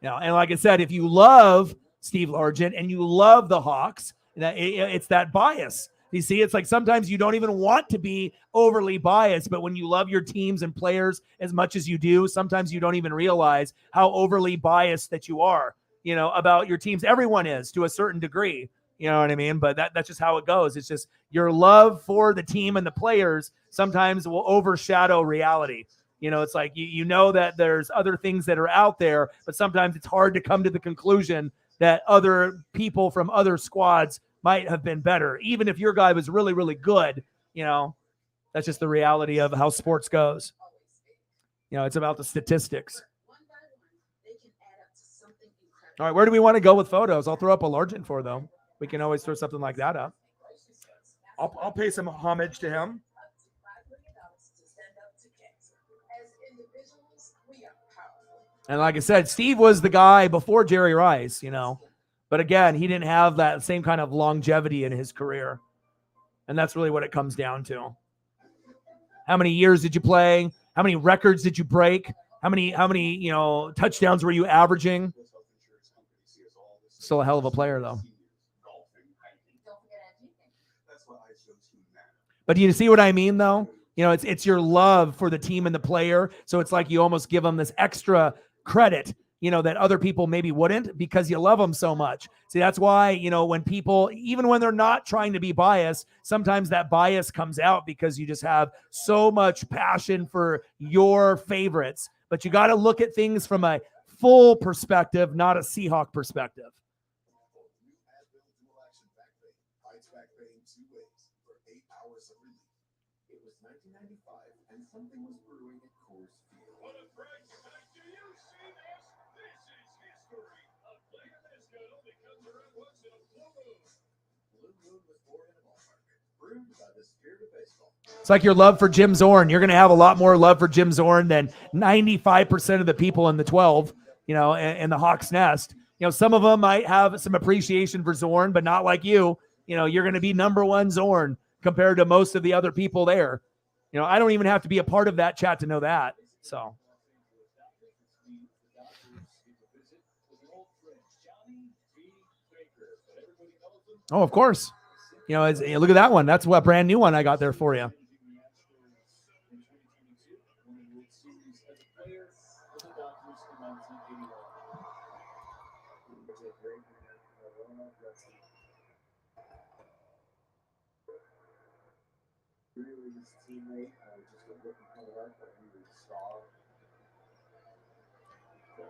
And like I said, if you love Steve Largent and you love the Hawks, it's that bias. You see, it's like sometimes you don't even want to be overly biased, but when you love your teams and players as much as you do, sometimes you don't even realize how overly biased that you are, about your teams. Everyone is to a certain degree. You know what I mean? But that's just how it goes. It's just your love for the team and the players sometimes will overshadow reality. It's like, you know that there's other things that are out there, but sometimes it's hard to come to the conclusion that other people from other squads might have been better. Even if your guy was really, really good, that's just the reality of how sports goes. It's about the statistics. All right, where do we want to go with photos? I'll throw up a Largent for, though. We can always throw something like that up. I'll pay some homage to him. And like I said, Steve was the guy before Jerry Rice, you know. But again, he didn't have that same kind of longevity in his career. And that's really what it comes down to. How many years did you play? How many records did you break? How many, touchdowns were you averaging? Still a hell of a player, though. But do you see what I mean, though? You know, it's your love for the team and the player. So it's like you almost give them this extra credit, you know, that other people maybe wouldn't because you love them so much. See, that's why, you know, when people, even when they're not trying to be biased, sometimes that bias comes out because you just have so much passion for your favorites. But you got to look at things from a full perspective, not a Seahawk perspective. It's like your love for Jim Zorn. You're going to have a lot more love for Jim Zorn than 95% of the people in the 12, you know, in the Hawks Nest. You know, some of them might have some appreciation for Zorn, but not like you. You know, you're going to be number one Zorn compared to most of the other people there. You know, I don't even have to be a part of that chat to know that. So. Oh, of course. You know, look at that one. That's what brand new one I got there for you.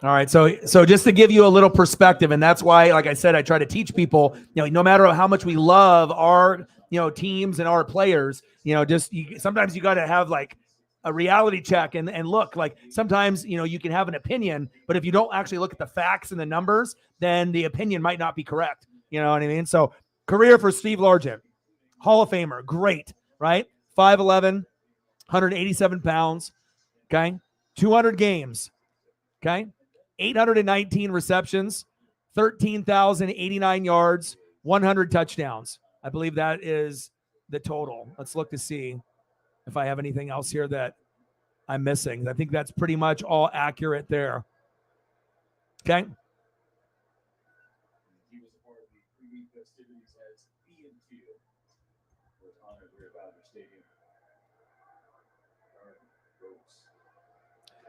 All right, so just to give you a little perspective, and that's why, like I said, I try to teach people, you know, no matter how much we love our, you know, teams and our players, you know, sometimes you got to have like a reality check and look, like sometimes, you know, you can have an opinion, but if you don't actually look at the facts and the numbers, then the opinion might not be correct. You know what I mean? So career for Steve Largent, Hall of Famer, great, right? 5'11", 187 pounds, okay? 200 games, okay? 819 receptions, 13,089 yards, 100 touchdowns. I believe that is the total. Let's look to see if I have anything else here that I'm missing. I think that's pretty much all accurate there. Okay.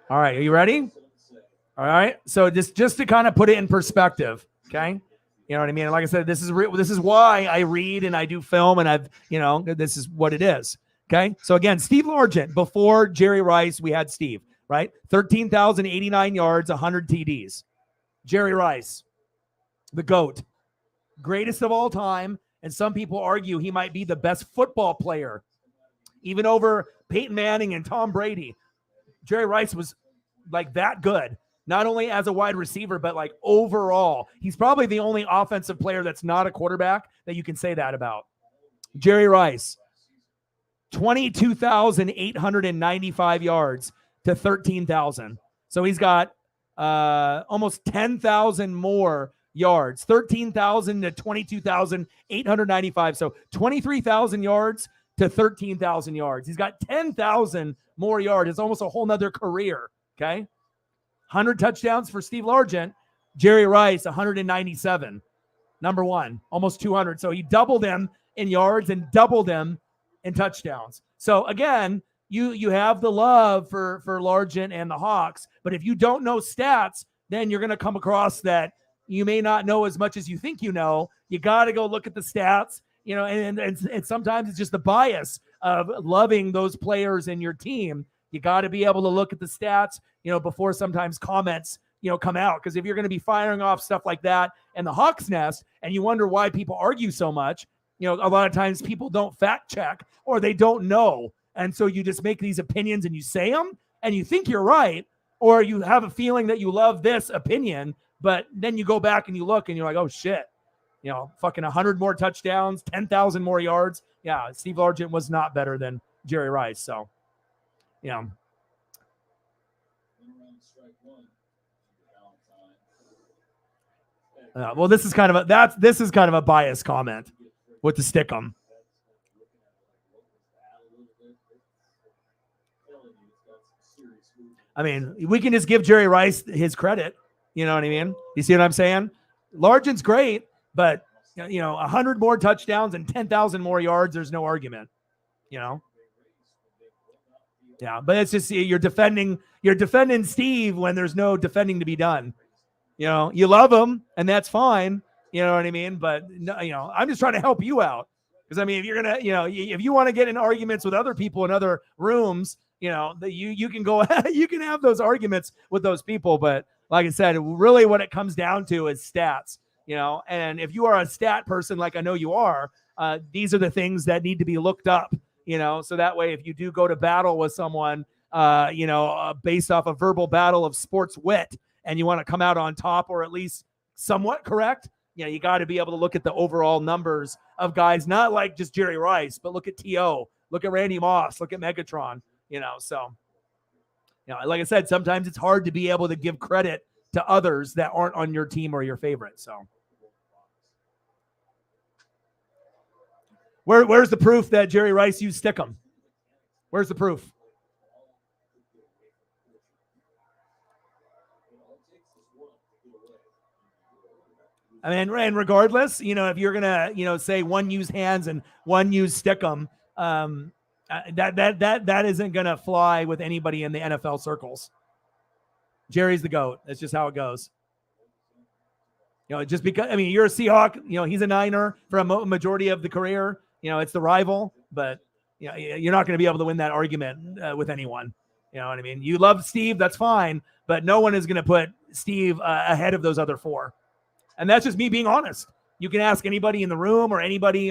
All right, are you ready? All right, so just to kind of put it in perspective, okay? You know what I mean? And like I said, this is why I read and I do film, and this is what it is, okay? So again, Steve Largent, before Jerry Rice, we had Steve, right? 13,089 yards, 100 TDs. Jerry Rice, the GOAT, greatest of all time, and some people argue he might be the best football player, even over Peyton Manning and Tom Brady. Jerry Rice was like that good. Not only as a wide receiver, but like overall. He's probably the only offensive player that's not a quarterback that you can say that about. Jerry Rice, 22,895 yards to 13,000. So he's got almost 10,000 more yards, 13,000 to 22,895. So 23,000 yards to 13,000 yards. He's got 10,000 more yards. It's almost a whole nother career, okay? 100 touchdowns for Steve Largent. Jerry Rice, 197. Number one, almost 200. So he doubled him in yards and doubled him in touchdowns. So again, you have the love for Largent and the Hawks, but if you don't know stats, then you're going to come across that you may not know as much as you think you know. You got to go look at the stats, you know, and sometimes it's just the bias of loving those players in your team. You got to be able to look at the stats, you know, before sometimes comments, you know, come out. Because if you're going to be firing off stuff like that and the Hawks Nest, and you wonder why people argue so much, you know, a lot of times people don't fact check or they don't know. And so you just make these opinions and you say them and you think you're right, or you have a feeling that you love this opinion, But then you go back and you look and you're like, oh shit, fucking 100 more touchdowns, 10,000 more yards. Yeah, Steve Largent was not better than Jerry Rice. So, well, this is kind of a biased comment with the stick 'em. I mean, we can just give Jerry Rice his credit. You know what I mean? You see what I'm saying? Largent's great, but 100 more touchdowns and 10,000 more yards. There's no argument. Yeah, but it's just you're defending Steve when there's no defending to be done. You love him, and that's fine. You know what I mean? But I'm just trying to help you out because I mean, if you're gonna, if you want to get in arguments with other people in other rooms, that you can go, you can have those arguments with those people. But like I said, really, what it comes down to is stats. And if you are a stat person, like I know you are, these are the things that need to be looked up. So that way, if you do go to battle with someone, based off a verbal battle of sports wit, and you want to come out on top or at least somewhat correct, you got to be able to look at the overall numbers of guys, not like just Jerry Rice, but look at T.O., look at Randy Moss, look at Megatron, so, like I said, sometimes it's hard to be able to give credit to others that aren't on your team or your favorite. So where's the proof that Jerry Rice used stick 'em? Where's the proof? I mean, and regardless, if you're gonna, say one use hands and one use stick 'em, that isn't gonna fly with anybody in the NFL circles. Jerry's the GOAT. That's just how it goes. Just because, I mean, you're a Seahawk, he's a Niner for a majority of the career. It's the rival, but you're not going to be able to win that argument with anyone. You know what I mean? You love Steve, that's fine, but no one is going to put Steve ahead of those other four. And that's just me being honest. You can ask anybody in the room or anybody,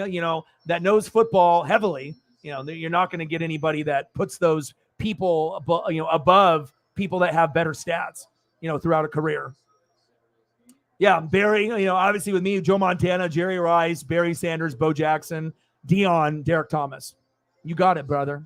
that knows football heavily. You're not going to get anybody that puts those people, above people that have better stats, throughout a career. Yeah, Barry, obviously with me, Joe Montana, Jerry Rice, Barry Sanders, Bo Jackson, Dion, Derek Thomas. You got it, brother.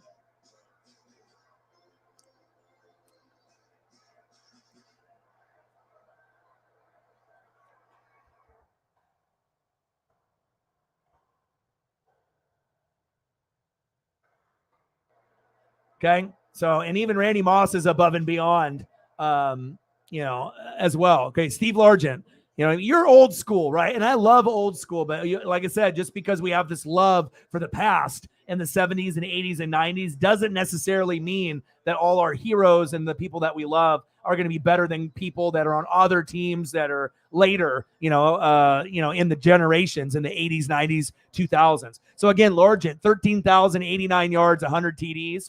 Okay. So, and even Randy Moss is above and beyond, as well. Okay. Steve Largent, you're old school, right? And I love old school, but like I said, just because we have this love for the past in the 70s and 80s and 90s doesn't necessarily mean that all our heroes and the people that we love are going to be better than people that are on other teams that are later, in the generations in the 80s, 90s, 2000s. So again, Largent, 13,089 yards, 100 TDs.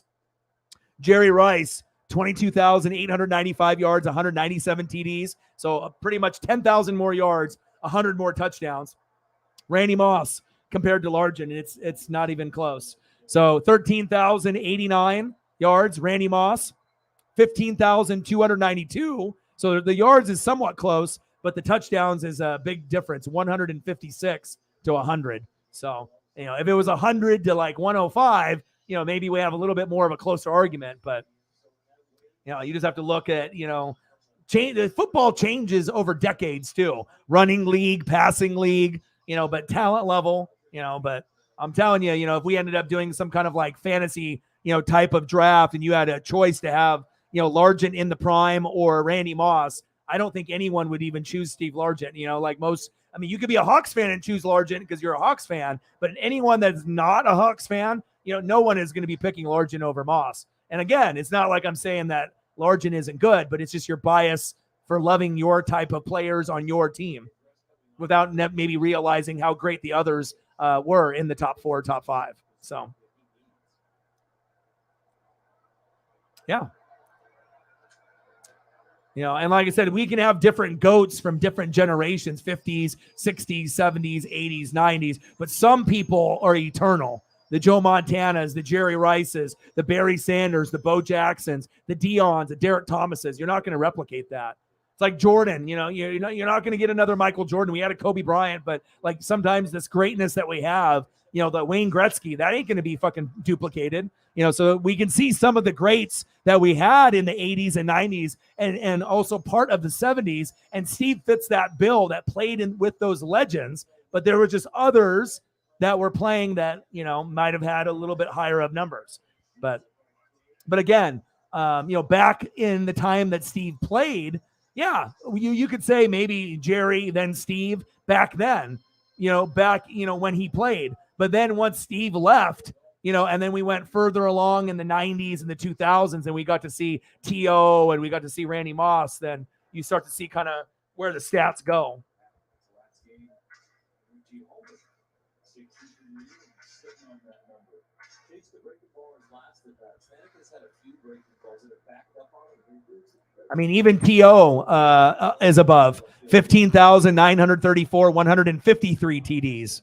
Jerry Rice, 22,895 yards, 197 TDs. So pretty much 10,000 more yards, 100 more touchdowns. Randy Moss compared to Largent, it's not even close. So 13,089 yards, Randy Moss, 15,292. So the yards is somewhat close, but the touchdowns is a big difference, 156 to 100. So, if it was 100 to like 105, maybe we have a little bit more of a closer argument, but you just have to look at, the football changes over decades too. Running league, passing league, but talent level, but I'm telling you, if we ended up doing some kind of like fantasy, type of draft and you had a choice to have, Largent in the prime or Randy Moss, I don't think anyone would even choose Steve Largent, like most. I mean, you could be a Hawks fan and choose Largent because you're a Hawks fan, but anyone that's not a Hawks fan, no one is going to be picking Largent over Moss. And again, it's not like I'm saying that Largent isn't good, but it's just your bias for loving your type of players on your team without maybe realizing how great the others were in the top 4, top 5. So, yeah. And like I said, we can have different GOATs from different generations, 50s, 60s, 70s, 80s, 90s, but some people are eternal. The Joe Montanas, the Jerry Rices, the Barry Sanders, the Bo Jacksons, the Dions, the Derek Thomases. You're not going to replicate that. It's like Jordan, you're not going to get another Michael Jordan. We had a Kobe Bryant, but like sometimes this greatness that we have, the Wayne Gretzky, that ain't going to be fucking duplicated. So we can see some of the greats that we had in the 80s and 90s and also part of the 70s. And Steve fits that bill that played in with those legends, but there were just others that were playing that, might have had a little bit higher of numbers. But again, back in the time that Steve played, yeah, you could say maybe Jerry, then Steve back then, when he played. But then once Steve left, and then we went further along in the 90s and the 2000s, and we got to see T.O. and we got to see Randy Moss, then you start to see kind of where the stats go. I mean, even T.O. is above 15,934, 153 TDs.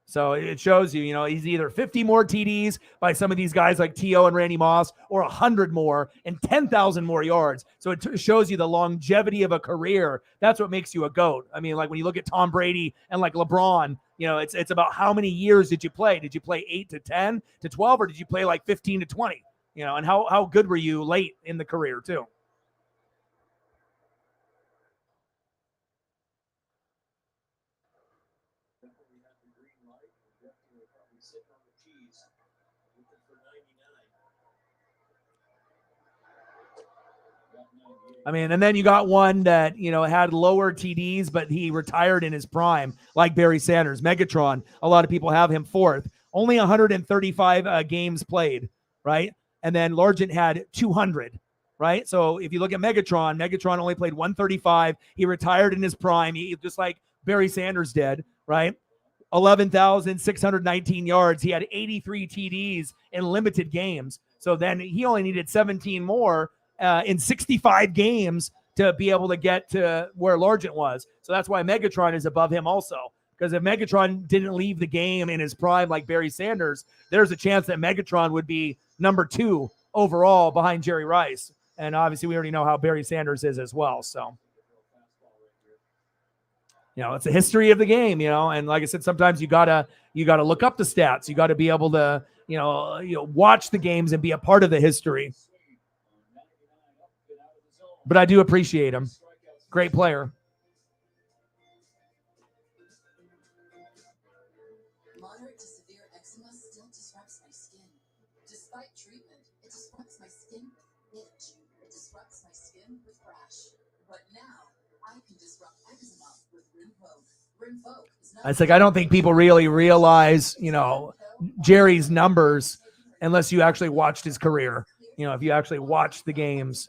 So it shows you, he's either 50 more TDs by some of these guys like T.O. and Randy Moss, or 100 more and 10,000 more yards. So it shows you the longevity of a career. That's what makes you a GOAT. I mean, like when you look at Tom Brady and like LeBron, it's about how many years did you play? Did you play 8 to 10 to 12, or did you play like 15 to 20? And how good were you late in the career too? I mean, and then you got one that, had lower TDs, but he retired in his prime, like Barry Sanders. Megatron, a lot of people have him fourth. Only 135 games played, right? And then Largent had 200, right? So if you look at Megatron only played 135. He retired in his prime, just like Barry Sanders did, right? 11,619 yards. He had 83 TDs in limited games. So then he only needed 17 more in 65 games to be able to get to where Largent was. So that's why Megatron is above him also. Because if Megatron didn't leave the game in his prime like Barry Sanders, there's a chance that Megatron would be number 2 overall behind Jerry Rice. And obviously we already know how Barry Sanders is as well. So, it's a history of the game, and like I said, sometimes you gotta look up the stats. You got to be able to, watch the games and be a part of the history. But I do appreciate him. Great player. Moderate to severe eczema still disrupts my skin. Despite treatment, it disrupts my skin with itch. It disrupts my skin with rash. But now, I can disrupt eczema with Rinvoq. It's like, I don't think people really realize, Jerry's numbers unless you actually watched his career. If you actually watched the games.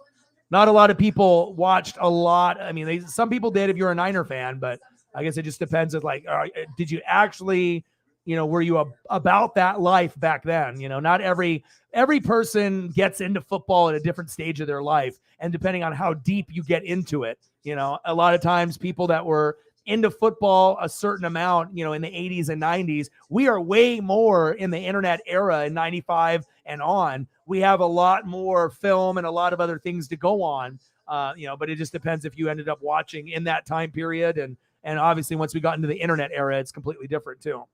Not a lot of people watched a lot. I mean, some people did if you're a Niner fan, but I guess it just depends on did you actually, were you about that life back then? Not every person gets into football at a different stage of their life. And depending on how deep you get into it, a lot of times people that were into football a certain amount, in the 80s and 90s, we are way more in the internet era in 95 and on. We have a lot more film and a lot of other things to go on, but it just depends if you ended up watching in that time period. And obviously once we got into the internet era, it's completely different too.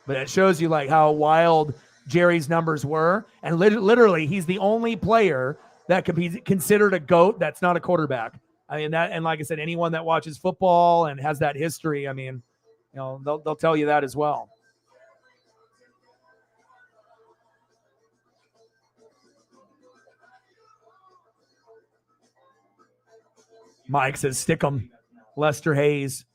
But it shows you like how wild Jerry's numbers were. And literally he's the only player that could be considered a GOAT that's not a quarterback. I mean, that, and like I said, anyone that watches football and has that history, I mean, they'll tell you that as well. Mike says, stick 'em. Lester Hayes.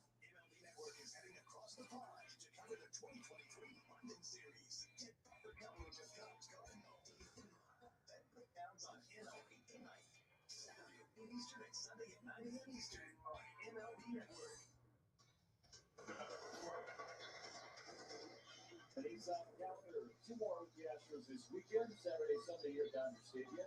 Two more Astros this weekend, Saturday, Sunday here at Dodger Stadium.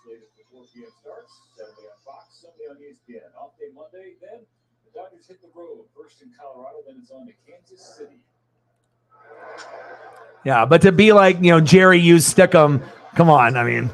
Latest before 4 p.m. starts, Saturday on Fox, Sunday on ESPN. Off day Monday, then the Dodgers hit the road. First in Colorado, then it's on to Kansas City. Yeah, but to be like, Jerry used Stickum, come on, I mean.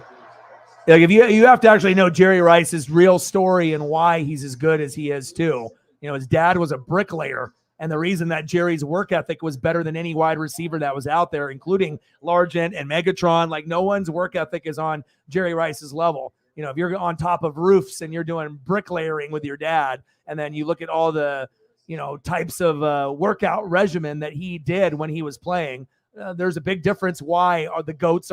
Like if you have to actually know Jerry Rice's real story and why he's as good as he is too. You know, his dad was a bricklayer, and the reason that Jerry's work ethic was better than any wide receiver that was out there, including Largent and Megatron, like no one's work ethic is on Jerry Rice's level. You know, if you're on top of roofs and you're doing bricklayering with your dad, and then you look at all the, you know, types of workout regimen that he did when he was playing, there's a big difference. Why are the GOATs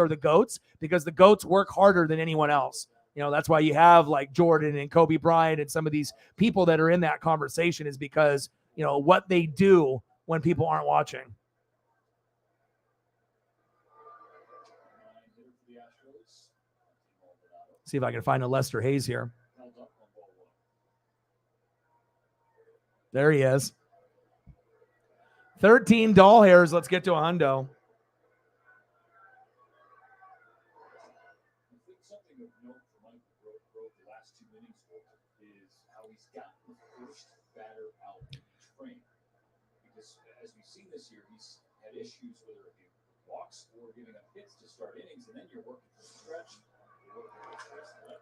because the GOATs work harder than anyone else. You know, that's why you have like Jordan and Kobe Bryant and some of these people that are in that conversation, is because, you know, what they do when people aren't watching. See if I can find a Lester Hayes here. There he is. 13 doll hairs. Let's get to a hundo. I think something of note for Mike Grove the last 2 innings is how he's got the first batter out in each frame. Because as we've seen this year, he's had issues whether it be walks or giving up hits to start innings, and then you're working for stretch.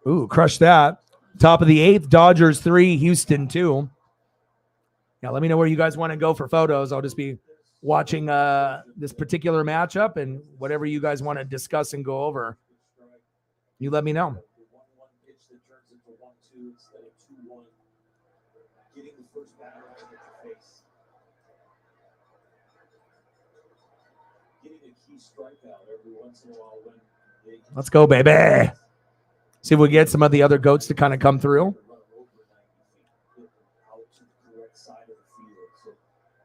Ooh, crush that. Top of the 8th, Dodgers 3, Houston 2. Now, let me know where you guys want to go for photos. I'll just be watching this particular matchup, and whatever you guys want to discuss and go over, you let me know. Let's go, baby. See if we get some of the other GOATs to kind of come through.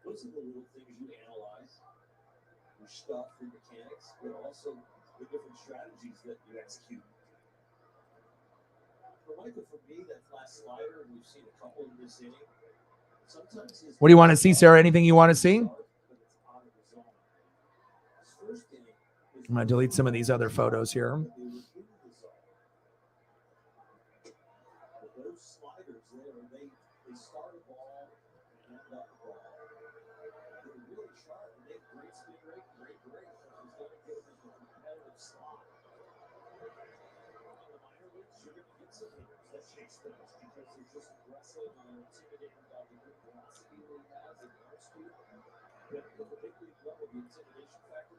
Those are the little things you analyze, your stuff, your mechanics, but also the different strategies that you execute. For Michael, for me, that last slider, we've seen a couple in this inning. Sometimes what do you want to see, Sarah? Anything you want to see? I'm going to delete some of these other photos here.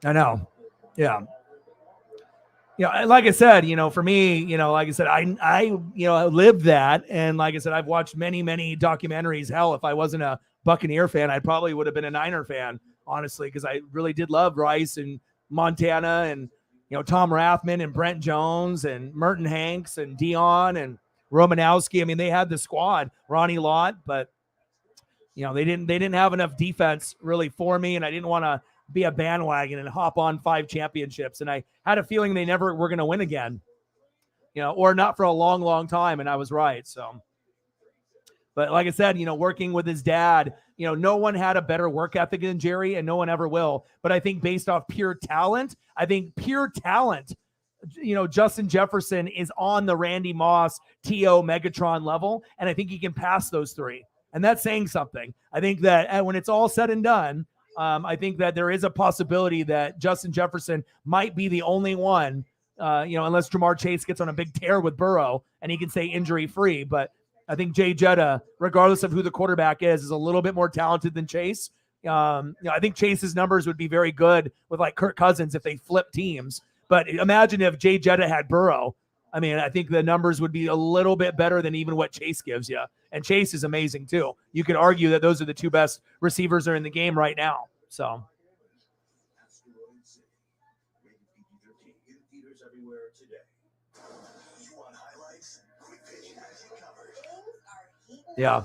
I know. Yeah. Yeah. Like I said, you know, for me, you know, like I said, I you know, lived that. And like I said, I've watched many, many documentaries. Hell, if I wasn't a Buccaneer fan, I probably would have been a Niner fan, honestly, because I really did love Rice and Montana and, you know, Tom Rathman and Brent Jones and Merton Hanks and Dion and Romanowski. I mean, they had the squad, Ronnie Lott, but, you know, they didn't have enough defense really for me. And I didn't want to be a bandwagon and hop on 5 championships. And I had a feeling they never were going to win again, you know, or not for a long, long time. And I was right. So, but like I said, you know, working with his dad, you know, no one had a better work ethic than Jerry, and no one ever will. But I think based off pure talent, you know, Justin Jefferson is on the Randy Moss, T.O. Megatron level. And I think he can pass those 3. And that's saying something. I think that when it's all said and done, I think that there is a possibility that Justin Jefferson might be the only one, you know, unless Jamar Chase gets on a big tear with Burrow and he can stay injury-free. But I think Jay Jetta, regardless of who the quarterback is a little bit more talented than Chase. You know, I think Chase's numbers would be very good with like Kirk Cousins if they flip teams. But imagine if Jay Jetta had Burrow. I mean, I think the numbers would be a little bit better than even what Chase gives you. And Chase is amazing too. You could argue that those are the 2 best receivers that are in the game right now. So. Yeah.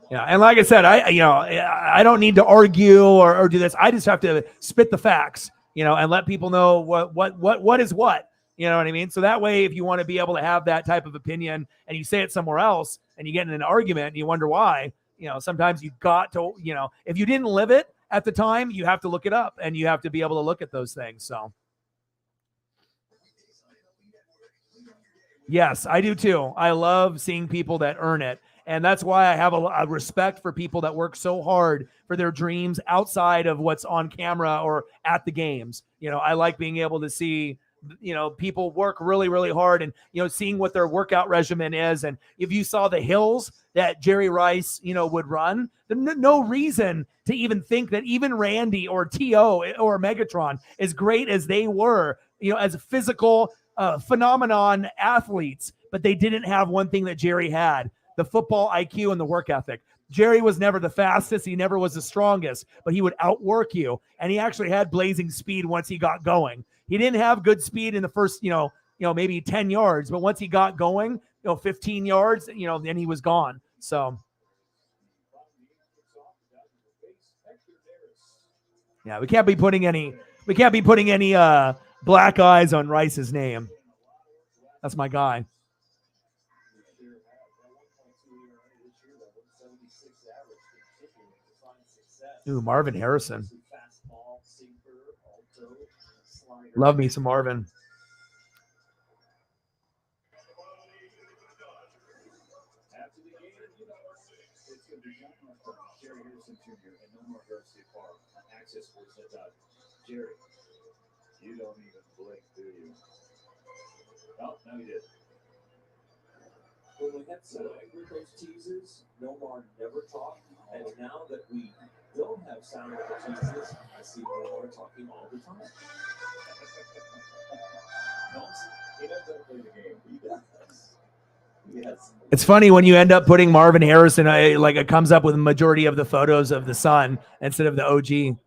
Yeah. And like I said, I don't need to argue or do this. I just have to spit the facts, you know, and let people know what is what. You know what I mean? So that way, if you want to be able to have that type of opinion and you say it somewhere else and you get in an argument and you wonder why, you know, sometimes you've got to, you know, if you didn't live it at the time, you have to look it up and you have to be able to look at those things. So. Yes, I do too. I love seeing people that earn it. And that's why I have a respect for people that work so hard for their dreams outside of what's on camera or at the games. You know, I like being able to see people work really, really hard, and, seeing what their workout regimen is. And if you saw the hills that Jerry Rice, would run, no reason to even think that even Randy or T.O. or Megatron, as great as they were, as physical phenomenon athletes, but they didn't have one thing that Jerry had: the football IQ and the work ethic. Jerry was never the fastest. He never was the strongest, but he would outwork you. And he actually had blazing speed once he got going. He didn't have good speed in the first, maybe 10 yards, but once he got going, 15 yards, then he was gone. So, yeah, we can't be putting any black eyes on Rice's name. That's my guy. Ooh, Marvin Harrison. Love me some Marvin. After the game, it's going to be Jerry Harrison Jr. and no more Garcia Park on Access Sports at Jerry, you don't even blink, do you? Oh, no, you did. When we had sound with those teases, Nomar never talked, and now that we don't have sound with the teases, I see Nomar talking all the time. He doesn't play the game. He does. Yes. It's funny when you end up putting Marvin Harrison, it comes up with a majority of the photos of the son instead of the OG.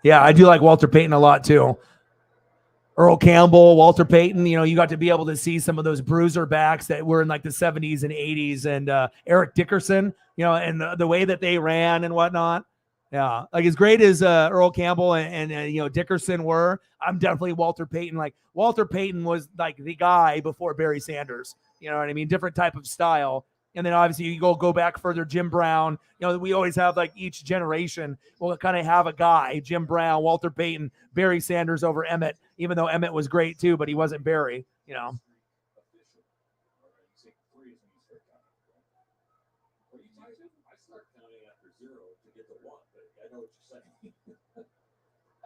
Yeah, I do like Walter Payton a lot too. Earl Campbell, Walter Payton, you got to be able to see some of those bruiser backs that were in like the 70s and 80s, and Eric Dickerson, and the way that they ran and whatnot. Yeah, like as great as Earl Campbell and Dickerson were, I'm definitely Walter Payton. Like Walter Payton was like the guy before Barry Sanders. You know what I mean? Different type of style. And then obviously you go back further, Jim Brown. We always have like each generation will kind of have a guy: Jim Brown, Walter Payton, Barry Sanders over Emmett. Even though Emmett was great too, but he wasn't Barry. I start counting after 0 to get to 1, but I know what you're saying.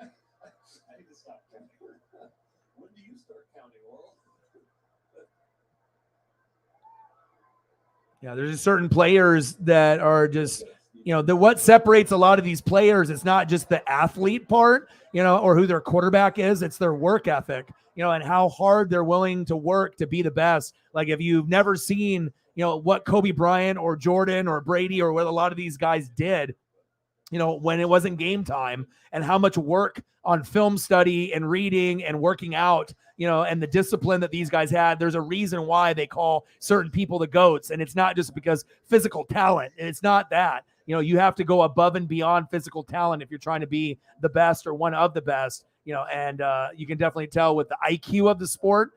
I need to stop counting. When do you start counting, Oral? Yeah, there's just certain players that are just, what separates a lot of these players, it's not just the athlete part, or who their quarterback is, it's their work ethic, and how hard they're willing to work to be the best. Like if you've never seen, what Kobe Bryant or Jordan or Brady or what a lot of these guys did, when it wasn't game time, and how much work on film study and reading and working out, and the discipline that these guys had. There's a reason why they call certain people the GOATs. And it's not just because physical talent. It's not that. You have to go above and beyond physical talent if you're trying to be the best or one of the best, and you can definitely tell with the IQ of the sport,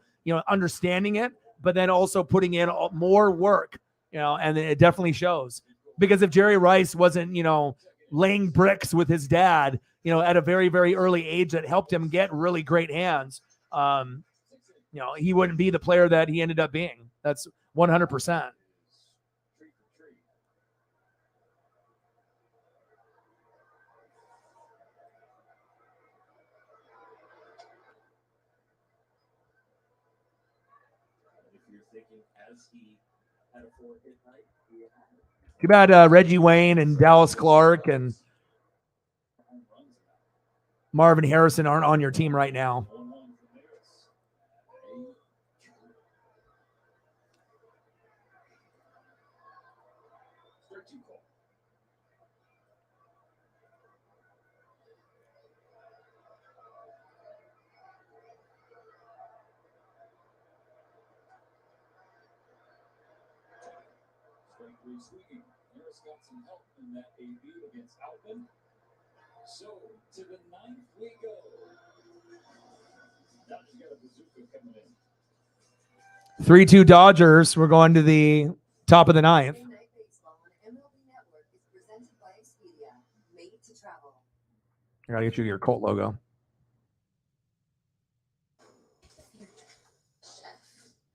understanding it, but then also putting in more work, and it definitely shows. Because if Jerry Rice wasn't, laying bricks with his dad, at a very, very early age that helped him get really great hands, he wouldn't be the player that he ended up being. That's 100%. Too bad Reggie Wayne and Dallas Clark and Marvin Harrison aren't on your team right now. Swinging. Harris got some help in that AB against Altman. So to the 9th we go. Dodgers got a bazooka coming in. 3-2 Dodgers. We're going to the top of the 9th. I gotta get you your Colt logo. A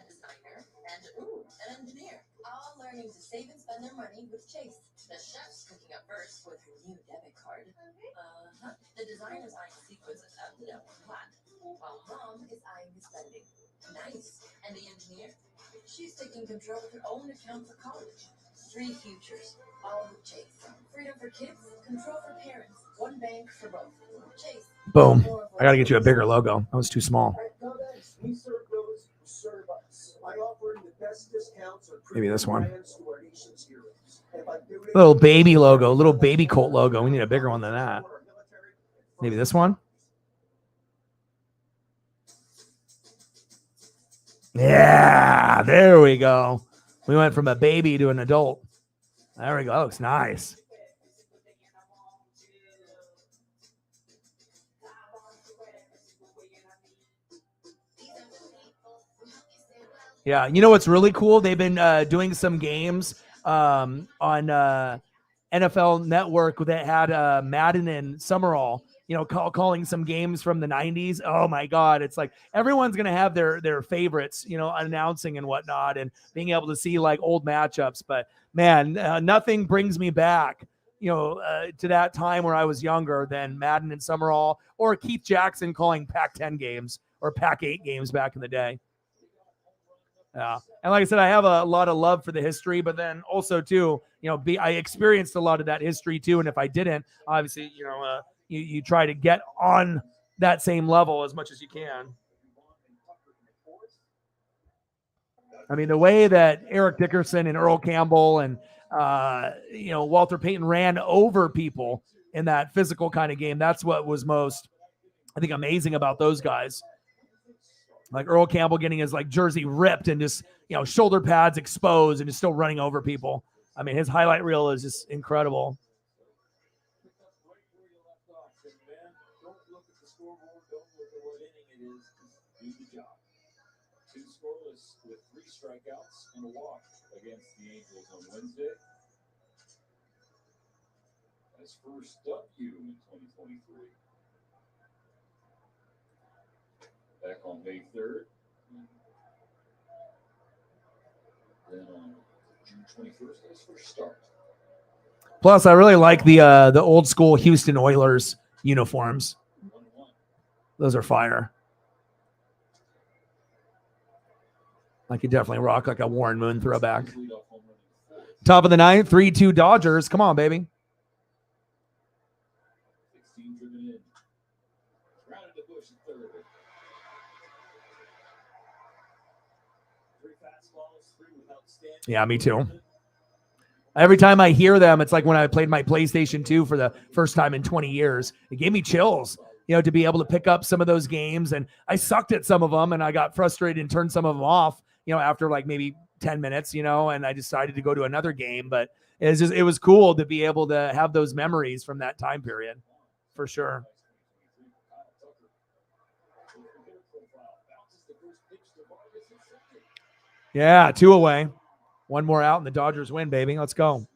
designer, and an engineer, all learning to save and spend their money with Chase. The chef's cooking up first with her new debit card. The designer's eyeing sequences out, flat, while mom is eyeing the spending. Nice. And the engineer? She's taking control of her own account for college. 3 futures, all with Chase. Freedom for kids, control for parents. One bank for both. Chase. Boom. I gotta get you a bigger logo. That was too small. We serve those who serve us by offering the best discounts on Maybe this one. brands to our nation's heroes. And by doing it- Little baby logo, little baby Colt logo. We need a bigger one than that. Maybe this one. Yeah, there we go. We went from a baby to an adult. There we go. That looks nice. Yeah, you know what's really cool? They've been doing some games on NFL Network that had Madden and Summerall, calling some games from the 90s. Oh my God. It's like everyone's going to have their favorites, announcing and whatnot and being able to see like old matchups. But man, nothing brings me back, to that time where I was younger than Madden and Summerall or Keith Jackson calling Pac-10 games or Pac-8 games back in the day. Yeah. And like I said, I have a lot of love for the history, but then also too, I experienced a lot of that history too. And if I didn't, obviously, you try to get on that same level as much as you can. I mean, the way that Eric Dickerson and Earl Campbell and, Walter Payton ran over people in that physical kind of game. That's what was most, I think, amazing about those guys. Like Earl Campbell getting his jersey ripped and just, shoulder pads exposed and just still running over people. I mean, his highlight reel is just incredible. Don't look at the scoreboard. Don't look at what inning it is. Do the job. 2 scoreless with 3 strikeouts and a walk against the Angels on Wednesday. His first W in 2023. Back on May 3rd. Then on June 21st, his first start. Plus, I really like the old school Houston Oilers uniforms. Those are fire. I could definitely rock like a Warren Moon throwback. Top of the 9th, 3-2 Dodgers. Come on, baby. 16 driven in. Grounded to Bush at third. 3 fastballs, 3 without standing. Yeah, me too. Every time I hear them, it's like when I played my PlayStation 2 for the first time in 20 years. It gave me chills, to be able to pick up some of those games. And I sucked at some of them and I got frustrated and turned some of them off, after like maybe 10 minutes, and I decided to go to another game. But it was cool to be able to have those memories from that time period, for sure. Yeah, 2 away. 1 more out and the Dodgers win, baby. Let's go.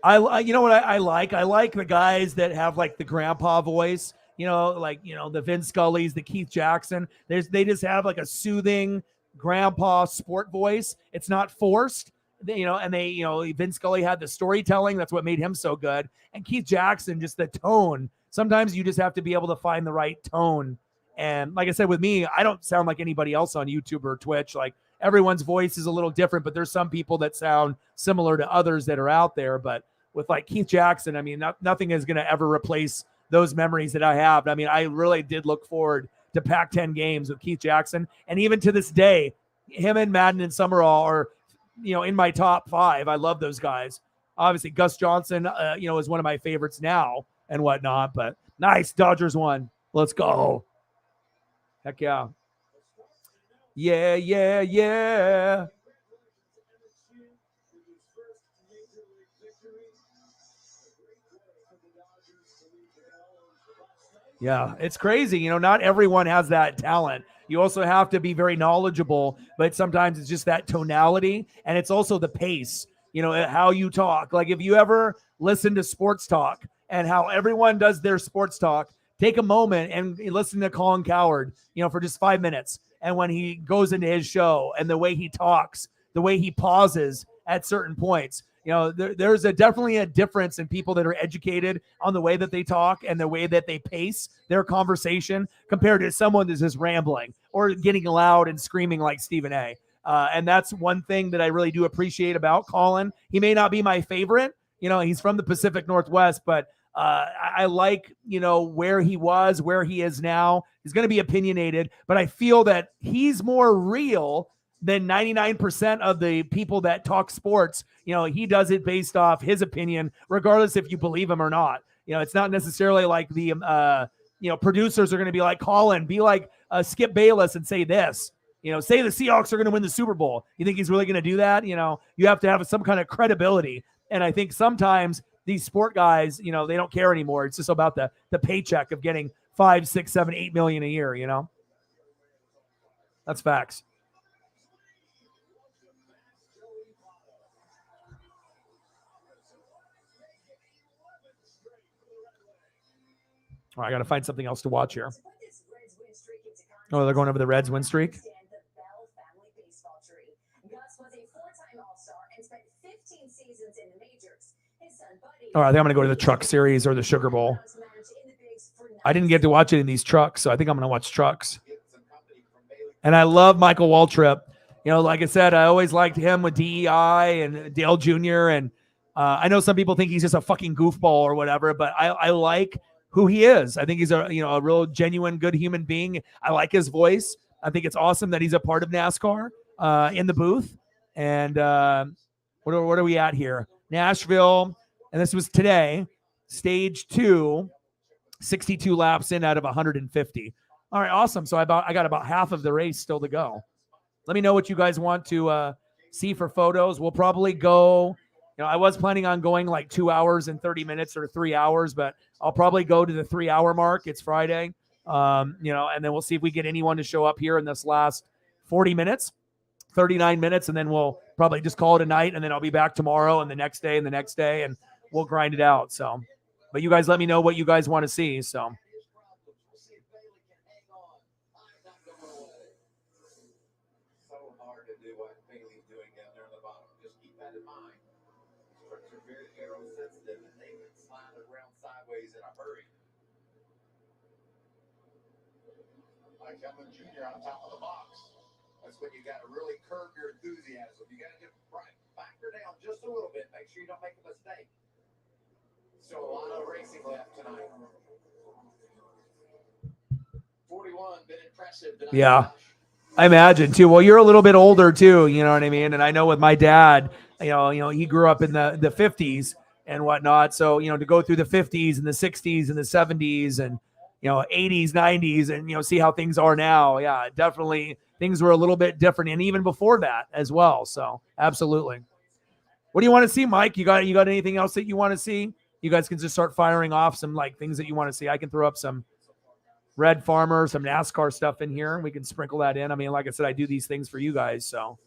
You know what I like? I like the guys that have like the grandpa voice, the Vin Scully's, the Keith Jackson. They just have like a soothing grandpa sport voice. It's not forced. Vin Scully had the storytelling. That's what made him so good. And Keith Jackson, just the tone. Sometimes you just have to be able to find the right tone. And like I said, with me, I don't sound like anybody else on YouTube or Twitch. Like everyone's voice is a little different, but there's some people that sound similar to others that are out there. But with like Keith Jackson, I mean, nothing is going to ever replace those memories that I have. I mean, I really did look forward to Pac-10 games with Keith Jackson. And even to this day, him and Madden and Summerall are, in my top 5. I love those guys. Obviously, Gus Johnson, is one of my favorites now and whatnot. But nice. Dodgers won. Let's go. Heck yeah. Yeah, yeah, yeah. Yeah, it's crazy. You know, not everyone has that talent. You also have to be very knowledgeable, but sometimes it's just that tonality, and it's also the pace, you know, how you talk. Like if you ever listen to sports talk and how everyone does their sports talk, take a moment and listen to Colin Coward, you know, for just 5 minutes. And when he goes into his show and the way he talks, the way he pauses at certain points, you know, there's definitely a difference in people that are educated on the way that they talk and the way that they pace their conversation compared to someone that's just rambling or getting loud and screaming like Stephen A. And that's one thing that I really do appreciate about Colin. He may not be my favorite. You know, he's from the Pacific Northwest, but I like, you know, where he was, where he is now. He's going to be opinionated, but I feel that he's more real than 99% of the people that talk sports. You know, he does it based off his opinion, regardless if you believe him or not. You know, it's not necessarily like the, you know, producers are going to be like, Colin, be like Skip Bayless and say this. You know, say the Seahawks are going to win the Super Bowl. You think he's really going to do that? You know, you have to have some kind of credibility. And I think sometimes these sport guys, you know, they don't care anymore. It's just about the paycheck of getting 5, 6, 7, 8 million a year, you know? That's facts. All right, I got to find something else to watch here. Oh, they're going over the Reds win streak? All right, I think I'm going to go to the Truck Series or the Sugar Bowl. I didn't get to watch any of these trucks, so I think I'm going to watch trucks. And I love Michael Waltrip. You know, like I said, I always liked him with DEI and Dale Jr. And I know some people think he's just a fucking goofball or whatever, but I like who he is. I think he's a real genuine, good human being. I like his voice. I think it's awesome that he's a part of NASCAR in the booth. And what are we at here? Nashville, and this was today, stage 2, 62 laps in out of 150. All right, awesome. So I got about half of the race still to go. Let me know what you guys want to see for photos. We'll probably go, you know, I was planning on going like 2 hours and 30 minutes or 3 hours, but I'll probably go to the 3 hour mark. It's Friday, you know, and then we'll see if we get anyone to show up here in this last 40 minutes, 39 minutes, and then we'll probably just call it a night, and then I'll be back tomorrow and the next day and the next day, and we'll grind it out. So, but you guys let me know what you guys want to see. So. Coming junior on top of the box. That's when you got to really curb your enthusiasm. You got to just factor down just a little bit. Make sure you don't make a mistake. So a lot of racing left tonight. 41, been impressive tonight. Yeah, I imagine too. Well, you're a little bit older too, you know what I mean? And I know with my dad, you know, he grew up in the 50s and whatnot. So, you know, to go through the 50s and the 60s and the 70s and, you know, 80s, 90s, and, you know, see how things are now. Yeah, definitely things were a little bit different. And even before that as well. So absolutely. What do you want to see, Mike? You got anything else that you want to see? You guys can just start firing off some like things that you want to see. I can throw up some Red Farmer, some NASCAR stuff in here. We can sprinkle that in. I mean, like I said, I do these things for you guys. So.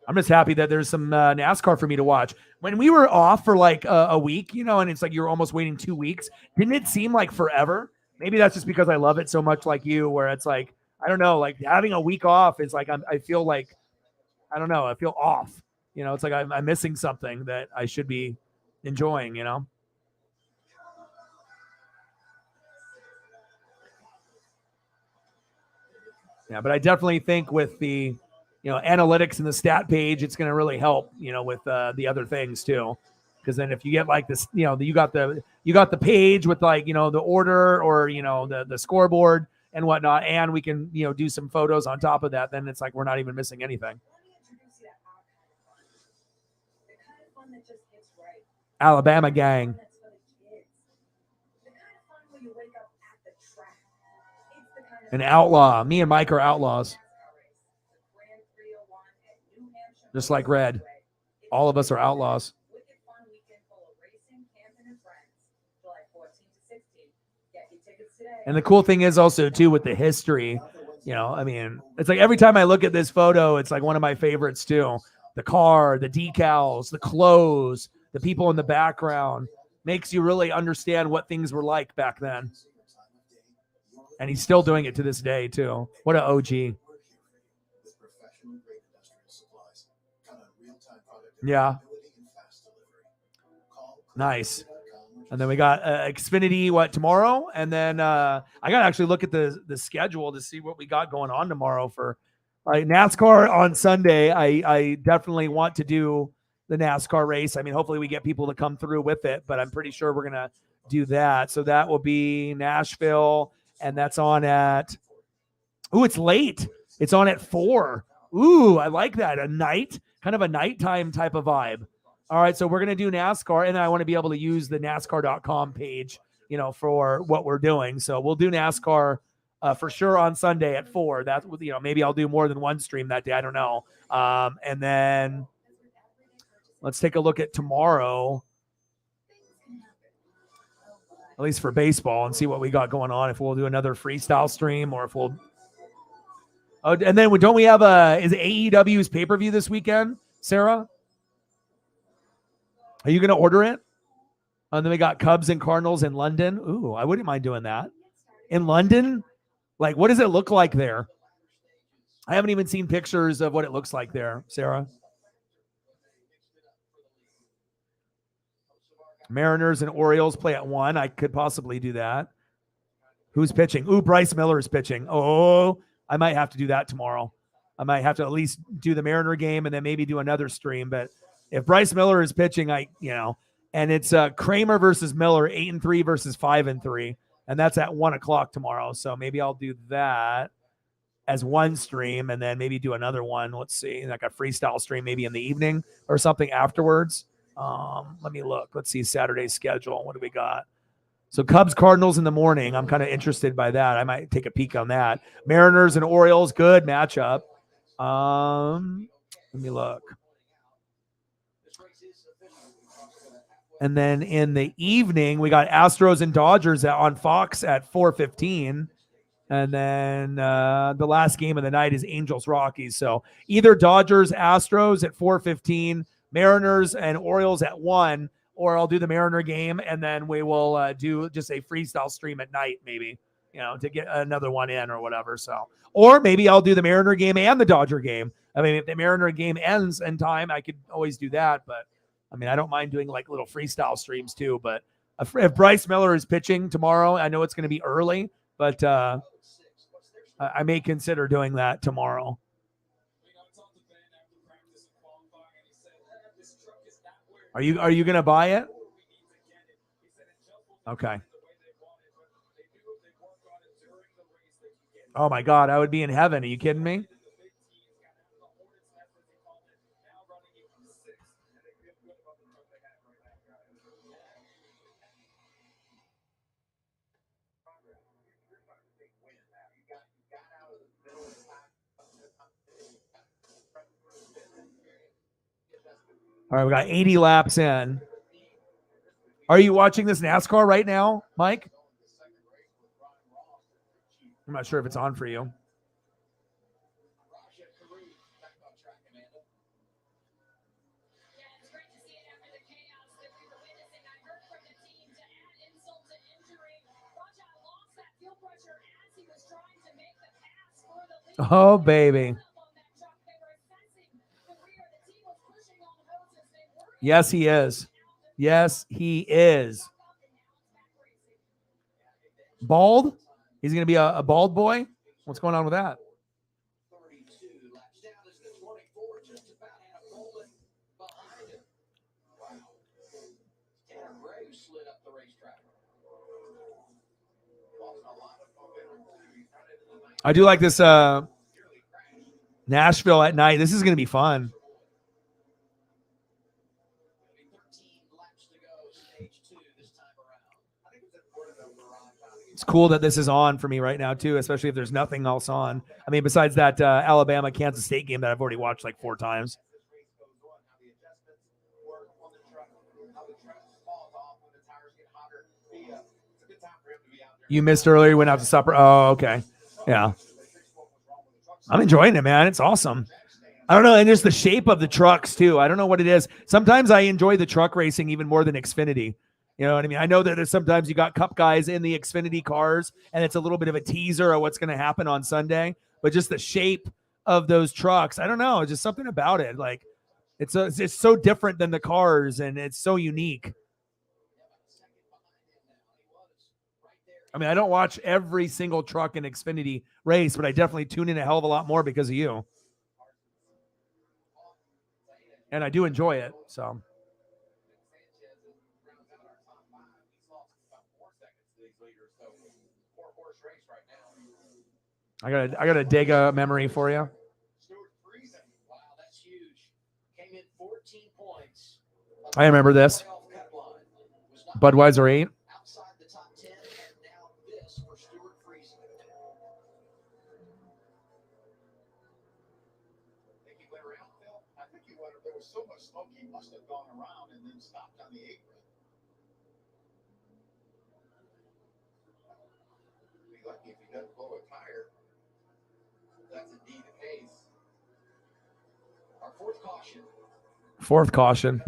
I'm just happy that there's some NASCAR for me to watch. When we were off for like a week, you know, and it's like you're almost waiting 2 weeks, didn't it seem like forever? Maybe that's just because I love it so much like you, where it's like, I don't know, like having a week off is like, I feel like, I don't know, I feel off. You know, it's like I'm missing something that I should be enjoying, you know? Yeah, but I definitely think with the, you know, analytics and the stat page, it's going to really help, you know, with the other things too. Because then if you get like this, you know, you got the page with like, you know, the order or, you know, the scoreboard and whatnot, and we can, you know, do some photos on top of that, then it's like we're not even missing anything. Alabama gang. An outlaw. Me and Mike are outlaws. Just like Red. All of us are outlaws. And the cool thing is also too with the history, you know, I mean, it's like every time I look at this photo, it's like one of my favorites too. The car, the decals, the clothes, the people in the background makes you really understand what things were like back then. And he's still doing it to this day too. What an OG. Yeah. Nice. And then we got Xfinity tomorrow, and then I got to actually look at the schedule to see what we got going on tomorrow for NASCAR on Sunday. I definitely want to do the NASCAR race. I mean, hopefully we get people to come through with it, but I'm pretty sure we're gonna do that. So that will be Nashville, and that's on at. Ooh, it's late. It's on at 4. Ooh, I like that. A night, kind of a nighttime type of vibe. All right, so we're going to do NASCAR, and I want to be able to use the NASCAR.com page, you know, for what we're doing. So we'll do NASCAR for sure on Sunday at 4. That, you know, maybe I'll do more than one stream that day. I don't know. And then let's take a look at tomorrow, at least for baseball, and see what we got going on. If we'll do another freestyle stream or if we'll. Oh, and then don't we have is AEW's pay-per-view this weekend, Sarah? Are you going to order it? And then we got Cubs and Cardinals in London. Ooh, I wouldn't mind doing that. In London? Like, what does it look like there? I haven't even seen pictures of what it looks like there, Sarah. Mariners and Orioles play at 1. I could possibly do that. Who's pitching? Ooh, Bryce Miller is pitching. Oh, I might have to do that tomorrow. I might have to at least do the Mariner game and then maybe do another stream. But if Bryce Miller is pitching, and it's Kramer versus Miller, 8-3 versus 5-3, and that's at 1:00 tomorrow. So maybe I'll do that as one stream and then maybe do another one. Let's see, like a freestyle stream maybe in the evening or something afterwards. Let me look. Let's see Saturday's schedule. What do we got? So Cubs Cardinals in the morning. I'm kind of interested by that. I might take a peek on that. Mariners and Orioles, good matchup. Let me look. And then in the evening, we got Astros and Dodgers on Fox at 4:15. And then the last game of the night is Angels Rockies. So either Dodgers, Astros at 4:15, Mariners and Orioles at 1, or I'll do the Mariner game and then we will do just a freestyle stream at night, maybe, to get another one in or whatever. So, or maybe I'll do the Mariner game and the Dodger game. I mean, if the Mariner game ends in time, I could always do that. But I mean, I don't mind doing like little freestyle streams too. But if Bryce Miller is pitching tomorrow, I know it's going to be early, but I may consider doing that tomorrow. Are you going to buy it? Okay. Oh my God, I would be in heaven. Are you kidding me? All right, we got 80 laps in. Are you watching this NASCAR right now, Mike? I'm not sure if it's on for you. Oh, baby. Yes, he is. Yes, he is. Bald? He's going to be a bald boy? What's going on with that? I do like this Nashville at night. This is going to be fun. It's cool that this is on for me right now, too, especially if there's nothing else on. I mean, besides that Alabama-Kansas State game that I've already watched like 4 times. You missed earlier. You went out to supper. Oh, okay. Yeah. I'm enjoying it, man. It's awesome. I don't know. And there's the shape of the trucks too. I don't know what it is. Sometimes I enjoy the truck racing even more than Xfinity. You know what I mean? I know that there's sometimes you got Cup guys in the Xfinity cars and it's a little bit of a teaser of what's going to happen on Sunday, but just the shape of those trucks, I don't know. Just something about it. Like it's so different than the cars and it's so unique. I mean, I don't watch every single truck in Xfinity race, but I definitely tune in a hell of a lot more because of you. And I do enjoy it. So I gotta dig a memory for you. I remember this. Budweiser 8. There was so much smoke, he must have gone around and then stopped on the apron. Be lucky if he doesn't blow a tire. That's indeed the case. Our fourth caution. Fourth caution.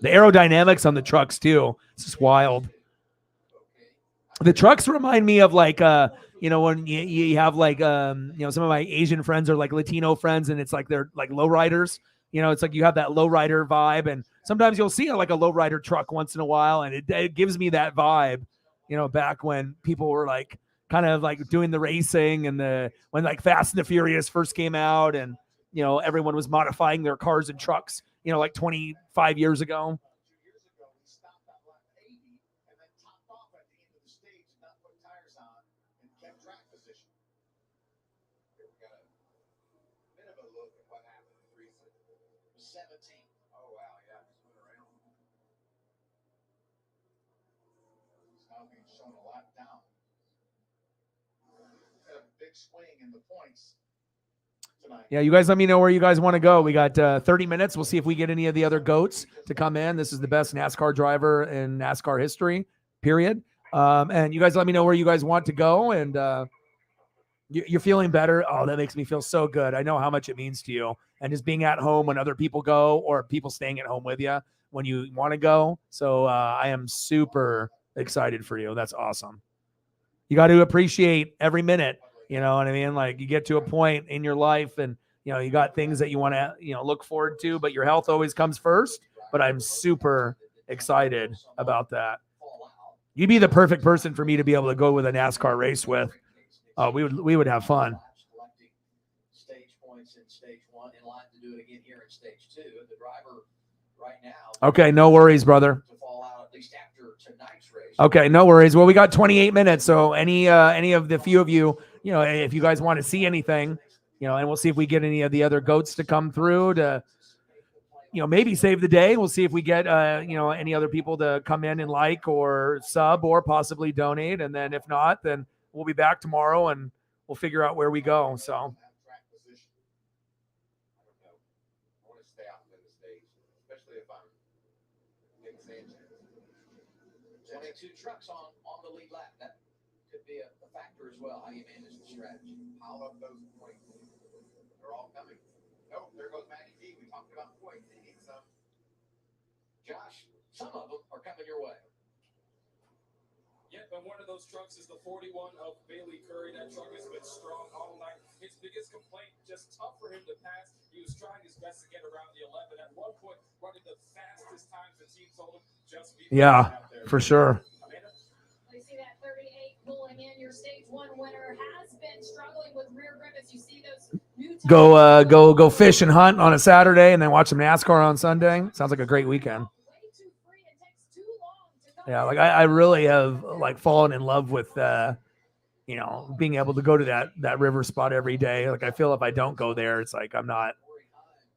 The aerodynamics on the trucks too. It's just wild. The trucks remind me of like you know, when you have like you know, some of my Asian friends or like Latino friends, and it's like they're like lowriders. You know, it's like you have that lowrider vibe, and sometimes you'll see like a lowrider truck once in a while, and it gives me that vibe. You know, back when people were like kind of like doing the racing and when like Fast and the Furious first came out, and you know, everyone was modifying their cars and trucks. You know, like 25 years ago. 2 years ago, he stopped on lap 80 and then topped off at the end of the stage and not put tires on and kept track position. Here we got a bit of a look at what happened in 17. Oh, wow, yeah, just went around. He's now being shown a lot down. Got a big swing in the points. Yeah, you guys let me know where you guys want to go. We got 30 minutes. We'll see if we get any of the other GOATs to come in. This is the best NASCAR driver in NASCAR history, period. And you guys let me know where you guys want to go. And you're feeling better. Oh, that makes me feel so good. I know how much it means to you. And just being at home when other people go, or people staying at home with you when you want to go. So I am super excited for you. That's awesome. You got to appreciate every minute. You know what I mean? Like you get to a point in your life and, you know, you got things that you want to, you know, look forward to, but your health always comes first. But I'm super excited about that. You'd be the perfect person for me to be able to go with a NASCAR race with. We would have fun. Stage points in stage 1, in line to do it again here in stage 2. The driver right now. Okay, no worries, brother. To fall out at least after tonight's race. Okay, no worries. Well, we got 28 minutes, so any of the few of you, you know, if you guys want to see anything, you know, and we'll see if we get any of the other GOATs to come through to, you know, maybe save the day. We'll see if we get you know, any other people to come in and like or sub or possibly donate, and then if not, then we'll be back tomorrow and we'll figure out where we go. So. Two trucks on the lead lap. That could be a factor as well. How you manage the strategy. Pile up those points. They're all coming. Oh, there goes Matty D. We talked about points. He needs some. Josh, some of them are coming your way. Yep, and one of those trucks is the 41 of Bailey Curry. That truck has been strong all night. His biggest complaint, just tough for him to pass. He was trying his best to get around the 11. At one point, running the fastest times the team told him just be yeah, for sure. You see that 38 pulling in. Your stage 1 winner has been struggling with rear grip as you see those new go fish and hunt on a Saturday and then watch some NASCAR on Sunday. Sounds like a great weekend. Yeah, like I really have like fallen in love with you know, being able to go to that river spot every day. Like I feel if I don't go there, it's like I'm not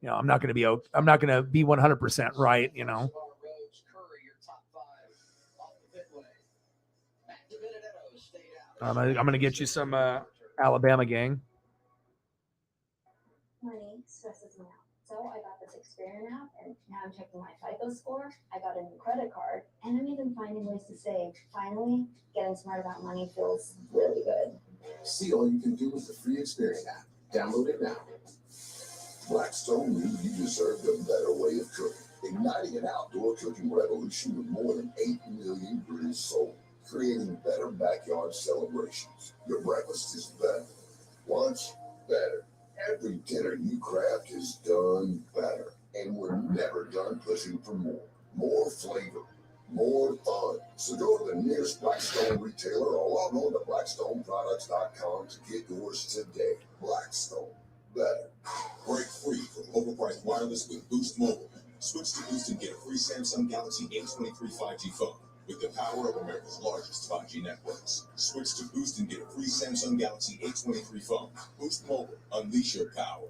going to be 100% right, you know. I'm going to get you some Alabama gang. Money stresses me out, so I got this Experian app, and now I'm checking my FICO score. I got a new credit card, and I'm even finding ways to save. Finally, getting smart about money feels really good. See all you can do with the free Experian app. Download it now. Blackstone knew you deserved a better way of cooking, igniting an outdoor cooking revolution with more than 8 million grills sold, creating better backyard celebrations. Your breakfast is better. Lunch, better. Every dinner you craft is done better. And we're never done pushing for more. More flavor. More fun. So go to the nearest Blackstone retailer or log on to blackstoneproducts.com to get yours today. Blackstone. Better. Break free from overpriced wireless with Boost Mobile. Switch to Boost and get a free Samsung Galaxy A23 5G phone with the power of America's largest 5G networks. Switch to Boost and get a free Samsung Galaxy A23 phone. Boost Mobile. Unleash your power.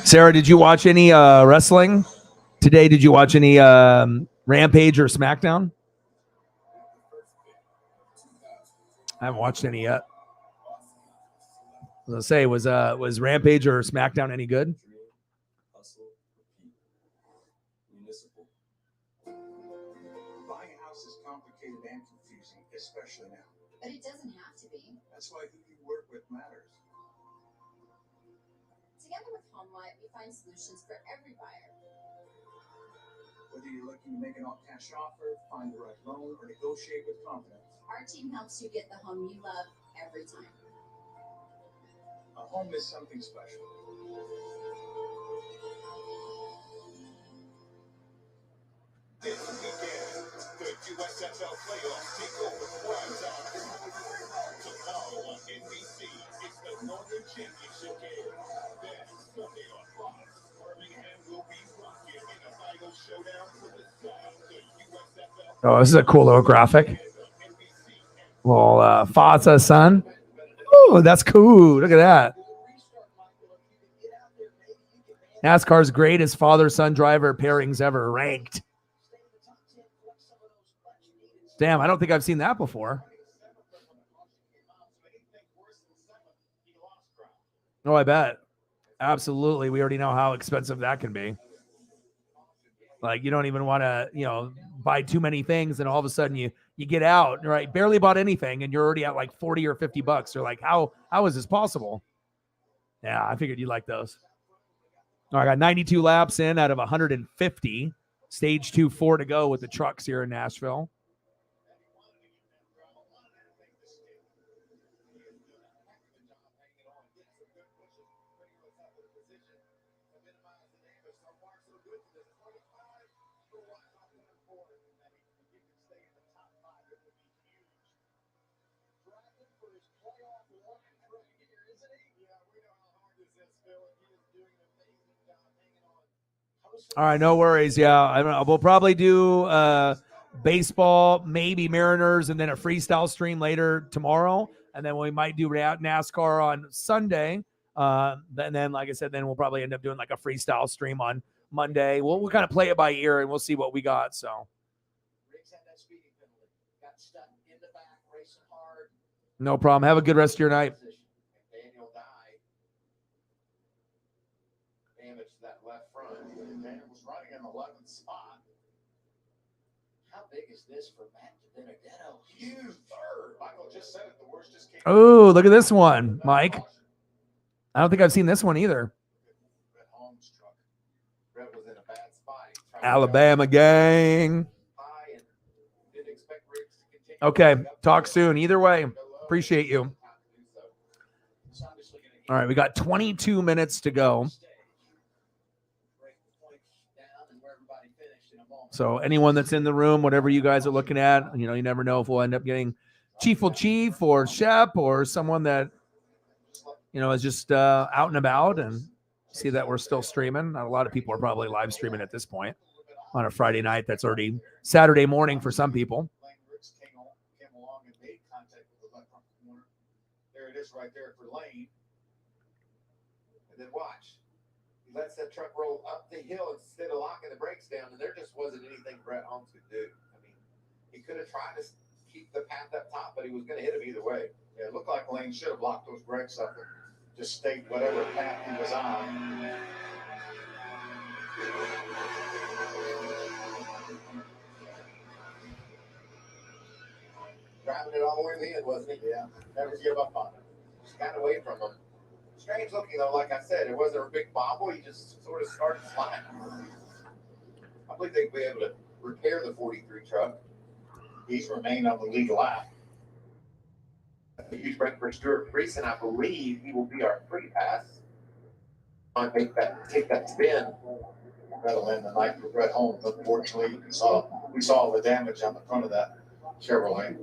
Sarah, did you watch any wrestling today? Did you watch any Rampage or SmackDown? I haven't watched any yet. I was gonna say, was Rampage or SmackDown any good? Municipal. Buying a house is complicated and confusing, especially now. But it doesn't have to be. That's why who you work with matters. Together with HomeLight, we find solutions for every buyer. Whether you're looking to make an all-cash offer, find the right loan, or negotiate with confidence, Our team helps you get the home you love every time. a home is something special. This weekend, the USFL playoffs take over prime time. Tomorrow on NBC, it's the Northern Championship game. Then Sunday on Fox, Birmingham will be rocking in a final showdown for the South. The USFL. Oh, this is a cool little graphic. Well, Faza son. Oh, that's cool. Look at that. NASCAR's greatest father-son driver pairings ever ranked. Damn, I don't think I've seen that before. Oh, I bet. Absolutely. We already know how expensive that can be. Like, you don't even want to, buy too many things, and all of a sudden you get out, right? Barely bought anything, and you're already at like $40 or $50. You're like, how is this possible? Yeah, I figured you'd like those. All right, I got 92 laps in out of 150. Stage 2, 4 to go with the trucks here in Nashville. All right, no worries. Yeah, we'll probably do baseball, maybe Mariners, and then a freestyle stream later tomorrow. And then we might do NASCAR on Sunday. And then, like I said, then we'll probably end up doing like a freestyle stream on Monday. We'll kind of play it by ear, and we'll see what we got. So, no problem. Have a good rest of your night. Oh, look at this one, Mike. I don't think I've seen this one either. Alabama gang. Okay, talk soon. Either way, appreciate you. All right, we got 22 minutes to go. So anyone that's in the room, whatever you guys are looking at, you never know if we'll end up getting Chief or Shep or someone that, is just out and about and see that we're still streaming. Not a lot of people are probably live streaming at this point on a Friday night. That's already Saturday morning for some people. There it is right there for Lane. And then watch. He lets that truck roll up the hill instead of locking the brakes down, and there just wasn't anything Brett Holmes could do. I mean, he could have tried to keep the path up top, but he was going to hit him either way. Yeah, it looked like Lane should have locked those brakes up and just stayed whatever path he was on. Driving it all the way to the end, wasn't he? Yeah. Never give up on him. Just got away from him. Strange looking, though, like I said. It wasn't a big bobble. He just sort of started flying. I believe they'd be able to repair the 43 truck. He's remained on the legal lap. A huge break for Stuart Priest, and I believe he will be our free pass. Take that spin. That'll end the night for Brett Holmes. Unfortunately, we saw the damage on the front of that Chevrolet.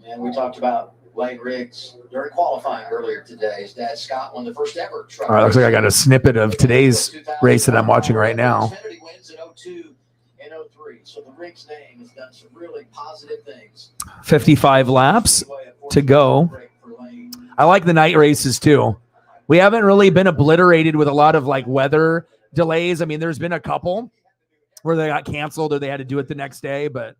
And we talked about Lane Riggs during qualifying earlier today. His dad, Scott, won the first ever truck. All right, looks like I got a snippet of today's race that I'm watching right now. Xfinity wins in 02 and 03. So the Riggs name has done some really positive things. 55 laps to go. I like the night races too. We haven't really been obliterated with a lot of like weather delays. I mean, there's been a couple where they got canceled or they had to do it the next day, but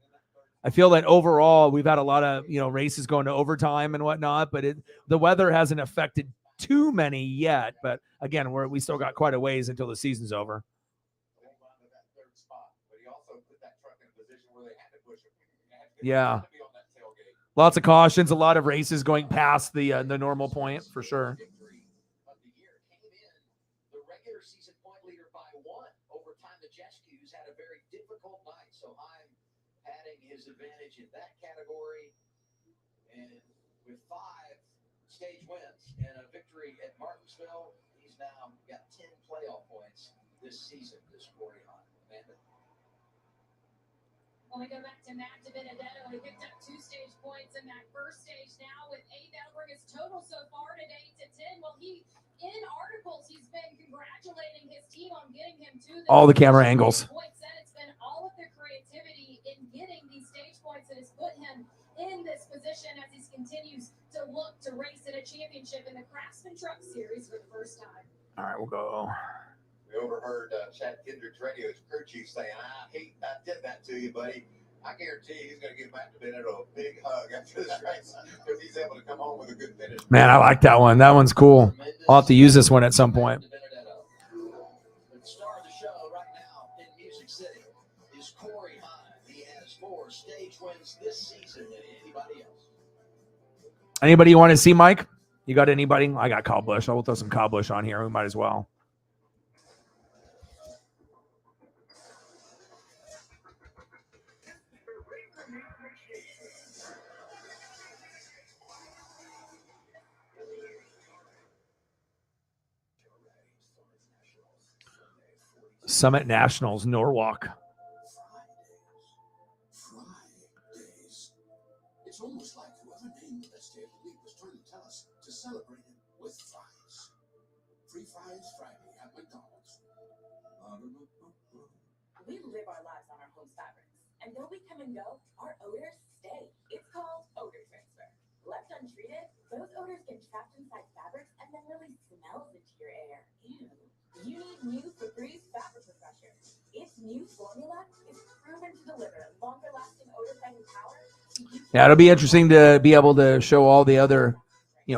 I feel that overall we've had a lot of, races going to overtime and whatnot, but the weather hasn't affected too many yet. But again, we still got quite a ways until the season's over. Yeah. Lots of cautions, a lot of races going past the normal point for sure. The regular season point leader by 1. Over time, the Jescues had a very difficult night, so I'm adding his advantage in that category. And with 5 stage wins and a victory at Martinsville, he's now got 10 playoff points this season, this Corey Hunt. Amanda. Well, we go back to Matt DiBenedetto, who picked up 2 stage points in that first stage now with 8. That'll bring his total so far today to 10. Well, in articles, he's been congratulating his team on getting him to all the camera angles. Point said it's been all of their creativity in getting these stage points that has put him in this position as he continues to look to race in a championship in the Craftsman Truck Series for the first time. All right, we'll go. We overheard Chad Kendrick's radio's crew chief saying, I did that to you, buddy. I guarantee he's going to give Matt DiBenedetto a big hug after this race because he's able to come home with a good finish. Man, I like that one. That one's cool. I'll have to use this one at some point. The star of the show right now in Music City is Corey Hunt. He has 4 stage wins this season than anybody else. Anybody you want to see, Mike? You got anybody? I got Kyle Busch. I'll throw some Kyle Busch on here. We might as well. Summit Nationals, Norwalk. Fridays. It's almost like whoever named the best day of the week was trying to tell us to celebrate it with fries. Free fries Friday at McDonald's. We live our lives on our home fabrics, and though we come and go, our odors stay. It's called odor transfer. Left untreated, those odors get trapped inside fabrics and then release smells into your air. Ew. You need new Febreze fabric refresher. Its new formula is proven to deliver longer-lasting odor-fighting power. Yeah, it'll be interesting to be able to show all the other,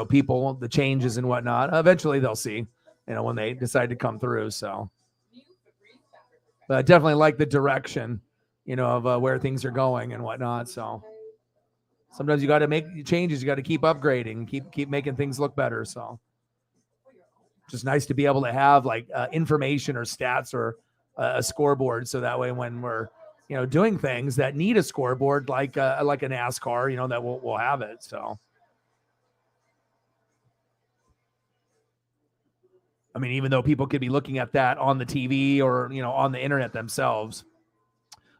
people, the changes and whatnot. Eventually, they'll see, when they decide to come through. So, but I definitely like the direction, of where things are going and whatnot. So, sometimes you got to make changes. You got to keep upgrading, keep making things look better. So. Just nice to be able to have like information or stats or a scoreboard, so that way when we're doing things that need a scoreboard like a NASCAR, that we'll have it. So I mean, even though people could be looking at that on the TV or on the internet themselves,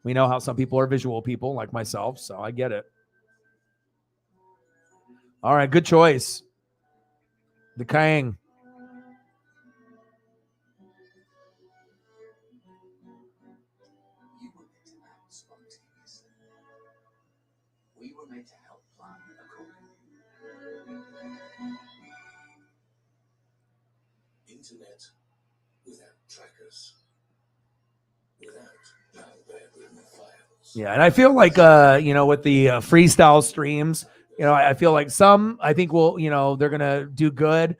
we know how some people are visual people like myself, so I get it. All right, good choice, the Kang. We were made to help plan accordingly. Internet without trackers, without bad written files. Yeah, and I feel like with the freestyle streams, I feel like I think they're gonna do good.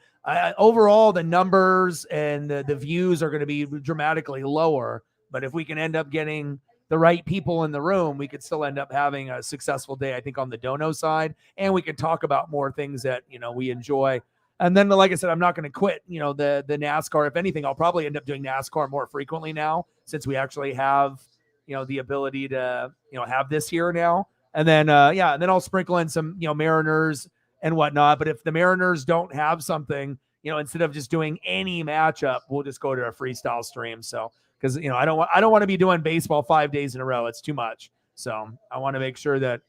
Overall, the numbers and the views are going to be dramatically lower. But if we can end up getting the right people in the room, we could still end up having a successful day, I think, on the dono side. And we can talk about more things that, we enjoy. And then, like I said, I'm not going to quit, the NASCAR. If anything, I'll probably end up doing NASCAR more frequently now, since we actually have, the ability to, have this here now. And then, and then I'll sprinkle in some, Mariners and whatnot. But if the Mariners don't have something, instead of just doing any matchup, we'll just go to a freestyle stream. So, because I don't want to be doing baseball 5 days in a row. It's too much. So I want to make sure that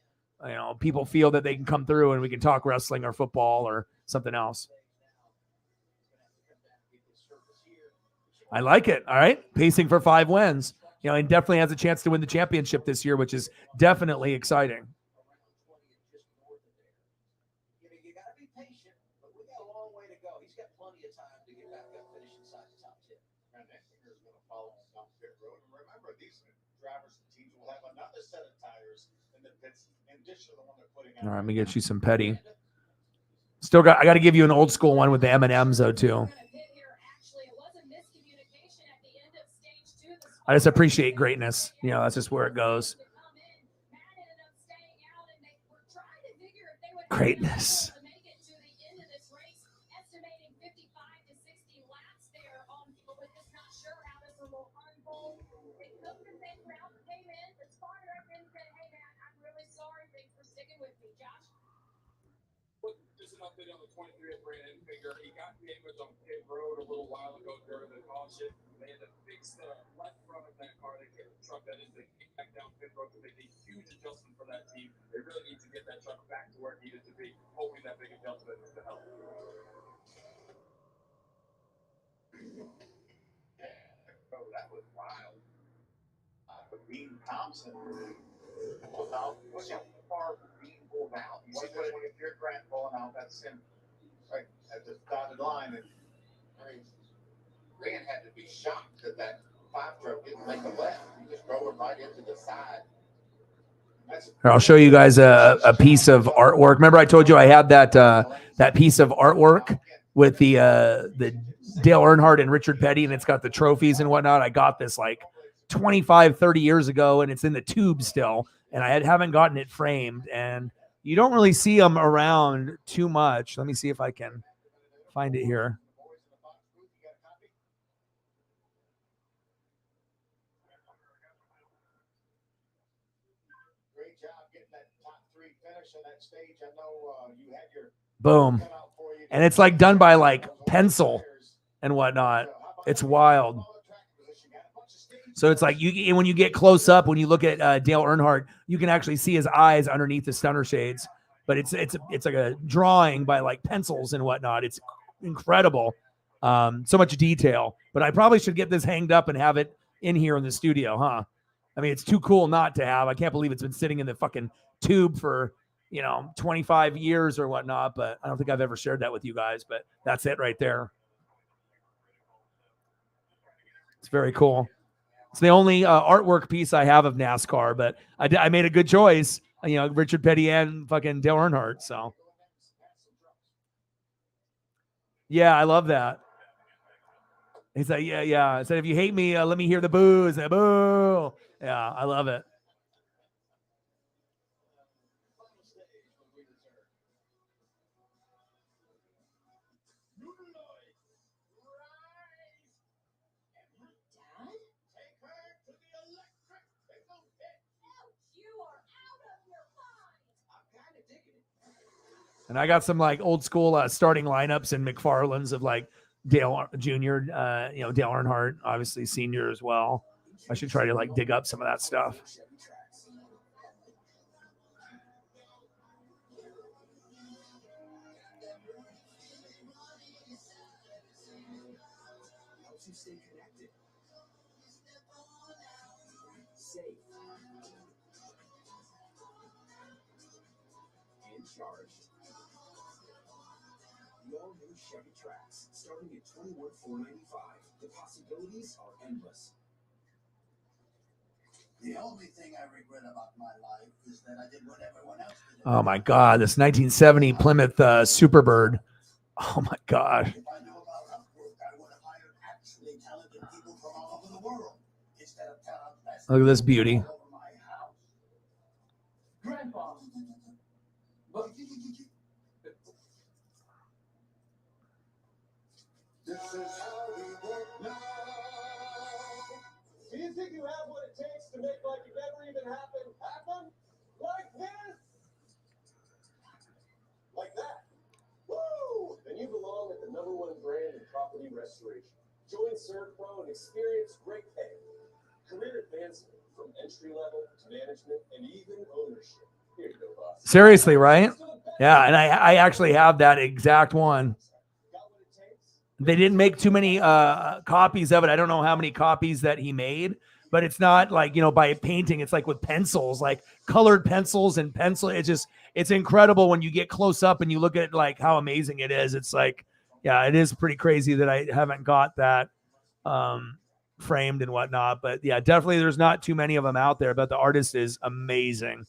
people feel that they can come through and we can talk wrestling or football or something else. I like it. All right, pacing for 5 wins. And definitely has a chance to win the championship this year, which is definitely exciting. You got to be patient, but we got a long way to go. He's got plenty of time to get back up, finish inside the top 10. And next year is going to follow on down pit road. And remember, these drivers and teams will have another set of tires in the pits in addition to the one they're putting out. All right, let me get you some petty. I got to give you an old school one with the M&Ms though too. I just appreciate greatness. That's just where it goes. Greatness. Just an update on the 23th Brandon Finger. He got damage on pit road a little while ago during the caution. They had to fix the left front of that car. They kicked the truck that is. They came back down pit road to make a huge adjustment for that team. They really need to get that truck back to where it needed to be. Hoping that big adjustment is to help. Oh, that was wild. But Bean Thompson, well, what's how far Bean pulled out? You see when you're Grant pulling out, that's him right at the dotted line. And I mean, Grant had to be shocked that 5 truck didn't make a left. He just drove it right into the side. Here, I'll show you guys a piece of artwork. Remember, I told you I had that piece of artwork with the Dale Earnhardt and Richard Petty, and it's got the trophies and whatnot. I got this like 25, 30 years ago, and it's in the tube still, and I haven't gotten it framed, and you don't really see them around too much. Let me see if I can find it here. Boom. And it's like done by like pencil and whatnot. It's wild. So it's like when you get close up, when you look at Dale Earnhardt, you can actually see his eyes underneath the stunner shades. But it's like a drawing by like pencils and whatnot. It's incredible. So much detail. But I probably should get this hanged up and have it in here in the studio, huh? I mean, it's too cool not to have. I can't believe it's been sitting in the fucking tube for 25 years or whatnot, but I don't think I've ever shared that with you guys, but that's it right there. It's very cool. It's the only artwork piece I have of NASCAR, but I made a good choice, Richard Petty and fucking Dale Earnhardt. So yeah, I love that. He's like, yeah. I said, if you hate me, let me hear the boos. Boo. Yeah, I love it. And I got some like old school starting lineups in McFarland's of like Dale Jr., Dale Earnhardt, obviously senior as well. I should try to like dig up some of that stuff. Chevy Trax, starting at $21,495. The possibilities are endless. The only thing I regret about my life is that I did what everyone else did. Oh my God, this 1970 Plymouth Superbird. Oh my gosh. If I knew about Upwork, I would have hired actually talented people from all over the world instead of talentless. Look at this beauty. All over my house. Grandpa. But this is how we work now. Do you think you have what it takes to make like it never even happened happen? Like this? Like that? Woo! Then you belong at the #1 brand in property restoration. Join CertPro and experience great pay, career advancement from entry level to management and even ownership. Here you go, boss. Seriously, right? Yeah, and I actually have that exact one. They didn't make too many copies of it. I don't know how many copies that he made, but it's not like, by painting. It's like with pencils, like colored pencils and pencil. It's incredible when you get close up and you look at like how amazing it is. It's like, yeah, it is pretty crazy that I haven't got that framed and whatnot. But yeah, definitely there's not too many of them out there, but the artist is amazing.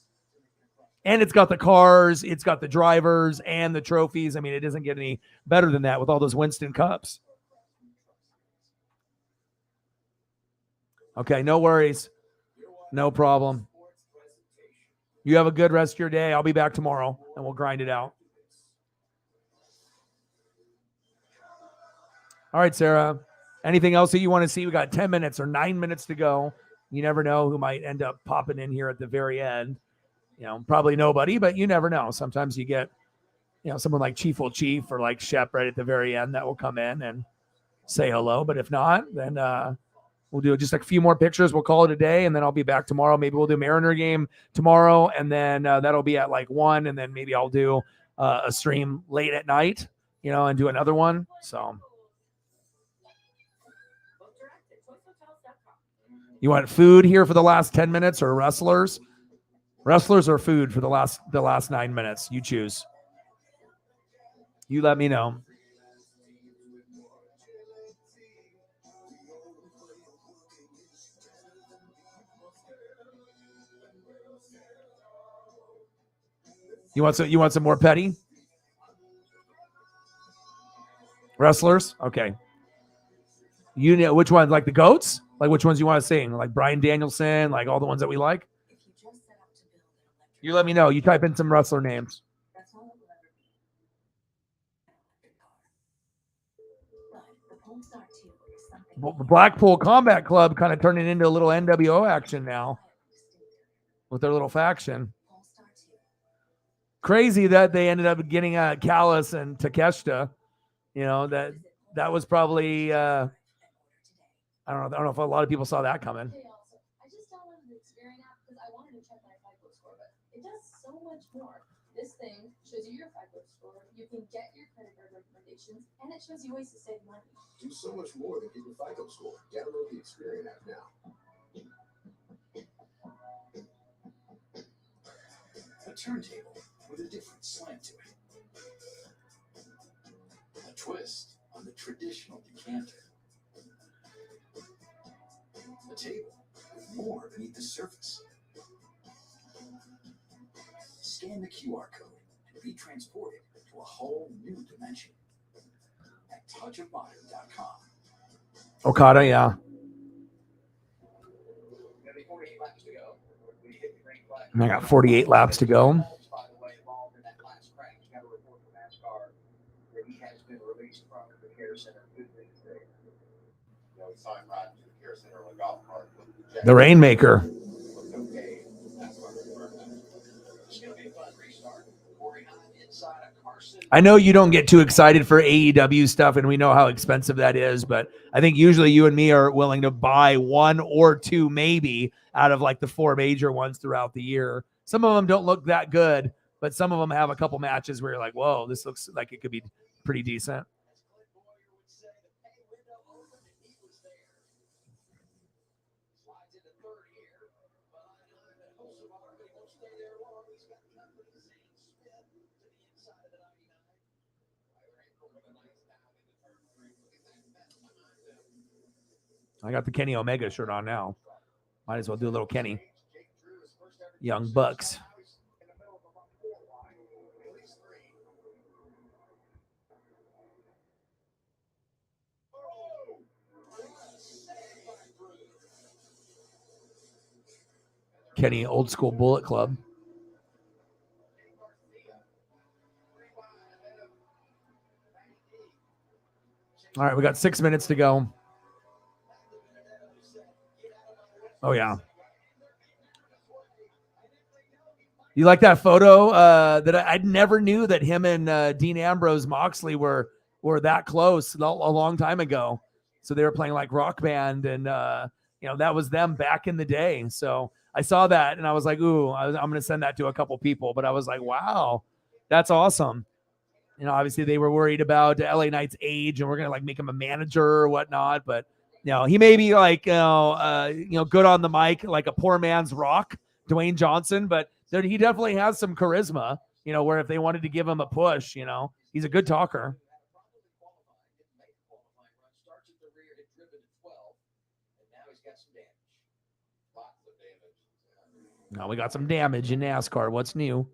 And it's got the cars, it's got the drivers and the trophies. I mean, it doesn't get any better than that with all those Winston Cups. Okay, no worries. No problem. You have a good rest of your day. I'll be back tomorrow and we'll grind it out. All right, Sarah. Anything else that you want to see? We got 10 minutes or 9 minutes to go. You never know who might end up popping in here at the very end. Probably nobody, but you never know. Sometimes you get, someone like Chief Will Chief or like Shep right at the very end that will come in and say hello. But if not, then we'll do just a few more pictures. We'll call it a day, and then I'll be back tomorrow. Maybe we'll do Mariner game tomorrow, and then that'll be at like 1, and then maybe I'll do a stream late at night, and do another one. So you want food here for the last 10 minutes or wrestlers? Wrestlers or food for the last 9 minutes? You choose. You let me know. You want some more petty? Wrestlers? Okay. You know which ones, like the goats? Like which ones you want to sing? Like Bryan Danielson, like all the ones that we like? You let me know. You type in some wrestler names. Blackpool Combat Club kind of turning into a little NWO action now with their little faction. Crazy that they ended up getting Callis and Takeshita. That was probably I don't know if a lot of people saw that coming. I just downloaded the Experian app because I wanted to check my FICO score, but it does so much more. This thing shows you your FICO score. You can get your credit card recommendations, and it shows you ways to save money. Do so much more than get your FICO score. Download the Experian app now. A turntable with a different slant to it. A twist on the traditional decanter. A table with more beneath the surface. Scan the QR code and be transported to a whole new dimension at touchofmodern.com. Okada, yeah. I got 48 laps to go. The Rainmaker. I know you don't get too excited for AEW stuff, and we know how expensive that is, but I think usually you and me are willing to buy 1 or 2 maybe out of like the 4 major ones throughout the year. Some of them don't look that good, but some of them have a couple matches where you're like, whoa, this looks like it could be pretty decent. I got the Kenny Omega shirt on now. Might as well do a little Kenny. Young Bucks. Kenny, Old School Bullet Club. All right, we got 6 minutes to go. Oh, yeah. You like that photo that I never knew that him and Dean Ambrose Moxley were that close a long time ago. So they were playing like Rock Band, and that was them back in the day. So I saw that and I was like, ooh, I'm going to send that to a couple people. But I was like, wow, that's awesome. Obviously they were worried about LA Knight's age and we're going to like make him a manager or whatnot. But he may be like, good on the mic, like a poor man's Rock, Dwayne Johnson, but he definitely has some charisma, where if they wanted to give him a push, he's a good talker. Now we got some damage in NASCAR. What's new?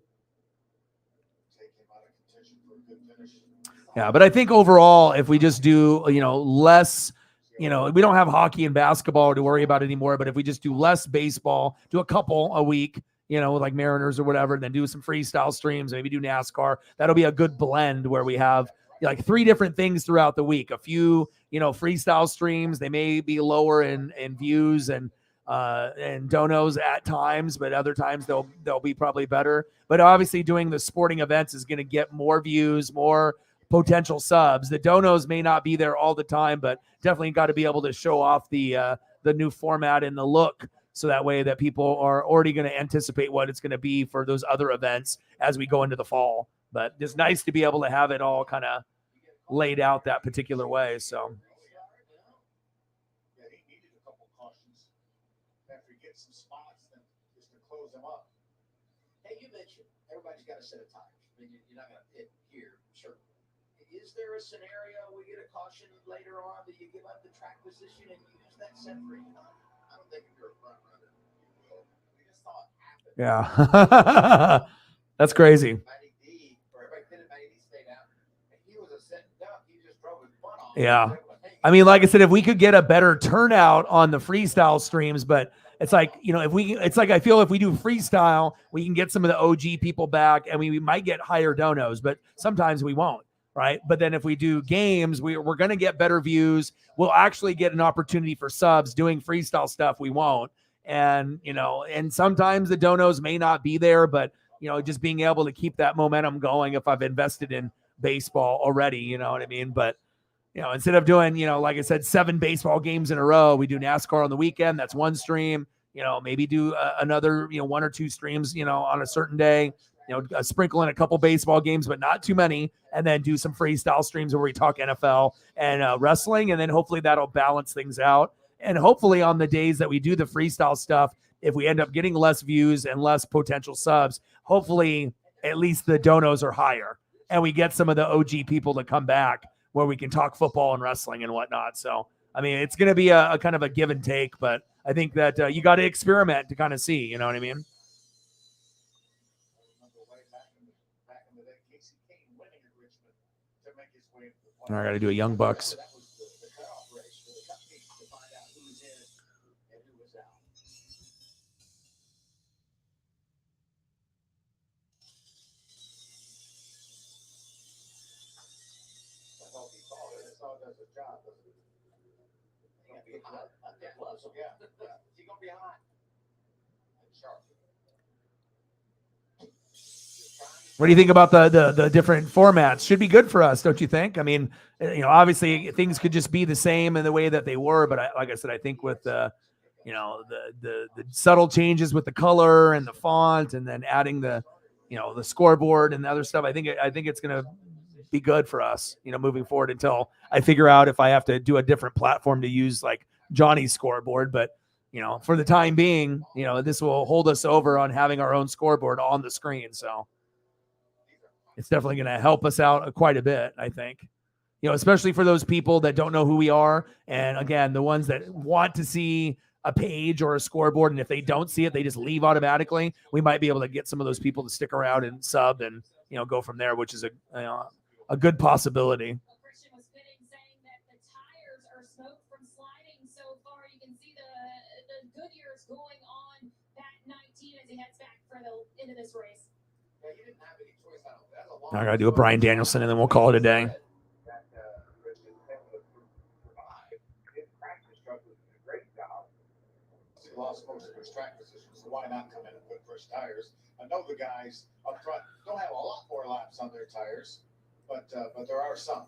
Yeah, but I think overall, if we just do, less, we don't have hockey and basketball to worry about anymore, but if we just do less baseball, do a couple a week, with like Mariners or whatever, and then do some freestyle streams, maybe do NASCAR, that'll be a good blend where we have like 3 different things throughout the week. A few, freestyle streams, they may be lower in views and donos at times, but other times they'll be probably better. But obviously doing the sporting events is going to get more views, more potential subs. The donos may not be there all the time, but definitely got to be able to show off the new format and the look, so that way that people are already going to anticipate what it's going to be for those other events as we go into the fall. But it's nice to be able to have it all kind of laid out that particular way. So Yeah, he needed a couple cautions after he gets some spots, then just to close them up. Hey, you mentioned everybody's got a set of tires. I mean, you're not going to pit here, certainly. Is there a scenario where you get a caution later on that you give up the track position and use that set for you? I don't think if you're a front runner, you will. We just saw it happen. yeah, that's crazy. Matty D, or everybody pitted Matty D stayed out. And he was a sitting duck. He just drove his butt off. Yeah. I mean, like I said, if we could get a better turnout on the freestyle streams, but it's like, I feel if we do freestyle, we can get some of the OG people back and we might get higher donos, but sometimes we won't. Right. But then if we do games, we're going to get better views. We'll actually get an opportunity for subs. Doing freestyle stuff, we won't. And, and sometimes the donos may not be there, but, just being able to keep that momentum going if I've invested in baseball already, you know what I mean? But, instead of doing, like I said, 7 baseball games in a row, we do NASCAR on the weekend. That's one stream, maybe do another, 1 or 2 streams, on a certain day. Sprinkle in a couple baseball games, but not too many, and then do some freestyle streams where we talk NFL and wrestling, and then hopefully that'll balance things out. And hopefully on the days that we do the freestyle stuff, if we end up getting less views and less potential subs, hopefully at least the donos are higher, and we get some of the OG people to come back where we can talk football and wrestling and whatnot. So, I mean, it's going to be a kind of a give and take, but I think that you got to experiment to kind of see, you know what I mean? I got to do a Young Bucks. What do you think about the different formats? Should be good for us, don't you think? I mean, obviously things could just be the same in the way that they were, but like I said, I think with the subtle changes with the color and the font, and then adding the scoreboard and the other stuff, I think it's going to be good for us, moving forward until I figure out if I have to do a different platform to use like Johnny's scoreboard. But for the time being, this will hold us over on having our own scoreboard on the screen. So it's definitely going to help us out quite a bit, I think, especially for those people that don't know who we are. And again, the ones that want to see a page or a scoreboard, and if they don't see it, they just leave automatically. We might be able to get some of those people to stick around and sub and, you know, go from there, which is a good possibility. Christian was fitting, saying that the tires are smoked from sliding so far. You can see the Goodyears going on that 19 as he heads back for the end of this race. Yeah, you didn't have any choice. I gotta do a Brian Danielson, and then we'll call it a day. Lost most of his track position, so why not come in and put fresh tires? I know the guys up front don't have a lot more laps on their tires, but there are some.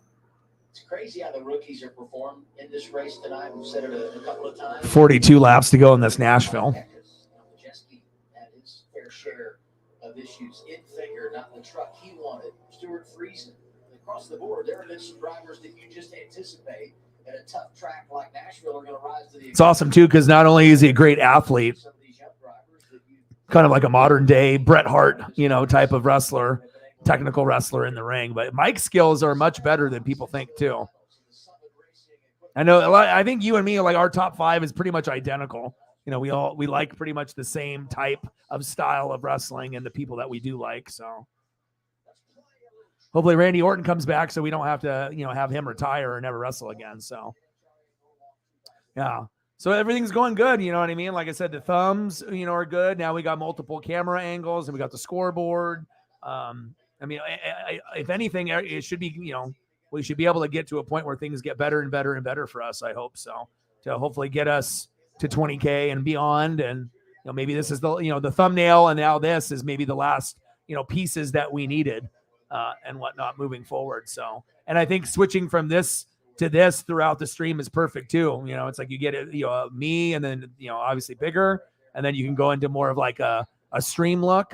It's crazy how the rookies are performed in this race tonight. We've said it a couple of times. 42 laps to go in this Nashville. Majeski had his fair share of issues. Infinger, not the truck he wanted. Stuart Friesen. Across the board, there have been some drivers that you just anticipate at a tough track like Nashville are going to rise to the. It's awesome too, because not only is he a great athlete, kind of like a modern day Bret Hart, you know, type of wrestler, technical wrestler in the ring, but Mike's skills are much better than people think too. I know I think you and me, like, our top 5 is pretty much identical. You know, we like pretty much the same type of style of wrestling and the people that we do like. So hopefully Randy Orton comes back so we don't have to, you know, have him retire or never wrestle again. So yeah. So everything's going good. You know what I mean? Like I said, the thumbs, you know, are good. Now we got multiple camera angles and we got the scoreboard. I mean, if anything, it should be, you know, we should be able to get to a point where things get better and better and better for us. I hope so, to hopefully get us to 20K and beyond. And, you know, maybe this is the, you know, the thumbnail, and now this is maybe the last, you know, pieces that we needed and whatnot moving forward. So, and I think switching from this to this throughout the stream is perfect too. You know, it's like you get it, you know, me, and then, you know, obviously bigger, and then you can go into more of like a stream look,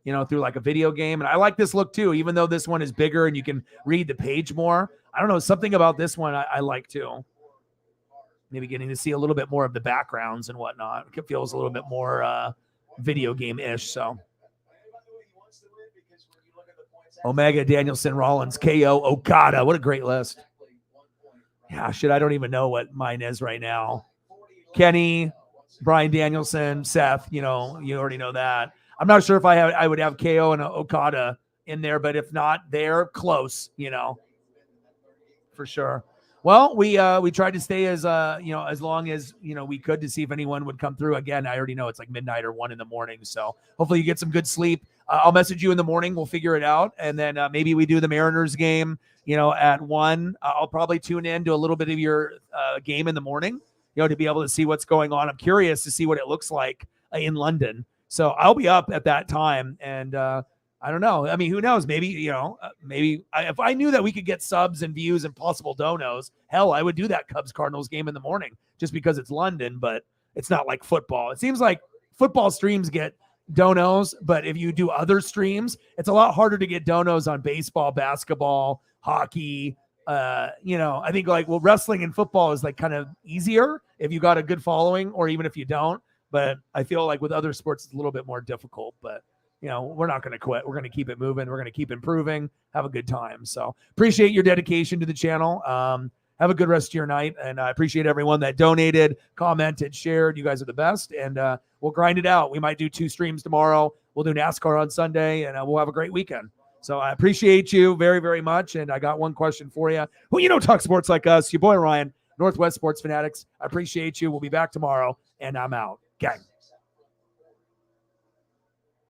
you know, through like a video game. And I like this look too, even though this one is bigger and you can read the page more. I don't know, something about this one I like too. Maybe getting to see a little bit more of the backgrounds and whatnot. It feels a little bit more video game-ish. So Omega, Danielson, Rollins, KO, Okada. What a great list. Yeah, shit, I don't even know what mine is right now. Kenny, Brian Danielson, Seth, you know, you already know that. I'm not sure if I would have KO and Okada in there, but if not, they're close, you know, for sure. Well, we tried to stay as you know, as long as, you know, we could, to see if anyone would come through. Again, I already know it's like midnight or 1 in the morning, so hopefully you get some good sleep. I'll message you in the morning. We'll figure it out, and then maybe we do the Mariners game, you know, at 1. I'll probably tune in to a little bit of your game in the morning, you know, to be able to see what's going on. I'm curious to see what it looks like in London. So I'll be up at that time, and I don't know. I mean, who knows? Maybe, you know, if I knew that we could get subs and views and possible donos, hell, I would do that Cubs-Cardinals game in the morning just because it's London, but it's not like football. It seems like football streams get donos, but if you do other streams, it's a lot harder to get donos on baseball, basketball, hockey. You know, I think like, well, wrestling and football is like kind of easier if you got a good following, or even if you don't. But I feel like with other sports, it's a little bit more difficult. But, you know, we're not going to quit. We're going to keep it moving. We're going to keep improving. Have a good time. So appreciate your dedication to the channel. Have a good rest of your night. And I appreciate everyone that donated, commented, shared. You guys are the best. And we'll grind it out. We might do 2 streams tomorrow. We'll do NASCAR on Sunday, and we'll have a great weekend. So I appreciate you very, very much. And I got one question for you. Well, you know, talk sports like us. Your boy Ryan, Northwest Sports Fanatics. I appreciate you. We'll be back tomorrow, and I'm out. Gang.